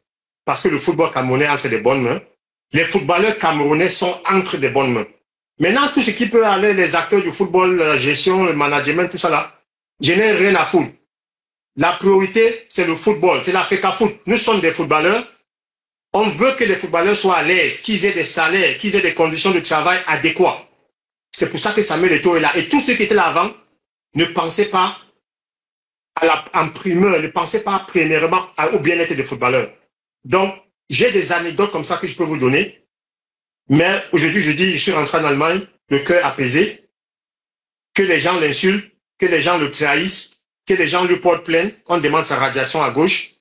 Parce que le football camerounais est entre des bonnes mains. Les footballeurs camerounais sont entre des bonnes mains. Maintenant, tout ce qui peut aller, les acteurs du football, la gestion, le management, tout ça là, je n'ai rien à foutre. La priorité, c'est le football, c'est l'Africa Foot. Nous sommes des footballeurs. On veut que les footballeurs soient à l'aise, qu'ils aient des salaires, qu'ils aient des conditions de travail adéquates. C'est pour ça que Samuel Eto'o est là. Et tous ceux qui étaient là avant ne pensaient pas en primeur, ne pensez pas premièrement au bien-être des footballeurs. Donc, j'ai des anecdotes comme ça que je peux vous donner. Mais aujourd'hui, je dis, je suis rentré en Allemagne, le cœur apaisé, que les gens l'insultent, que les gens le trahissent, que les gens lui portent plainte, qu'on demande sa radiation à gauche.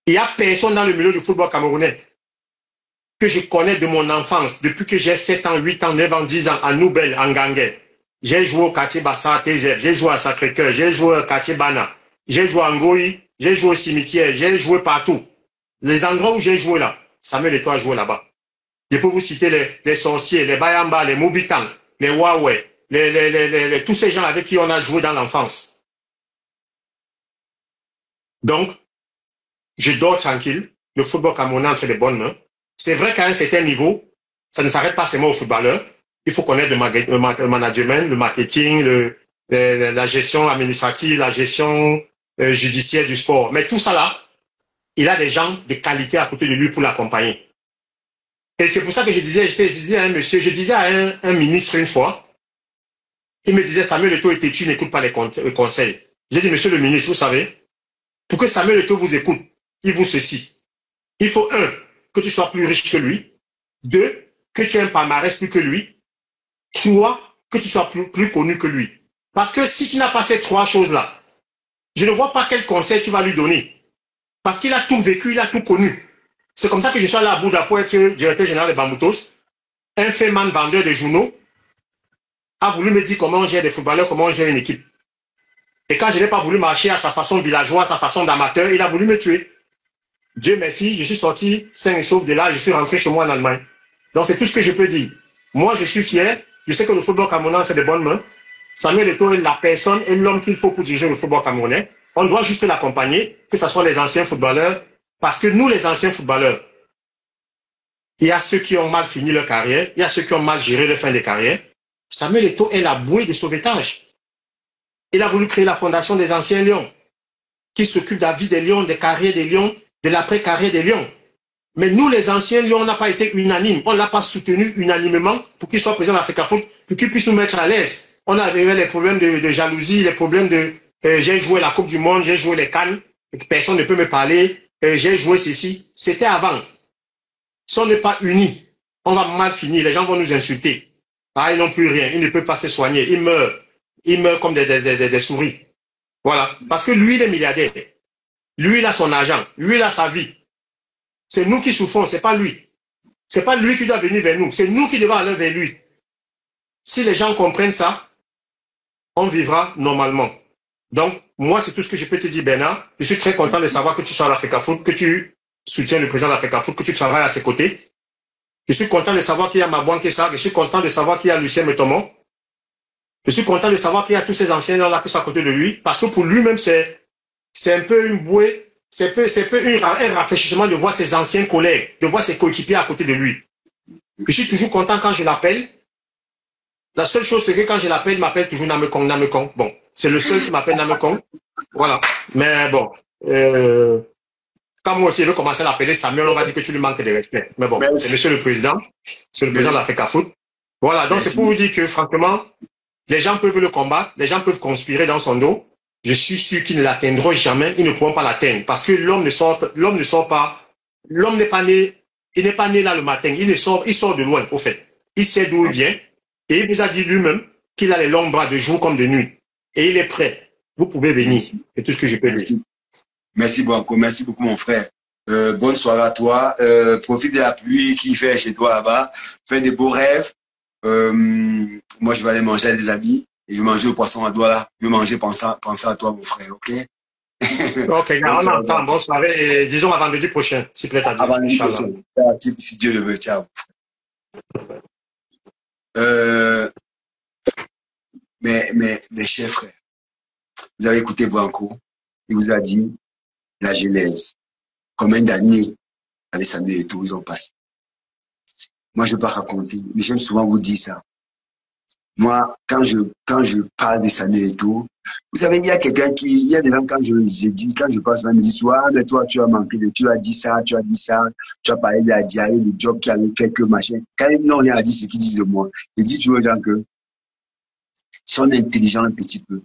Il n'y a personne dans le milieu du football camerounais que je connais de mon enfance, depuis que j'ai 7 ans, 8 ans, 9 ans, 10 ans, à Noubel, en Ganguet. J'ai joué au quartier Bassa, TZF, j'ai joué à Sacré-Cœur, j'ai joué au quartier Bana, j'ai joué à Ngoï, j'ai joué au cimetière, j'ai joué partout. Les endroits où j'ai joué là, Samuel Eto'o a joué là-bas. Je peux vous citer les sorciers, les Bayamba, les Moubitans, les Huawei, tous ces gens avec qui on a joué dans l'enfance. Donc, je dors tranquille, le football camerounais entre les bonnes mains. C'est vrai qu'à un certain niveau, ça ne s'arrête pas seulement aux footballeurs. Il faut connaître le management, le marketing, la gestion administrative, la gestion judiciaire du sport. Mais tout ça là, il a des gens de qualité à côté de lui pour l'accompagner. Et c'est pour ça que je disais à un monsieur, je disais à un ministre une fois, il me disait, Samuel Eto'o et tu n'écoutes pas les conseils. J'ai dit, monsieur le ministre, vous savez, pour que Samuel Eto'o vous écoute, il vous ceci. Il faut, 1, que tu sois plus riche que lui. 2, que tu aies un palmarès plus que lui. 3, que tu sois plus connu que lui. Parce que si tu n'as pas ces 3 choses-là, je ne vois pas quel conseil tu vas lui donner. Parce qu'il a tout vécu, il a tout connu. C'est comme ça que je suis allé à Bouddha pour être directeur général de Bamboutos. Un féman vendeur de journaux a voulu me dire comment gérer des footballeurs, comment gérer une équipe. Et quand je n'ai pas voulu marcher à sa façon villageoise, à sa façon d'amateur, il a voulu me tuer. Dieu merci, je suis sorti sain et sauf de là, je suis rentré chez moi en Allemagne. Donc c'est tout ce que je peux dire. Moi, je suis fier. Je sais que le football camerounais, c'est de bonnes mains. Samuel Eto'o est la personne et l'homme qu'il faut pour diriger le football camerounais. On doit juste l'accompagner, que ce soit les anciens footballeurs. Parce que nous, les anciens footballeurs, il y a ceux qui ont mal fini leur carrière, il y a ceux qui ont mal géré leur fin de carrière. Samuel Eto'o est la bouée de sauvetage. Il a voulu créer la fondation des anciens lions, qui s'occupe de la vie des lions, des carrières des lions, de l'après-carrière des lions. Mais nous, les anciens lions, on n'a pas été unanimes. On ne l'a pas soutenu unanimement pour qu'il soit président d'Africa Foot, pour qu'il puisse nous mettre à l'aise. On avait les problèmes de jalousie, les problèmes de j'ai joué la Coupe du Monde, j'ai joué les Cannes, personne ne peut me parler, j'ai joué ceci. C'était avant. Si on n'est pas unis, on va mal finir, les gens vont nous insulter. Ah, ils n'ont plus rien, ils ne peuvent pas se soigner, ils meurent comme des souris. Voilà. Parce que lui, il est milliardaire. Lui, il a son argent. Lui, il a sa vie. C'est nous qui souffrons, c'est pas lui. C'est pas lui qui doit venir vers nous. C'est nous qui devons aller vers lui. Si les gens comprennent ça, on vivra normalement. Donc, moi, c'est tout ce que je peux te dire, Bernard. Je suis très content de savoir que tu sois à l'Africa Foot, que tu soutiens le président de l'Africa Foot, que tu travailles à ses côtés. Je suis content de savoir qu'il y a Mabouan Kessa. Je suis content de savoir qu'il y a Lucien Metomon. Je suis content de savoir qu'il y a tous ces anciens là qui sont à côté de lui. Parce que pour lui-même, c'est un peu une bouée. C'est un peu un rafraîchissement de voir ses anciens collègues, de voir ses coéquipiers à côté de lui. Je suis toujours content quand je l'appelle. La seule chose, c'est que quand je l'appelle, il m'appelle toujours Namekong, Namekong. Bon, c'est le seul qui m'appelle Namekong. Voilà. Mais bon, quand moi aussi je veux commencer à l'appeler Samuel, on va dire que tu lui manques de respect. Mais bon, c'est monsieur le président. C'est le président de l'Africa Foot. Voilà. Donc, c'est pour vous dire que, franchement, les gens peuvent le combattre, les gens peuvent conspirer dans son dos. Je suis sûr qu'ils ne l'atteindront jamais, ils ne pourront pas l'atteindre. Parce que l'homme ne sort pas, l'homme n'est pas né, il n'est pas né là le matin, il sort de loin, au fait. Il sait d'où il vient, et il vous a dit lui-même qu'il a les longs bras de jour comme de nuit. Et il est prêt. Vous pouvez venir. C'est tout ce que je peux dire. Merci beaucoup, mon frère. Bonne soirée à toi. Profite de la pluie qui fait chez toi là-bas. Fais des beaux rêves. Moi, je vais aller manger avec des amis. Et je vais manger le poisson à doigt là. Je vais manger pensant à toi, mon frère, ok? Ok, on entend. Bonne soirée. Disons à vendredi prochain, s'il plaît à Dieu. À vendredi prochain. Si Dieu le veut, ciao. Mes chers frères, vous avez écouté Branco. Il vous a dit la genèse. Combien d'années avec Samuel Eto'o ils ont passé? Moi, je ne vais pas raconter, mais j'aime souvent vous dire ça. Moi, quand je parle de Samuel Eto'o, vous savez, il y a des gens, quand je passe, ils me disent, ah, mais toi, tu as manqué tu as dit ça, tu as parlé de la diarrhée, du job qui avait fait que machin. Quand ils n'ont rien à dire, c'est qu'ils disent de moi. Je dis toujours aux gens que si on est intelligent un petit peu,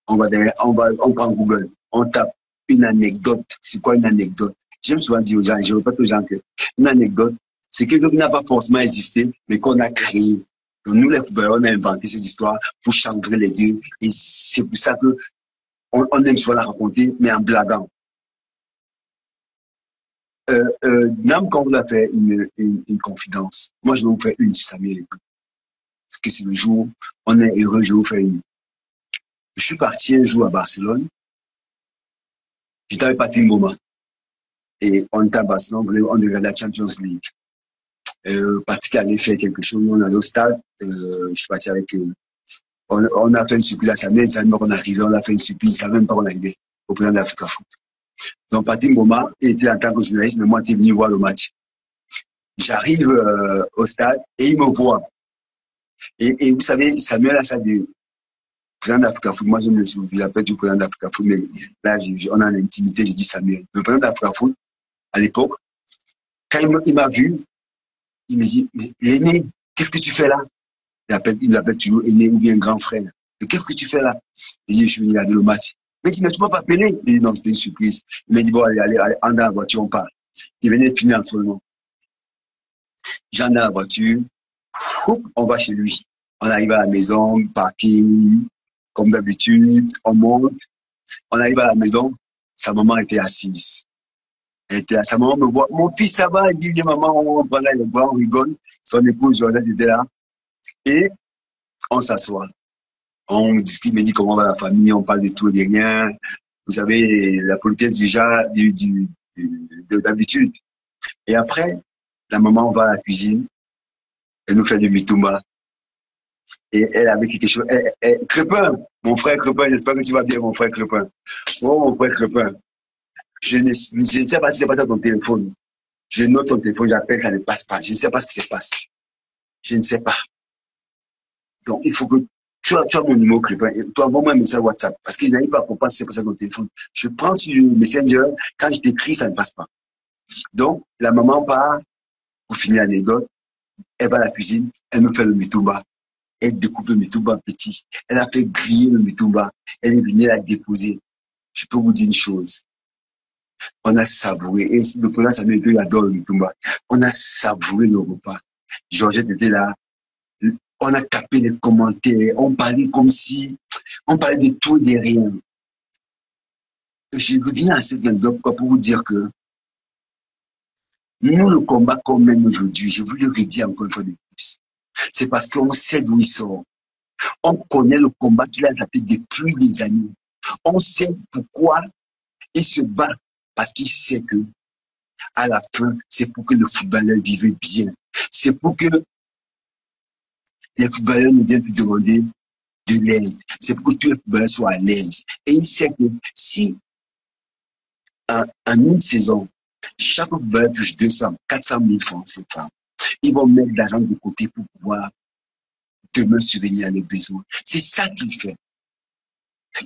on prend Google, on tape une anecdote. C'est quoi une anecdote? J'aime souvent dire aux gens, je répète aux gens que une anecdote, c'est quelque chose qui n'a pas forcément existé, mais qu'on a créé. Donc, nous, les footballeurs, on a inventé cette histoire pour chambrer les deux. Et c'est pour ça que on aime souvent la raconter, mais en blaguant. Nam, quand vous a fait une confidence, moi, je vais vous faire une sur Samuel Eto'o. Parce que c'est le jour, on est heureux, je vais vous faire une. Je suis parti un jour à Barcelone. J'étais avec Patrick Mboma. Et on était à Barcelone, on regardait la Champions League. Patrick allait faire quelque chose, on allait au stade. Je suis parti avec eux. On a fait une surprise à Samuel, il savait même pas qu'on arrivait, on a fait une surprise, il savait même pas qu'on arrivait au président de l'Africa Foot. Donc, Patrick Mboma était en tant que journaliste, mais moi, j'étais venu voir le match. J'arrive au stade et il me voit. Et vous savez, Samuel a ça de président d'Africa Foot. Moi, je me rappelle du président d'Africa Foot, mais là, on a l'intimité, j'ai dit Samuel. Le président d'Africa Foot, à l'époque, quand il m'a vu, il me dit, mais l'aîné, qu'est-ce que tu fais là? Il l'appelle toujours aîné ou bien grand frère. Mais qu'est-ce que tu fais là? Il dit, je suis venu regarder le match. Mais il dit, mais tu m'as pas appelé? Il dit, non, c'était une surprise. Il m'a dit, bon, allez, en dans la voiture, on part. Il venait de finir l'entraînement. J'en dans la voiture, on va chez lui. On arrive à la maison, parking, comme d'habitude, on monte. On arrive à la maison, sa maman était assise. Elle était là, sa maman me voit, mon fils, ça va? Elle dit, viens, maman, on prend là, on rigole. Son épouse, Jordan, était là. Et on s'assoit. On discute, me dit comment va la famille, on parle de tout et de rien. Vous savez, la politesse d'habitude. Et après, la maman va à la cuisine, elle nous fait du mitumba. Et elle avait quelque chose. Crépin, mon frère Crépin, j'espère que tu vas bien, mon frère Crépin. Oh, mon frère Crépin. Je ne sais pas si c'est pas ça ton téléphone. Je note ton téléphone, j'appelle, ça ne passe pas. Je ne sais pas ce qui se passe. Je ne sais pas. Donc, il faut que tu as mon numéro Crépin. Tu envoies-moi un message WhatsApp. Parce qu'il n'arrive pas à comprendre si c'est pas ça ton téléphone. Je prends sur le Messenger. Quand je t'écris, ça ne passe pas. Donc, la maman part, pour finir l'anecdote, elle va à la cuisine, elle nous fait le mitumba. Elle découpe le mitumba petit. Elle a fait griller le mitumba. Elle est venue la déposer. Je peux vous dire une chose. On a savouré. Et le président Samuel Eto'o, il adore le mitumba. On a savouré le repas. Georgette était là. On a tapé les commentaires. On parlait comme si, on parlait de tout et de rien. Je reviens à cette anecdote pour vous dire que nous, le combat qu'on mène aujourd'hui, je vous le redis encore une fois de plus, c'est parce qu'on sait d'où il sort. On connaît le combat qu'il a tapé depuis des années. On sait pourquoi il se bat, parce qu'il sait que, à la fin, c'est pour que le footballeur vive bien. C'est pour que les footballeurs ne viennent plus demander de l'aide. C'est pour que tous les footballeurs soient à l'aise. Et il sait que si, en une saison, chaque footballeur touche 200, 400 000 francs, ces femmes, ils vont mettre l'argent de côté pour pouvoir demain subvenir à leurs besoins. C'est ça qu'il fait.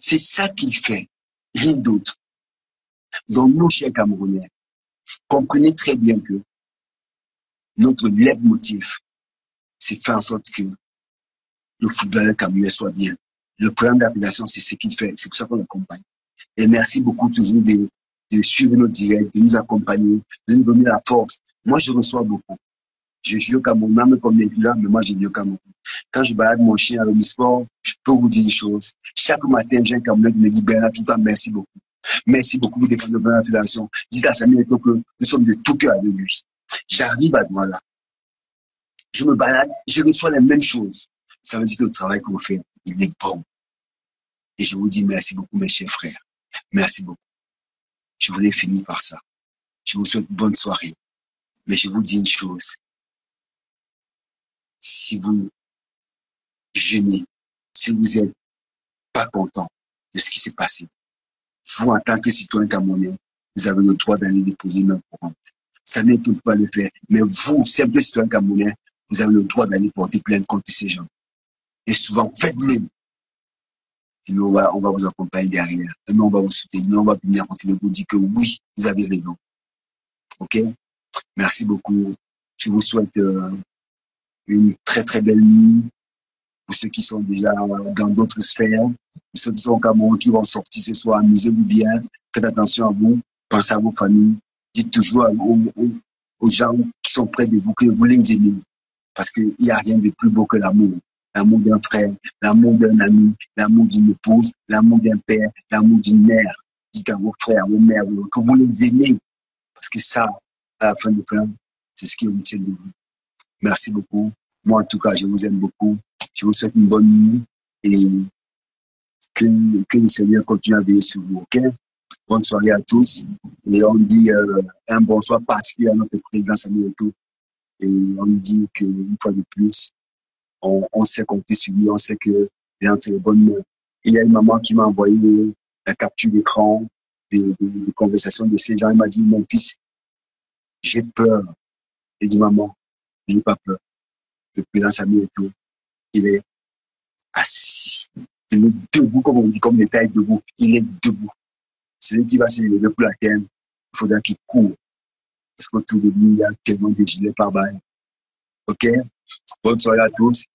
C'est ça qu'il fait. Rien d'autre. Donc, nous, chers Camerounais, comprenez très bien que notre leitmotiv, c'est faire en sorte que le footballeur camerounais soit bien. Le programme d'application, c'est ce qu'il fait. C'est pour ça qu'on l'accompagne. Et merci beaucoup toujours de suivre nos directs, de nous accompagner, de nous donner la force. Moi, je reçois beaucoup. Je suis au Cameroun, même comme les là, mais moi, je vis au Cameroun. Quand je balade mon chien à l'Omnisport, je peux vous dire une chose. Chaque matin, j'ai un Camerounais qui me dit, Bernard, tout le temps, merci beaucoup. Merci beaucoup de défendre de la fédération. Dites à Samuel Eto'o que nous sommes de tout cœur avec lui. J'arrive à moi là. Je me balade, je reçois les mêmes choses. Ça veut dire que le travail qu'on fait, il est bon. Et je vous dis merci beaucoup, mes chers frères. Merci beaucoup. Je voulais finir par ça. Je vous souhaite une bonne soirée. Mais je vous dis une chose. Si vous gênez, si vous n'êtes pas content de ce qui s'est passé, vous, en tant que citoyen camerounais, vous avez le droit d'aller déposer une main courante. Ça ne peut pas le faire. Mais vous, simple citoyen camerounais, vous avez le droit d'aller porter plainte contre ces gens. Et souvent, faites-le. Et nous, on va vous accompagner derrière. Et nous, on va vous soutenir. Nous, on va venir continuer de vous dire que oui, vous avez raison. OK? Merci beaucoup. Je vous souhaite une très, très belle nuit. pour ceux qui sont déjà dans d'autres sphères, pour ceux qui sont au Cameroun, qui vont sortir ce soir, amusez-vous bien, faites attention à vous, pensez à vos familles, dites toujours aux gens qui sont près de vous que vous les aimez. Parce qu'il n'y a rien de plus beau que l'amour. L'amour d'un frère, l'amour d'un ami, l'amour d'une épouse, l'amour d'un père, l'amour d'une mère. Dites à vos frères, à vos mères, que vous les aimez. Parce que ça, à la fin de fin, c'est ce qui est utile de vous. Merci beaucoup. Moi, en tout cas, je vous aime beaucoup. Je vous souhaite une bonne nuit et que le Seigneur continue à veiller sur vous. OK? Bonne soirée à tous. Et on dit un bonsoir particulier à notre président Samuel Eto'o. Et on dit qu'une fois de plus, on sait compter sur lui, on sait qu'il est entre les bonnes mains. Il y a une maman qui m'a envoyé la capture d'écran des conversations de ces gens. Il m'a dit, mon fils, j'ai peur. Il dit, maman, je n'ai pas peur. Le président Samuel Eto'o, il est assis. Il est debout, comme on dit, comme l'État est debout. Il est debout. Celui qui va se lever pour la terre, il faudra qu'il court. Parce qu'autour de lui, il y a tellement de gilets pare-balles. OK? Bonne soirée à tous.